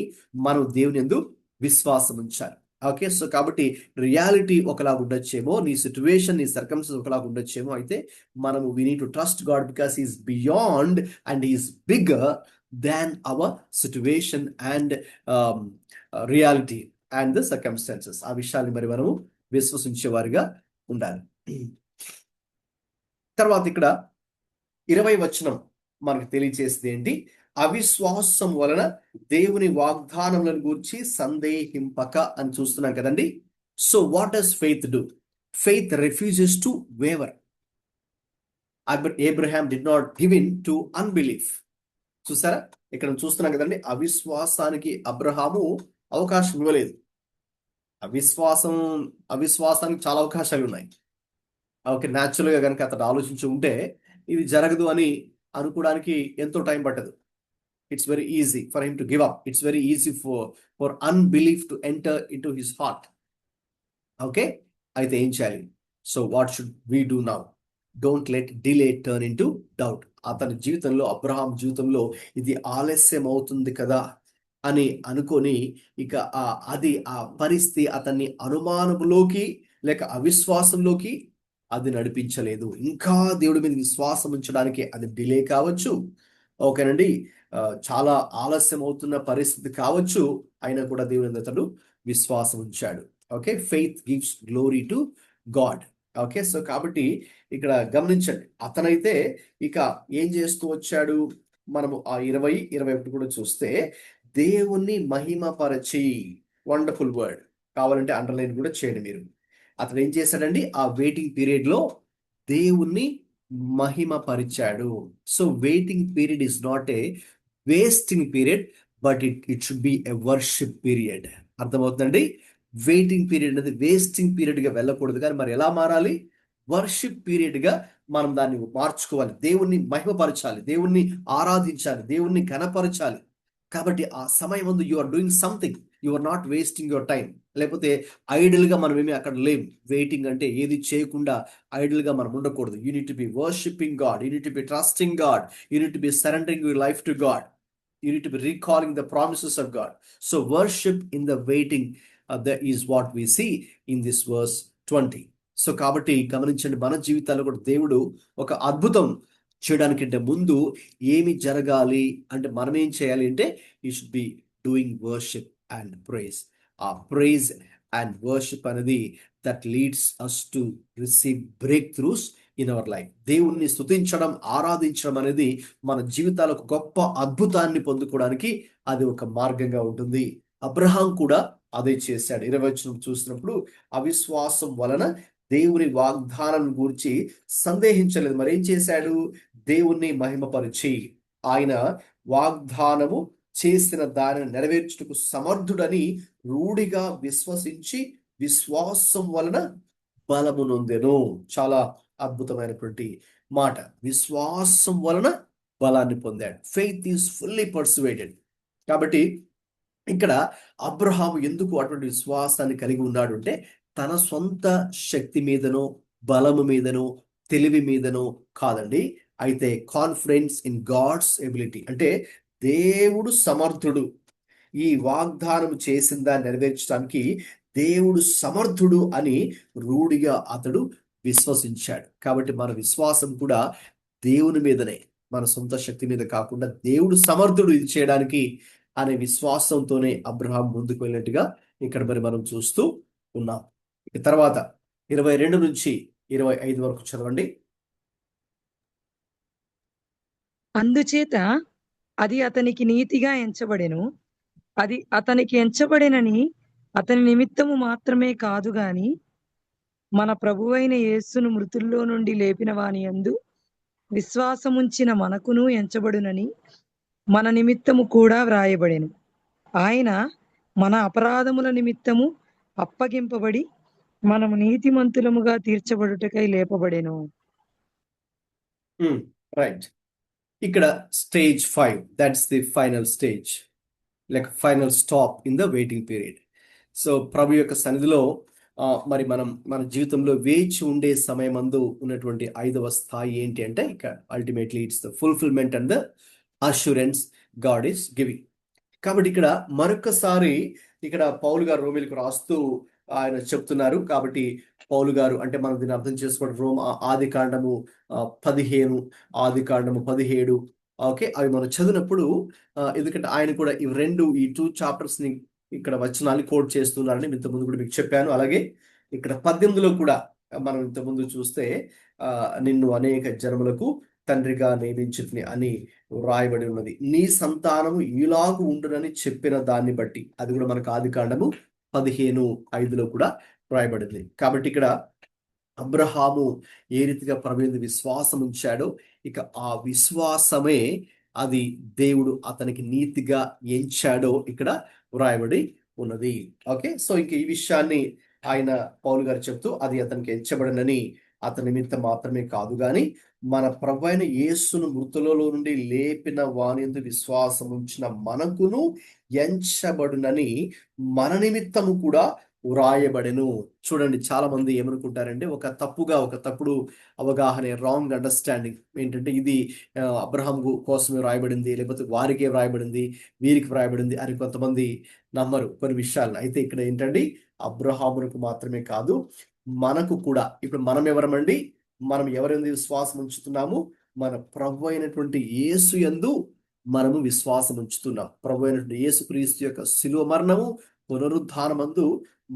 మనం దేవుని యందు విశ్వాసం ఉంచాలి. ఓకే, సో కాబట్టి రియాలిటీ ఒకలా ఉండొచ్చేమో, నీ సిచ్యువేషన్, నీ సర్కమ్స్టెన్స్ ఒకలా ఉండొచ్చేమో, అయితే మనము we need to trust God because he is beyond and he is bigger than hour situation and reality and the circumstances. ఆ విషయాన్ని మరి మనము విశ్వసించేవారిగా ఉండాలి. తర్వాత ఇక్కడ 20 వచనం మనకు తెలియజేసేది ఏంటి, అవిశ్వాసం వలన దేవుని వాగ్దానములను గురించి సందేహింపక అని చూస్తున్నాం కదండి. So what does faith do? Faith refuses to waiver. Abraham did not give in to unbelief. చూసారా, ఇక్కడ చూస్తున్నాం కదండి, అవిశ్వాసానికి అబ్రహాము అవకాశం ఇవ్వలేదు. అవిశ్వాసానికి చాలా అవకాశాలు ఉన్నాయి. ఓకే, న్యాచురల్గా కనుక అతడు ఆలోచించి ఉంటే ఇది జరగదు అని అనుకోవడానికి ఎంతో టైం పట్టదు. It's very easy for him to give up. It's very easy for unbelief to enter into his heart. Okay, అయితే ఏం చేయాలి? So what should we do now? Don't let delay turn into doubt. అతని జీవితంలో, Abraham జీవితంలో ఇది ఆలస్యం అవుతుంది కదా అని అనుకొని ఇక ఆ పరిస్థితి అతన్ని అనుమానంలోకి లేక అవిశ్వాసంలోకి అది నడిపించలేదు. ఇంకా దేవుడి మీద విశ్వాసం ఉంచడానికి అది డిలే కావచ్చు, ఓకేనండి, చాలా ఆలస్యం అవుతున్న పరిస్థితి కావచ్చు, అయినా కూడా దేవుని అతడు విశ్వాసం ఉంచాడు. Okay, faith gives glory to God. Okay, so కాబట్టి ఇక్కడ గమనించండి, అతనైతే ఇక ఏం చేస్తూ వచ్చాడు, మనము ఆ 20-21 కూడా చూస్తే దేవుణ్ణి మహిమపరచి, వండర్ఫుల్ వర్డ్, కావాలంటే అండర్లైన్ కూడా చేయండి మీరు. అతను ఏం చేశాడండి, ఆ వెయిటింగ్ పీరియడ్ లో దేవుణ్ణి మహిమపరిచాడు. So waiting period is not a wasting period, but it should be a worship period. అర్థమవుతుందండి? వెయిటింగ్ పీరియడ్ అనేది వేస్టింగ్ పీరియడ్ గా వెళ్ళకూడదు, కానీ మరి ఎలా మారాలి, వర్షిప్ పీరియడ్ గా మనం దాన్ని మార్చుకోవాలి. దేవుణ్ణి మహిమపరచాలి, దేవుణ్ణి ఆరాధించాలి, దేవుణ్ణి ఘనపరచాలి. కాబట్టి ఆ సమయం ముందు you are doing something, you are not wasting your time. లేకపోతే ఐడిల్ గా మనం ఏమి అక్కడ లేం. వెయిటింగ్ అంటే ఏది చేయకుండా ఐడిల్ గా మనం ఉండకూడదు. You need to be worshipping God, you need to be trusting God, you need to be surrendering your life to God, you need to be recalling the promises of God. So worship in the waiting, that is what we see in this verse 20. So కాబట్టి గమనించండి, మన జీవితాల్లో కూడా దేవుడు ఒక అద్భుతం చేయడానికంటే ముందు ఏమి జరగాలి అంటే, మనం ఏం చేయాలి అంటే, you should be doing worship and praise. ఆ ప్రైజ్ అండ్ వర్షిప్ అనేది that leads us to receive breakthroughs in our life. దేవుణ్ణి స్తుతించడం, ఆరాధించడం అనేది మన జీవితాలకు గొప్ప అద్భుతాన్ని పొందుకోవడానికి అది ఒక మార్గంగా ఉంటుంది. అబ్రహాం కూడా అదే చేశాడు. 20 వచనం చూసినప్పుడు, అవిశ్వాసం వలన దేవుని వాగ్దానం గురించి సందేహించలేదు. మరి ఏం చేశాడు, దేవుణ్ణి మహిమపరిచి, ఆయన వాగ్దానము చేసిన దానిని నెరవేర్చుటకు సమర్థుడని రూఢిగా విశ్వసించి విశ్వాసం వలన బలము నొందెను. చాలా అద్భుతమైనటువంటి మాట. విశ్వాసం వలన బలాన్ని పొందాడు. Faith is fully persuaded. కాబట్టి ఇక్కడ అబ్రహాము ఎందుకు అటువంటి విశ్వాసాన్ని కలిగి ఉన్నాడు అంటే, తన సొంత శక్తి మీదనో, బలము మీదనో, తెలివి మీదనో కాదండి. అయితే కాన్ఫిడెన్స్ ఇన్ గాడ్స్ ఎబిలిటీ, అంటే దేవుడు సమర్థుడు, ఈ వాగ్దానం చేసిన దాన్ని నెరవేర్చడానికి దేవుడు సమర్థుడు అని రూఢిగా అతడు విశ్వసించాడు. కాబట్టి మన విశ్వాసం కూడా దేవుని మీదనే, మన సొంత శక్తి మీద కాకుండా దేవుడు సమర్థుడు ఇది చేయడానికి అనే విశ్వాసంతోనే అబ్రహాం ముందుకు వెళ్ళినట్టుగా ఇక్కడ మరి మనం చూస్తూ ఉన్నాం. ఇక తర్వాత 22 నుంచి 25 వరకు చదవండి. అందుచేత అది అతనికి నీతిగా ఎంచబడెను. అది అతనికి ఎంచబడినని అతని నిమిత్తము మాత్రమే కాదు గాని, మన ప్రభువైన యేసును మృతుల్లో నుండి లేపిన వాని యందు విశ్వాసముంచిన మనకును ఎంచబడునని మన నిమిత్తము కూడా వ్రాయబడెను. ఆయన మన అపరాధముల నిమిత్తము అప్పగింపబడి మనము నీతిమంతులముగా తీర్చబడుటకై లేపబడెను. రైట్. ఇక్కడ stage 5, that's the final stage, like final stop in the waiting period. So ప్రభు యొక్క సన్నిధిలో మరి మనం మన జీవితంలో వేచి ఉండే సమయమందు ఉన్నటువంటి 5వ స్థాయి ఏంటి అంటే, ఇక ultimately it's the fulfilment and the assurance God is giving. కాబట్టి ఇక్కడ మరొకసారి ఇక్కడ పౌలు గారు రోమీలకు రాస్తూ ఆయన చెప్తున్నారు. కాబట్టి పౌలు గారు అంటే మనం దీన్ని అర్థం చేసుకోవడం, ఆది కాండము 15, ఆది కాండము 17, ఓకే, అవి మనం చదివినప్పుడు, ఎందుకంటే ఆయన కూడా ఈ 2 చాప్టర్స్ ని ఇక్కడ వచనాన్ని కోట్ చేస్తున్నారని ఇంతకుముందు కూడా మీకు చెప్పాను. అలాగే ఇక్కడ 18లో కూడా మనం ఇంతకుముందు చూస్తే, నిన్ను అనేక జనములకు తండ్రిగా నియమించుని అని వ్రాయబడి ఉన్నది, నీ సంతానము ఇలాగు ఉండునని చెప్పిన దాన్ని బట్టి. అది కూడా మనకు ఆది కాండము 15:5లో కూడా వ్రాయబడింది. కాబట్టి ఇక్కడ అబ్రహాము ఏ రీతిగా ప్రభు యందు విశ్వాసం ఉంచాడో, ఇక ఆ విశ్వాసమే అది దేవుడు అతనికి నీతిగా ఎంచాడో ఇక్కడ వ్రాయబడి ఉన్నది. ఓకే, సో ఇంక ఈ విషయాన్ని ఆయన పౌలు గారు చెప్తూ, అది అతనికి ఎంచబడనని అతని నిమిత్తం మాత్రమే కాదు గాని, మన ప్రభు అయిన యేసును మృతులలో నుండి లేపిన వాని యందు విశ్వాసం ఉంచిన మనకును ఎంచబడునని మన నిమిత్తము కూడా వ్రాయబడెను. చూడండి, చాలా మంది ఏమనుకుంటారంటే, ఒక తప్పుడు అవగాహన, రాంగ్ అండర్స్టాండింగ్ ఏంటంటే, ఇది అబ్రహాం కోసమే వ్రాయబడింది, లేకపోతే వారికే వ్రాయబడింది, వీరికి వ్రాయబడింది అని కొంతమంది నమ్మరు కొన్ని విషయాలను. అయితే ఇక్కడ ఏంటండి, అబ్రహామునకు మాత్రమే కాదు, మనకు కూడా. ఇప్పుడు మనం ఎవరమండి, మనం ఎవరైనా విశ్వాసం ఉంచుతున్నాము, మన ప్రభు అయినటువంటి యేసు యందు మనము విశ్వాసం ఉంచుతున్నాం. ప్రభు అయినటువంటి యేసు క్రీస్తు యొక్క శిలువ మరణము, పునరుద్ధానమందు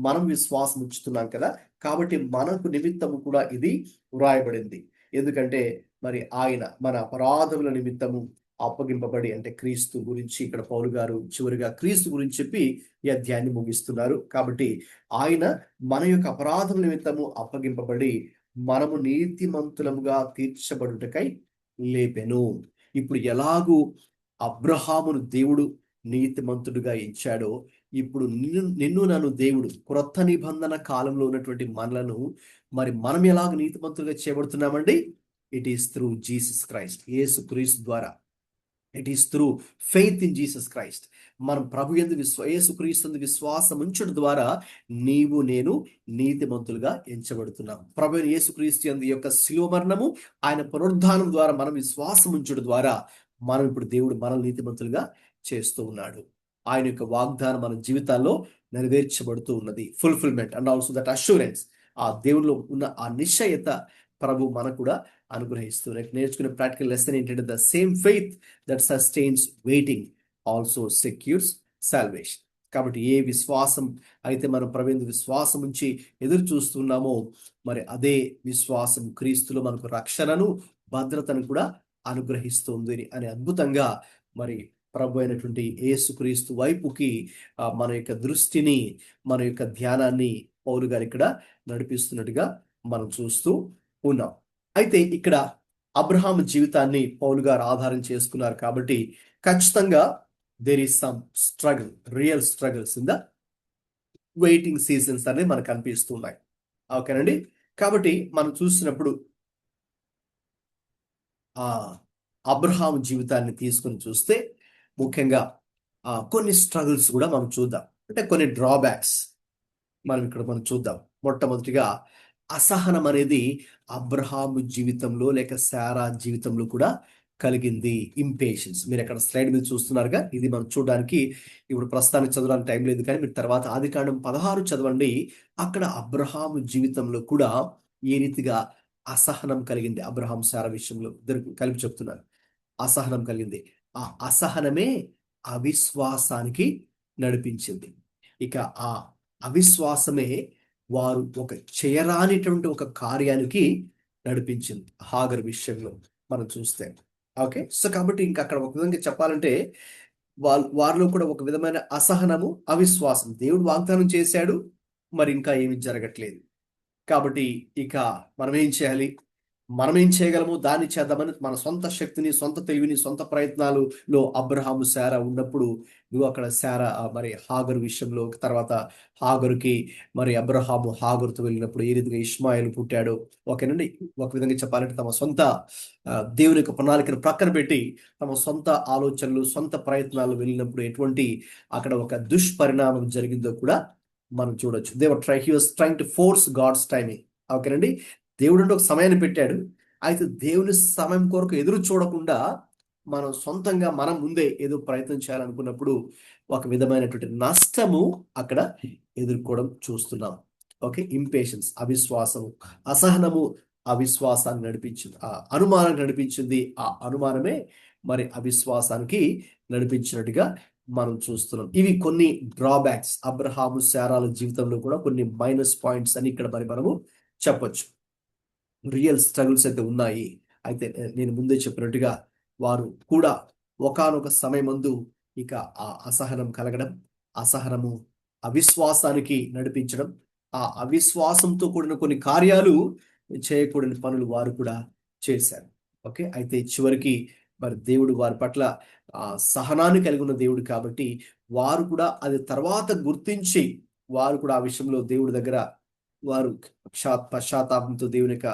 మనం విశ్వాసం ఉంచుతున్నాం కదా, కాబట్టి మనకు నిమిత్తము కూడా ఇది వ్రాయబడింది. ఎందుకంటే మరి ఆయన మన అపరాధముల నిమిత్తము అప్పగింపబడి, అంటే క్రీస్తు గురించి ఇక్కడ పౌలు గారు చివరిగా క్రీస్తు గురించి చెప్పి ఈ అధ్యాయాన్ని ముగిస్తున్నారు. కాబట్టి ఆయన మన యొక్క అపరాధముల నిమిత్తము అప్పగింపబడి మనము నీతిమంతులముగా తీర్చబడుటకై లేపెను. ఇప్పుడు ఎలాగూ అబ్రహామును దేవుడు నీతిమంతుడిగా ఎంచాడో, ఇప్పుడు నిన్ను నన్ను దేవుడు క్రొత్త నిబంధన కాలంలో ఉన్నటువంటి మనలను మరి మనం ఎలాగ నీతిమంతులుగా చేయబడుతున్నామండి? It is through Jesus Christ, యేసు క్రీస్తు ద్వారా. It is through faith in Jesus Christ. మనం ప్రభు యందు యేసు క్రీస్తు విశ్వాసం ఉంచడం ద్వారా నీవు నేను నీతిమంతులుగా ఎంచబడుతున్నాం. ప్రభు యేసు క్రీస్తు యందు యొక్క శిలువ మరణము, ఆయన పునరుద్ధానం ద్వారా మనం విశ్వాసం ఉంచడం ద్వారా మనం ఇప్పుడు దేవుడు మనల్ని నీతిమంతులుగా చేస్తూ ఉన్నాడు. ఆయన యొక్క వాగ్దానం మన జీవితాల్లో నెరవేర్చబడుతూ ఉన్నది. Fulfilment and also that assurance, ఆ దేవునిలో ఉన్న ఆ నిశ్చయత ప్రభు మనకు కూడా అనుగ్రహిస్తూ. నేర్చుకునే ప్రాక్టికల్ లెసన్ ఏంటంటే, the same faith that sustains waiting also secures salvation. కాబట్టి ఏ విశ్వాసం అయితే మనం ప్రభు విశ్వాసం ఉంచి ఎదురు చూస్తున్నామో, మరి అదే విశ్వాసం క్రీస్తులో మనకు రక్షణను, భద్రతను కూడా అనుగ్రహిస్తుంది అని అద్భుతంగా మరి ప్రభు అయినటువంటి యేసుక్రీస్తు వైపుకి మన యొక్క దృష్టిని, మన యొక్క ధ్యానాన్ని పౌలు గారు ఇక్కడ నడిపిస్తున్నట్టుగా మనం చూస్తూ ఉన్నాం. అయితే ఇక్కడ అబ్రహాం జీవితాన్ని పౌలు గారు ఆధారం చేసుకున్నారు కాబట్టి ఖచ్చితంగా there is some struggle, real struggles in the waiting seasons అనేవి మనకు కనిపిస్తున్నాయి. ఓకేనండి. కాబట్టి మనం చూసినప్పుడు అబ్రహాం జీవితాన్ని తీసుకుని చూస్తే ముఖ్యంగా కొన్ని స్ట్రగుల్స్ కూడా మనం చూద్దాం. అంటే కొన్ని డ్రాబ్యాక్స్ మనం చూద్దాం. మొట్టమొదటిగా అసహనం అనేది అబ్రహాము జీవితంలో లేక శారా జీవితంలో కూడా కలిగింది. ఇంపేషన్స్. మీరు అక్కడ స్లైడ్ మీద చూస్తున్నారుగా, ఇది మనం చూడడానికి ఇప్పుడు ప్రస్తుతానికి చదవడానికి టైం లేదు, కానీ మీరు తర్వాత ఆదికాండం 16 చదవండి. అక్కడ అబ్రహాము జీవితంలో కూడా ఏ రీతిగా అసహనం కలిగింది. అబ్రహాం శారా విషయంలో ఇద్దరు కలిపి చెప్తున్నారు. అసహనం కలిగింది. ఆ అసహనమే అవిశ్వాసానికి నడిపించింది. ఇక ఆ అవిశ్వాసమే వారు ఒక చేయరానిటువంటి ఒక కార్యానికి నడిపించింది. హాగర్ విషయంలో మనం చూస్తే. ఓకే. సో కాబట్టి ఇంకా అక్కడ ఒక విధంగా చెప్పాలంటే వారిలో కూడా ఒక విధమైన అసహనము, అవిశ్వాసం. దేవుడు వాగ్దానం చేశాడు, మరి ఇంకా ఏమి జరగట్లేదు. కాబట్టి ఇక మనం ఏం చేయాలి, మనం ఏం చేయగలము దాన్ని చేద్దామని మన సొంత శక్తిని, సొంత తెలివిని, సొంత ప్రయత్నాలలో అబ్రహాము శారా ఉన్నప్పుడు, నువ్వు అక్కడ శారా మరి హాగరు విషయంలో, తర్వాత హాగరుకి మరి అబ్రహాము హాగరుతో వెళ్ళినప్పుడు ఏ రీతిగా ఇష్మాయిల్ పుట్టాడు. ఓకేనండి. ఒక విధంగా చెప్పాలంటే తమ సొంత దేవుని యొక్క ప్రణాళికను ప్రక్కన పెట్టి తమ సొంత ఆలోచనలు, సొంత ప్రయత్నాలు వెళ్ళినప్పుడు ఎటువంటి అక్కడ ఒక దుష్పరిణామం జరిగిందో కూడా మనం చూడొచ్చు. He was trying to force God's timing. ఓకేనండి. దేవుడు అంటే ఒక సమయాన్ని పెట్టాడు. అయితే దేవుని సమయం కొరకు ఎదురు చూడకుండా మనం సొంతంగా మనం ముందే ఏదో ప్రయత్నం చేయాలనుకున్నప్పుడు ఒక విధమైనటువంటి నష్టము అక్కడ ఎదుర్కోవడం చూస్తున్నాం. ఓకే. ఇంపేషన్స్, అవిశ్వాసము, అసహనము అవిశ్వాసాన్ని నడిపించింది, ఆ అనుమానాన్ని నడిపించింది. ఆ అనుమానమే మరి అవిశ్వాసానికి నడిపించినట్టుగా మనం చూస్తున్నాం. ఇవి కొన్ని డ్రాబ్యాక్స్. అబ్రహాము శారాల జీవితంలో కూడా కొన్ని మైనస్ పాయింట్స్ అని ఇక్కడ మరి మనము చెప్పొచ్చు. రియల్ స్ట్రగుల్స్ అయితే ఉన్నాయి. అయితే నేను ముందే చెప్పినట్టుగా వారు కూడా ఒకానొక సమయమందు ఇక ఆ అసహనం కలగడం, అసహనము అవిశ్వాసానికి నడిపించడం, ఆ అవిశ్వాసంతో కూడిన కొన్ని కార్యాలు, చేయకూడని పనులు వారు కూడా చేశారు. ఓకే. అయితే చివరికి మరి దేవుడు వారి పట్ల సహనాన్ని కలిగి ఉన్న దేవుడు కాబట్టి వారు కూడా అది తర్వాత గుర్తించి వారు కూడా ఆ విషయంలో దేవుడి దగ్గర వారు పశ్చాత్తాపంతో దేవుని యొక్క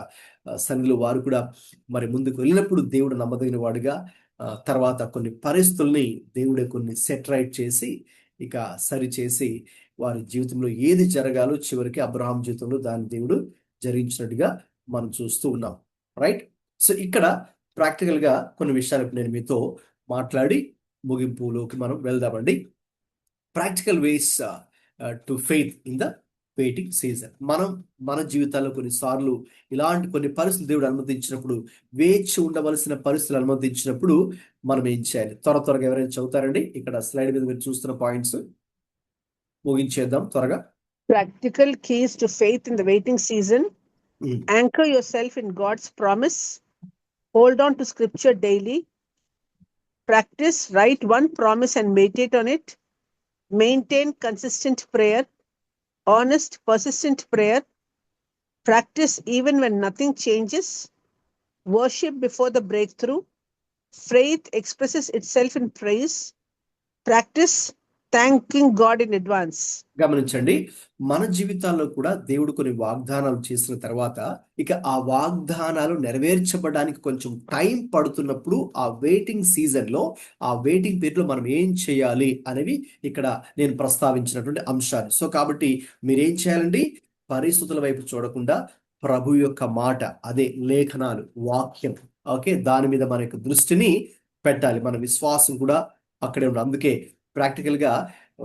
సన్నిధిలో వారు కూడా మరి ముందుకు వెళ్ళినప్పుడు దేవుడు నమ్మదగిన వాడుగా తర్వాత కొన్ని పరిస్థితుల్ని దేవుడే కొన్ని సెట్ రైట్ చేసి ఇక సరి చేసి వారి జీవితంలో ఏది జరగాలో చివరికి అబ్రహాం జీవితంలో దాని దేవుడు జరిగించినట్టుగా మనం చూస్తూ ఉన్నాం. రైట్. సో ఇక్కడ ప్రాక్టికల్ గా కొన్ని విషయాలు నేను మీతో మాట్లాడి ముగింపులోకి మనం వెళ్దామండి. Practical ways to faith in the waiting season. మన జీవితాల్లో కొన్నిసార్లు ఇలాంటి కొన్ని పరిస్థితులు దేవుడు అనుమతించినప్పుడు, వేచి ఉండవలసిన పరిస్థితులు అనుమతించినప్పుడు మనం ఏం చేయాలి? త్వరగా ఎవరైనా చదువుతారండి? ఇక్కడ స్లైడ్ మీద మీరు చూస్తున్న పాయింట్స్. ముగించేద్దాం త్వరగా. Practical keys to faith in the waiting season. Um, Anchor yourself in God's promise. Hold on to scripture daily. Practice, write one promise and meditate on it. Maintain consistent prayer, honest, persistent prayer. Practice even when nothing changes. Worship before the breakthrough. Faith expresses itself in praise. Practice thanking God in advance. గమనించండి, మన జీవితాల్లో కూడా దేవుడు కొన్ని వాగ్దానాలు చేసిన తర్వాత ఇక ఆ వాగ్దానాలు నెరవేర్చబడడానికి కొంచెం టైం పడుతున్నప్పుడు ఆ వెయిటింగ్ సీజన్లో, ఆ వెయిటింగ్ పీరియడ్లో మనం ఏం చేయాలి అనేవి ఇక్కడ నేను ప్రస్తావించినటువంటి అంశాలు. సో కాబట్టి మీరేం చేయాలండి? పరిస్థితుల వైపు చూడకుండా ప్రభు యొక్క మాట, అదే లేఖనాలు, వాక్యం, ఓకే, దాని మీద మన యొక్క దృష్టిని పెట్టాలి. మన విశ్వాసం కూడా అక్కడే ఉంది. అందుకే ప్రాక్టికల్గా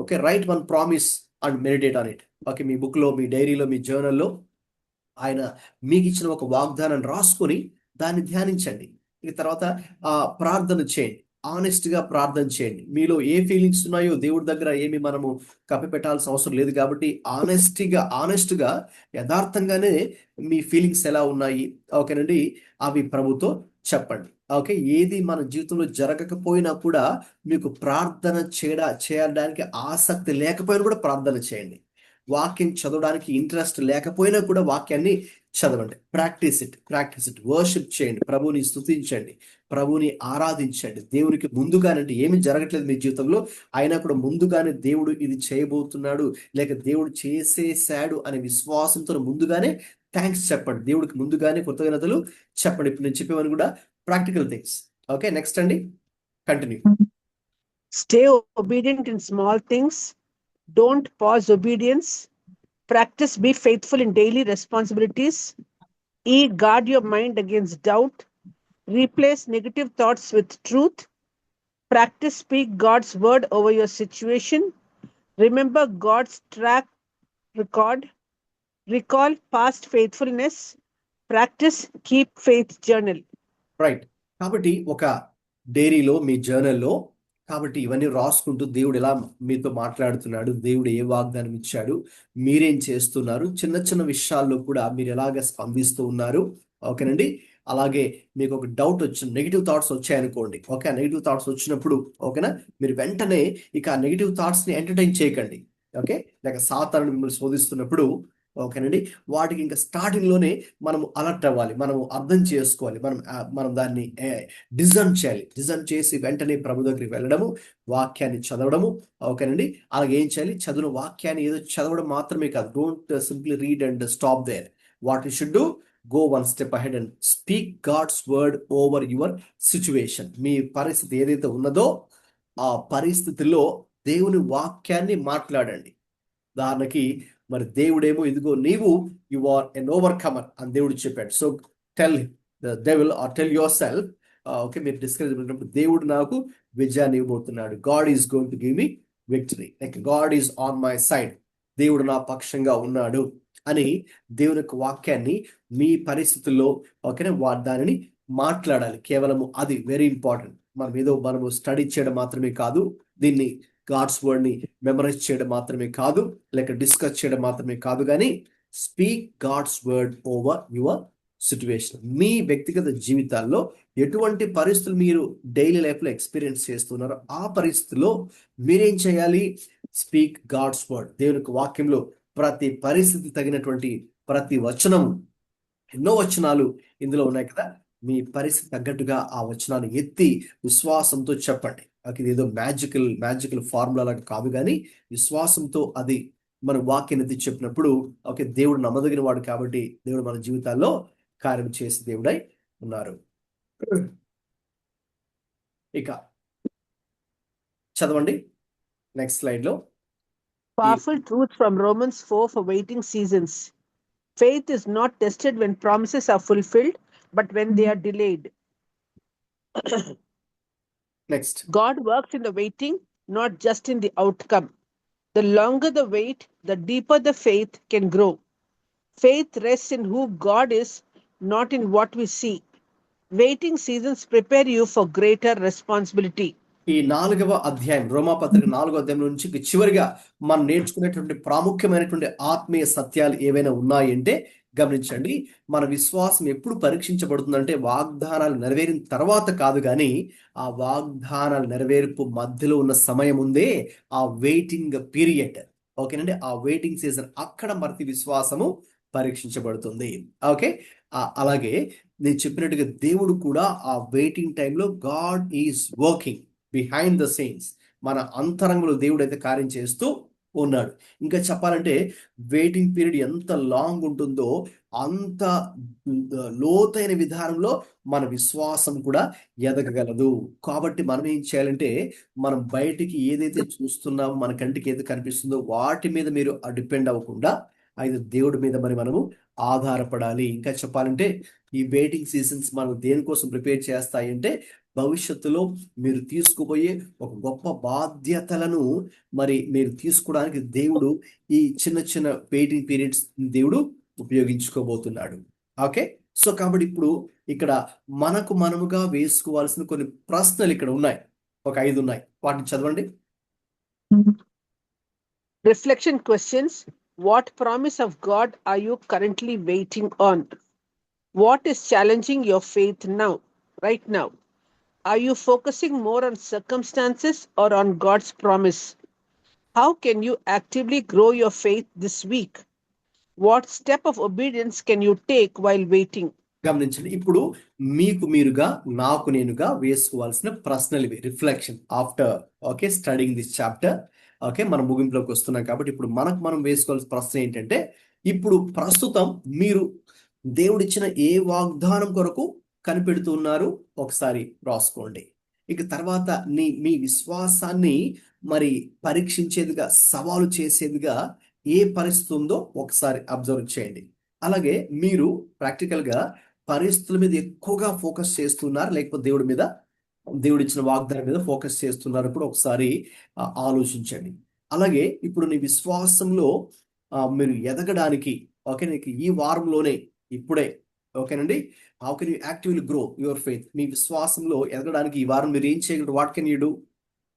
okay, right one promise and meditate on it. Okay, మీ బుక్లో, మీ డైరీలో, మీ జర్నల్లో ఆయన మీకు ఇచ్చిన ఒక వాగ్దానాన్ని రాసుకొని దాన్ని ధ్యానించండి. ఇక తర్వాత ప్రార్థన చేయండి, ఆనెస్ట్గా ప్రార్థన చేయండి. మీలో ఏ ఫీలింగ్స్ ఉన్నాయో దేవుడి దగ్గర ఏమి మనము కప్పిపెట్టాల్సిన అవసరం లేదు కాబట్టి ఆనెస్ట్గా యథార్థంగానే మీ ఫీలింగ్స్ ఎలా ఉన్నాయి, ఓకేనండి, అవి ప్రభుతో చెప్పండి. ఓకే, ఏది మన జీవితంలో జరగకపోయినా కూడా మీకు ప్రార్థన చేయడానికి ఆసక్తి లేకపోయినా కూడా ప్రార్థన చేయండి. వాక్యం చదవడానికి ఇంట్రెస్ట్ లేకపోయినా కూడా వాక్యాన్ని చదవండి. Practice it. వర్షిప్ చేయండి, ప్రభుని స్తుతించండి, ప్రభుని ఆరాధించండి. దేవునికి ముందుగానంటే ఏమి జరగట్లేదు మీ జీవితంలో, అయినా కూడా ముందుగానే దేవుడు ఇది చేయబోతున్నాడు, లేక దేవుడు చేసేసాడు అనే విశ్వాసంతో ముందుగానే థ్యాంక్స్ చెప్పండి. దేవుడికి ముందుగానే కృతజ్ఞతలు చెప్పండి. ఇప్పుడు నేను చెప్పేవని కూడా ప్రాక్టికల్ థింగ్స్. ఓకే, నెక్స్ట్ అండి, continue. Stay obedient in small things. Don't pause obedience. Practice be faithful in daily responsibilities. Guard your mind against doubt. Replace negative thoughts with truth. Practice speak God's word over your situation. Remember God's track record. Recall past faithfulness. Practice keep faith journal. Right. కాబట్టి ఒక డైరీలో, మీ జర్నల్లో, కాబట్టి ఇవన్నీ రాసుకుంటూ దేవుడు ఎలా మీతో మాట్లాడుతున్నాడు, దేవుడు ఏ వాగ్దానం ఇచ్చాడు, మీరేం చేస్తున్నారు, చిన్న చిన్న విషయాల్లో కూడా మీరు ఎలాగ స్పందిస్తూ ఉన్నారు, ఓకేనండి. అలాగే మీకు ఒక డౌట్ వచ్చింది, నెగిటివ్ థాట్స్ వచ్చాయనుకోండి, ఓకే, నెగిటివ్ థాట్స్ వచ్చినప్పుడు, ఓకేనా, మీరు వెంటనే ఇక ఆ నెగిటివ్ థాట్స్ని ఎంటర్టైన్ చేయకండి. ఓకే, లేక సాతాను మిమ్మల్ని శోధిస్తున్నప్పుడు, ఓకేనండి, వాటికి ఇంకా స్టార్టింగ్లోనే మనం అలర్ట్ అవ్వాలి, మనం అర్థం చేసుకోవాలి, మనం దాన్ని డిజర్న్ చేయాలి. డిజర్న్ చేసి వెంటనే ప్రభు దగ్గరికి వెళ్ళడము, వాక్యాన్ని చదవడము, ఓకేనండి. అలాగే ఏం చేయాలి? చదివిన వాక్యాన్ని ఏదో చదవడం మాత్రమే కాదు. Don't simply read and stop there. What you should do? Go one step ahead and speak God's word over your situation. మీ పరిస్థితి ఏదైతే ఉన్నదో ఆ పరిస్థితిలో దేవుని వాక్యాన్ని మాట్లాడండి. ఉదాహరణకి మరి దేవుడేమో, ఇదిగో నీవు you are an overcomer అని దేవుడు చెప్పాడు. So tell the devil or tell yourself, okay, మీరు డిస్కరేజ్ అయినప్పుడు దేవుడు నాకు విజయాన్ని ఇవ్వబోతున్నాడు. God is going to give me victory, like God is on my side, దేవుడు నా పక్షంగా ఉన్నాడు అని దేవుని యొక్క వాక్యాన్ని మీ పరిస్థితుల్లో, ఓకేనా, దానిని మాట్లాడాలి. కేవలము అది వెరీ ఇంపార్టెంట్. మనము స్టడీ చేయడం మాత్రమే కాదు, దీన్ని గాడ్స్ వర్డ్ని మెమరైజ్ చేయడం మాత్రమే కాదు, లేక డిస్కస్ చేయడం మాత్రమే కాదు, కానీ speak God's word over your situation. మీ వ్యక్తిగత జీవితాల్లో ఎటువంటి పరిస్థితులు మీరు డైలీ లైఫ్లో ఎక్స్పీరియన్స్ చేస్తున్నారో ఆ పరిస్థితుల్లో మీరేం చేయాలి? Speak God's word. దేవుని వాక్యంలో ప్రతి పరిస్థితి తగినటువంటి ప్రతి వచనము, ఎన్నో వచనాలు ఇందులో ఉన్నాయి కదా, మీ పరిస్థితి తగ్గట్టుగా ఆ వచనాన్ని ఎత్తి విశ్వాసంతో చెప్పండి. ఇది ఏదో మ్యాజికల్ ఫార్ములా లాగా కాదు, కానీ విశ్వాసంతో అది మన వాక్యాన్ని ఎత్తి చెప్పినప్పుడు, ఓకే, దేవుడు నమ్మదగిన వాడు కాబట్టి దేవుడు మన జీవితాల్లో కార్యం చేసే దేవుడై ఉన్నారు. ఇక చదవండి నెక్స్ట్ స్లైడ్ లో. Powerful truth from Romans 4 for waiting seasons. Faith is not tested when promises are fulfilled, but when they are delayed. Next. God works in the waiting, not just in the outcome. The longer the wait, the deeper the faith can grow. Faith rests in who God is, not in what we see. Waiting seasons prepare you for greater responsibility. ఈ 4వ అధ్యాయం రోమాపత్రిక 4వ అధ్యాయం నుంచి చివరిగా మనం నేర్చుకునేటువంటి ప్రాముఖ్యమైనటువంటి ఆత్మీయ సత్యాలు ఏవైనా ఉన్నాయంటే గమనించండి. మన విశ్వాసం ఎప్పుడు పరీక్షించబడుతుందంటే వాగ్దానాలు నెరవేరిన తర్వాత కాదు, కానీ ఆ వాగ్దానాలు నెరవేర్పు మధ్యలో ఉన్న సమయం ఉందే ఆ వెయిటింగ్ పీరియడ్. ఓకేనండి, ఆ వెయిటింగ్ సీజన్, అక్కడ మనకి విశ్వాసము పరీక్షించబడుతుంది. ఓకే, అలాగే నేను చెప్పినట్టుగా దేవుడు కూడా ఆ వెయిటింగ్ టైంలో God is working behind the scenes. మన అంతరంగంలో దేవుడు అయితే కార్యం చేస్తూ ఉన్నాడు. ఇంకా చెప్పాలంటే వెయిటింగ్ పీరియడ్ ఎంత లాంగ్ ఉంటుందో అంత లోతైన విధానంలో మన విశ్వాసం కూడా ఎదగగలదు. కాబట్టి మనం ఏం చేయాలంటే, మనం బయటికి ఏదైతే చూస్తున్నామో, మన కంటికి ఏదైతే కనిపిస్తుందో వాటి మీద మీరు డిపెండ్ అవ్వకుండా అయితే దేవుడి మీద మనము ఆధారపడాలి. ఇంకా చెప్పాలంటే ఈ వెయిటింగ్ సీజన్స్ మనం దేనికోసం ప్రిపేర్ చేస్తాయంటే, భవిష్యత్తులో మీరు తీసుకుపోయే ఒక గొప్ప బాధ్యతలను మీరు తీసుకోవడానికి దేవుడు ఈ చిన్న చిన్న వెయిటింగ్ పీరియడ్స్ దేవుడు ఉపయోగించుకోబోతున్నాడు. ఓకే, సో కాబట్టి ఇప్పుడు ఇక్కడ మనకు మనముగా వేసుకోవాల్సిన కొన్ని ప్రశ్నలు ఇక్కడ ఉన్నాయి, ఒక 5 ఉన్నాయి. వాటిని చదవండి. Reflection questions. What promise of God are you currently waiting on? What is challenging your faith now, right now? Are you focusing more on circumstances or on God's promise? How can you actively grow your faith this week? What step of obedience can you take while waiting? గమనించండి, ఇప్పుడు మీకు మీరుగా నాకు నేనుగా వేసుకోవాల్సిన ప్రశ్నలు ఇవి. Reflection after okay studying this chapter. Okay, మనం ముగింపులోకి వస్తున్నాం కాబట్టి ఇప్పుడు మనకు మనం వేసుకోవాల్సిన ప్రశ్న ఏంటంటే, ఇప్పుడు ప్రస్తుతం మీరు దేవుడిచ్చిన ఏ వాగ్దానం కొరకు కనిపెడుతున్నారు ఒకసారి రాసుకోండి. ఇక తర్వాత మీ విశ్వాసాన్ని పరీక్షించేదిగా, సవాలు చేసేదిగా ఏ పరిస్థితి ఉందో ఒకసారి అబ్జర్వ్ చేయండి. అలాగే మీరు ప్రాక్టికల్గా పరిస్థితుల మీద ఎక్కువగా ఫోకస్ చేస్తున్నారు, లేకపోతే దేవుడిచ్చిన వాగ్దానం మీద ఫోకస్ చేస్తున్నారు కూడా ఒకసారి ఆలోచించండి. అలాగే ఇప్పుడు నీ విశ్వాసంలో మీరు ఎదగడానికి నీకు ఈ వారంలోనే ఇప్పుడే ఓకేనండి, how can you actively grow your faith? మీ విశ్వాసంలో ఎదగడానికి ఈ వారం మీరు ఏం చేయగలరు? What can you do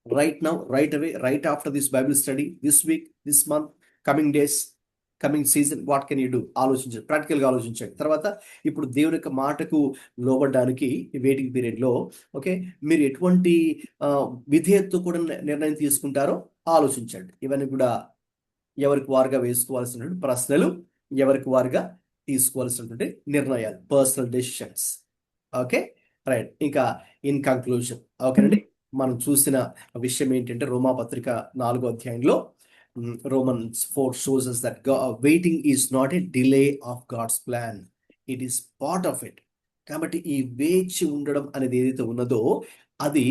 right now, right away, right after this Bible study, this week, this month, coming days, coming season? What can you do? ఆలోచించండి, ప్రాక్టికల్గా ఆలోచించండి. తర్వాత ఇప్పుడు దేవుని యొక్క మాటకు లోబడ్డానికి ఈ వెయిటింగ్ పీరియడ్లో ఓకే మీరు ఎటువంటి విధేయతతో కూడా నిర్ణయం తీసుకుంటారో ఆలోచించండి. ఇవన్నీ కూడా ఎవరికి వారుగా వేసుకోవాల్సిన ప్రశ్నలు, ఎవరికి వారుగా తీసుకోవాల్సినటువంటి నిర్ణయాలు, పర్సనల్ డెసిషన్స్. Okay right. ఇంకా ఇన్ కంక్లూజన్ ఓకేనండి, మనం చూసిన విషయం ఏంటంటే రోమాపత్రిక 4వ అధ్యాయంలో Romans 4 shows us that waiting is not a delay of God's plan. It is part of it. కాబట్టి ఈ వేచి ఉండడం అనేది ఏదైతే ఉన్నదో అది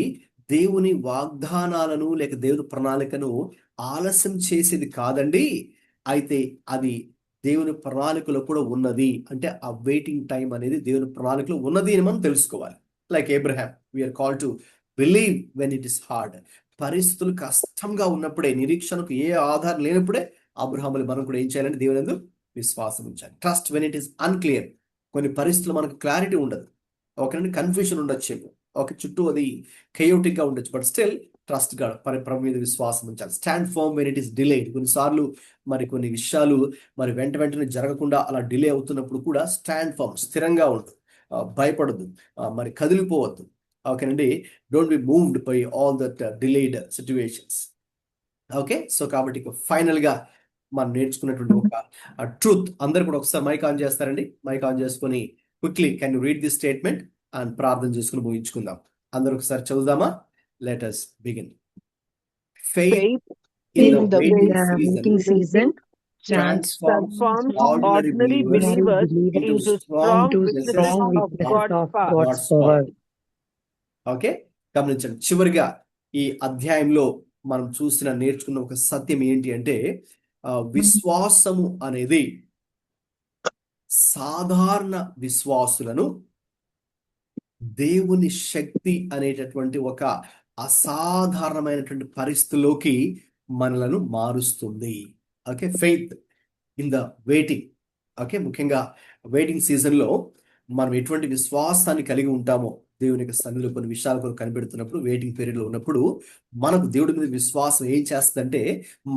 దేవుని వాగ్దానాలను లేక దేవుని ప్రణాళికను ఆలస్యం చేసేది కాదండి. అయితే అది దేవుని ప్రణాళికలో కూడా ఉన్నది. అంటే ఆ వెయిటింగ్ టైం అనేది దేవుని ప్రణాళికలో ఉన్నది అని మనం తెలుసుకోవాలి. Like Abraham, we are called to believe when it is hard. పరిస్థితులు కష్టంగా ఉన్నప్పుడే, నిరీక్షణకు ఏ ఆధారం లేనప్పుడే అబ్రహాములు మనం కూడా ఏం చేయాలంటే దేవుని యందు విశ్వాసం ఉంచాలి. Trust when it is unclear. కొన్ని పరిస్థితులు మనకు క్లారిటీ ఉండదు, ఓకేనండి, కన్ఫ్యూషన్ ఉండొచ్చు, ఓకే, చుట్టూ అది కెయోటిక్గా ఉండొచ్చు, బట్ స్టిల్ ట్రస్ట్ గా ప్రభు మీద విశ్వాసం ఉంచాలి. Stand firm when it is delayed. కొన్నిసార్లు కొన్ని విషయాలు వెంటనే జరగకుండా అలా డిలే అవుతున్నప్పుడు కూడా స్టాండ్ ఫర్మ్, స్థిరంగా ఉండు, భయపడద్దు, కదిలిపోవద్దు. ఓకేనండి, don't be moved by all that delayed situations. Okay, so కాబట్టి ఫైనల్ గా మనం నేర్చుకున్నటువంటి ఒక ట్రూత్, అందరు కూడా ఒకసారి మైక్ ఆన్ చేస్తారండి. మైక్ ఆన్ చేసుకుని quickly can you read this statement and ప్రార్థన చేసుకుని ముగించుకుందాం. అందరూ ఒకసారి చదువుదామా? Let us begin. Faith in the waiting season transforms ordinary believers into strong witnesses of God's power. Okay, గమనించండి, చివరిగా ఈ అధ్యాయంలో మనం నేర్చుకున్న ఒక సత్యం ఏంటి అంటే, విశ్వాసము అనేది సాధారణ విశ్వాసులను దేవుని శక్తి అనేటటువంటి ఒక అసాధారణమైనటువంటి పరిస్థితిలోకి మనలను మారుస్తుంది. Okay, faith in the waiting. Okay, ముఖ్యంగా వెయిటింగ్ సీజన్లో మనం ఎటువంటి విశ్వాసాన్ని కలిగి ఉంటామో, దేవుని యొక్క సన్నిధిలో కొన్ని విషయాలు కొరకు కనిపెడుతున్నప్పుడు, వెయిటింగ్ పీరియడ్ లో ఉన్నప్పుడు మనకు దేవుడి మీద విశ్వాసం ఏం చేస్తుందంటే,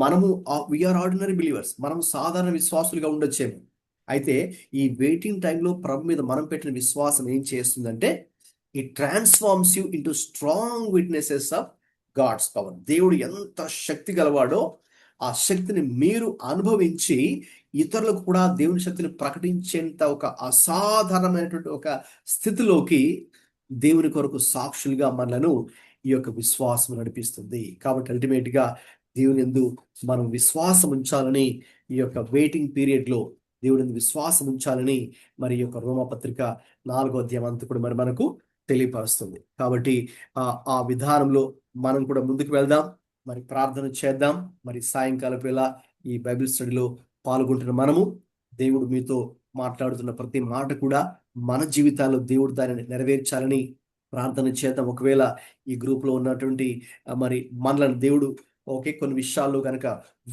మనము వీఆర్ ఆర్డినరీ బిలీవర్స్, మనం సాధారణ విశ్వాసులుగా ఉండొచ్చేమో. అయితే ఈ వెయిటింగ్ టైంలో ప్రభు మీద మనం పెట్టిన విశ్వాసం ఏం చేస్తుందంటే, it transforms you into strong witnesses of God's power. దేవుడు ఎంత శక్తి గలవాడో ఆ శక్తిని మీరు అనుభవించి ఇతరులకు కూడా దేవుని శక్తిని ప్రకటించేంత ఒక అసాధారణమైనటువంటి ఒక స్థితిలోకి దేవుని కొరకు సాక్షులుగా మనలను ఈ యొక్క విశ్వాసం నడిపిస్తుంది. కాబట్టి అల్టిమేట్ గా దేవుని యందు మనం విశ్వాసం ఉంచాలని, ఈ యొక్క వెయిటింగ్ పీరియడ్ లో దేవుని విశ్వాసం ఉంచాలని మరి ఈ యొక్క రోమపత్రిక 4వ అధ్యాయం అంతా కూడా మరి మనకు తెలియపరుస్తుంది. కాబట్టి ఆ విధానంలో మనం కూడా ముందుకు వెళ్దాం, మరి ప్రార్థన చేద్దాం. మరి సాయంకాలం వేళ ఈ బైబిల్ స్టడీలో పాల్గొంటున్న మనము దేవుడు మీతో మాట్లాడుతున్న ప్రతి మాట కూడా మన జీవితాల్లో దేవుడు దానిని నెరవేర్చాలని ప్రార్థన చేద్దాం. ఒకవేళ ఈ గ్రూప్ లో ఉన్నటువంటి మరి మనలను దేవుడు కొన్ని విషయాల్లో కనుక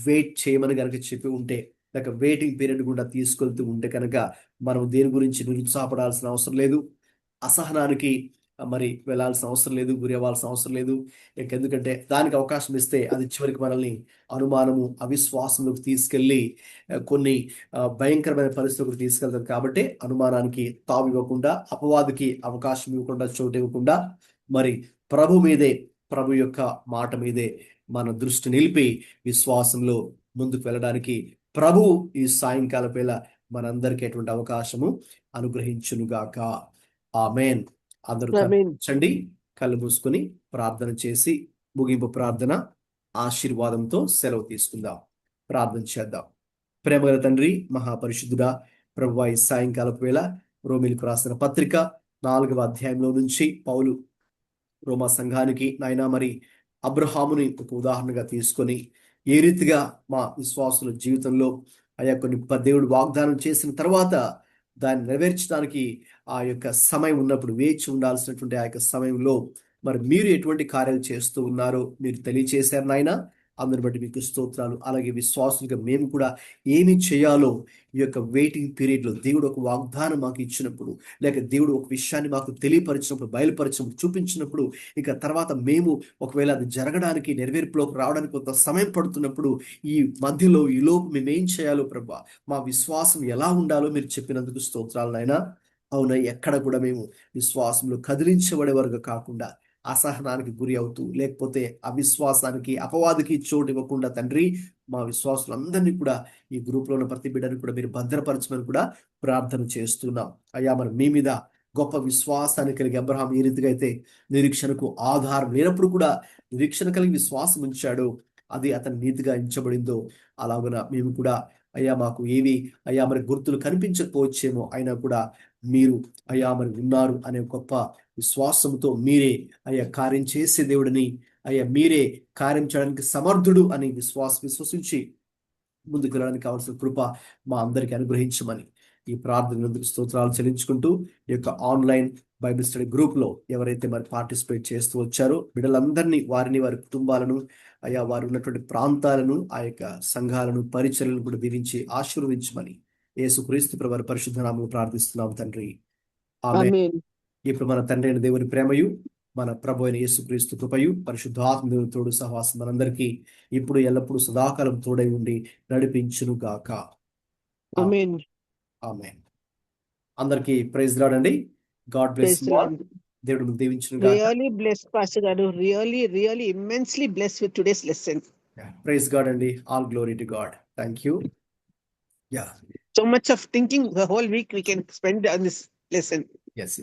వెయిట్ చేయమని కనుక చెప్పి ఉంటే, లేక వెయిటింగ్ పీరియడ్ కూడా తీసుకెళ్తూ ఉంటే కనుక మనం దేని గురించి నిరుత్సాహపడాల్సిన అవసరం లేదు, అసహనానికి మరి వెళ్ళాల్సిన అవసరం లేదు, గురి అవ్వాల్సిన అవసరం లేదు. ఎందుకంటే దానికి అవకాశం ఇస్తే అది చివరికి మనల్ని అనుమానము, అవిశ్వాసంలోకి తీసుకెళ్ళి కొన్ని భయంకరమైన పరిస్థితులకు తీసుకెళ్తాం. కాబట్టి అనుమానానికి తావు ఇవ్వకుండా, అపవాదికి అవకాశం ఇవ్వకుండా, చోటు ఇవ్వకుండా మరి ప్రభు మీదే, ప్రభు యొక్క మాట మీదే మన దృష్టి నిలిపి విశ్వాసంలో ముందుకు వెళ్ళడానికి ప్రభు ఈ సాయంకాల వేళ మనందరికీ ఎటువంటి అవకాశము అనుగ్రహించునుగాక. ఆమేన్. అందరూ చండి కళ్ళు మూసుకొని ప్రార్థన చేసి ముగింపు ప్రార్థన ఆశీర్వాదంతో సెలవు తీసుకుందాం. ప్రార్థన చేద్దాం. ప్రేమగల తండ్రి, మహాపరిశుద్ధుడా, ప్రభువా, ఈ సాయంకాలపు వేళ రోమీలకు రాసిన పత్రిక 4వ అధ్యాయంలో నుంచి పౌలు రోమా సంఘానికి నాయనా మరి అబ్రహాముని ఒక ఉదాహరణగా తీసుకొని ఏ రీతిగా మా విశ్వాసుల జీవితంలో అయా కొన్ని దేవుడు వాగ్దానం చేసిన తర్వాత దాన్ని నెరవేర్చడానికి ఆ యొక్క సమయం ఉన్నప్పుడు వేచి ఉండాల్సినటువంటి ఆ యొక్క సమయంలో మరి మీరు ఎటువంటి కార్యాలు చేస్తూ ఉన్నారో మీరు తెలియచేశారు నాయన. అందరిని బట్టి మీకు స్తోత్రాలు. అలాగే విశ్వాసులుగా మేము కూడా ఏమి చేయాలో ఈ యొక్క వెయిటింగ్ పీరియడ్లో దేవుడు ఒక వాగ్దానం మాకు ఇచ్చినప్పుడు, లేక దేవుడు ఒక విషయాన్ని మాకు తెలియపరిచినప్పుడు, బయలుపరిచినప్పుడు, చూపించినప్పుడు, ఇక తర్వాత మేము ఒకవేళ అది జరగడానికి, నెరవేర్పులోకి రావడానికి కొంత సమయం పడుతున్నప్పుడు ఈ మధ్యలో ఈలోపు మేమేం చేయాలో ప్రభా, మా విశ్వాసం ఎలా ఉండాలో మీరు చెప్పినందుకు స్తోత్రాలు నాయనా. అవునా, ఎక్కడ కూడా మేము విశ్వాసంలో కదిలించబడే వరకు కాకుండా అసహనానికి గురి అవుతూ, లేకపోతే అవిశ్వాసానికి, అపవాదికి చోటు ఇవ్వకుండా తండ్రి, మా విశ్వాసులందరినీ కూడా ఈ గ్రూప్లో ఉన్న ప్రతి బిడ్డని కూడా మీరు భద్రపరచమని కూడా ప్రార్థన చేస్తున్నాం. అయ్యా, మరి మీ మీద గొప్ప విశ్వాసాన్ని కలిగి అబ్రహాం ఏ రీతిగా అయితే నిరీక్షణకు ఆధారం లేనప్పుడు కూడా నిరీక్షణ కలిగి విశ్వాసం ఉంచాడో, అది అతని నీతిగా ఎంచబడిందో, అలాగున మేము కూడా అయ్యా మాకు ఏవి అయ్యా మరి గుర్తులు కనిపించకపోవచ్చేమో, అయినా కూడా మీరు అయ్యా మరి ఉన్నారు అనే గొప్ప విశ్వాసంతో మీరే అయ్యా కార్యం చేసే దేవుడిని, అయ్యా మీరే కార్యం చేయడానికి సమర్థుడు అని విశ్వసించి ముందుకు వెళ్ళడానికి కావాల్సిన కృప మా అందరికి అనుగ్రహించమని ఈ ప్రార్థన స్తోత్రాలు చెల్లించుకుంటూ, ఈ యొక్క ఆన్లైన్ బైబిల్ స్టడీ గ్రూప్ లో ఎవరైతే మరి పార్టిసిపేట్ చేస్తూ వచ్చారో బిడ్డలందరినీ, వారిని, వారి కుటుంబాలను, అయ్యా వారు ఉన్నటువంటి ప్రాంతాలను, ఆ యొక్క సంఘాలను, పరిచర్యలను కూడా దీవించి ఆశీర్వదించమని యేసుక్రీస్తు ప్రభువు పరిశుద్ధ నామములో ప్రార్థిస్తున్నాము తండ్రి. ఆమేన్. ఇప్పుడు మన తండ్రి అయిన దేవుని ప్రేమయు, మన ప్రభు అయిన యేసుక్రీస్తు కృపయు, పరిశుద్ధాత్మ దేవుని తోడు సహవాసం మనందరికీ ఇప్పుడు ఎల్లప్పుడూ సదాకాలం తోడై ఉండి నడిపించును గాక. ఆమేన్. ఆమేన్. అందరికీ ప్రైజ్ లార్డ్ అండి. God bless you all. దేవుడు దీవించును గాక. Really blessed, Pastor Garu. Really immensely blessed with today's lesson. Praise God అండి. All glory to God. Thank you. Yeah. So much of thinking the whole week we can spend on this lesson. Yes.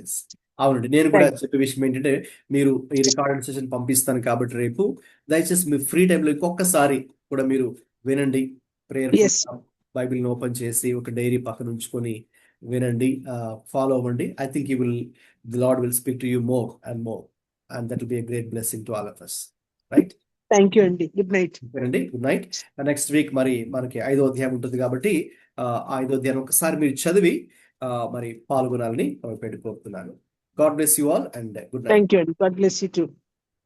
అవునండి, నేను కూడా చెప్పే విషయం ఏంటంటే, మీరు ఈ recorded session పంపిస్తాను కాబట్టి రేపు దయచేసి మీ ఫ్రీ టైంలో ఇంకొకసారి కూడా మీరు వినండి. ప్రేయర్ బైబిల్ ఓపెన్ చేసి ఒక డైరీ పక్కన ఉంచుకొని వినండి, ఫాలో అవ్వండి. I think the Lord will speak to you more and more, and that will be a great blessing to all of us, right? Thank you అండి. గుడ్ నైట్ అండి. Good night. Next week మరి మనకి 5వ అధ్యాయం ఉంటుంది కాబట్టి 5వ అధ్యాయం ఒకసారి మీరు చదివి మరి పాల్గొనాలని పెట్టుకోతున్నాను. God bless you all and good night. Thank you అండి. God bless you two.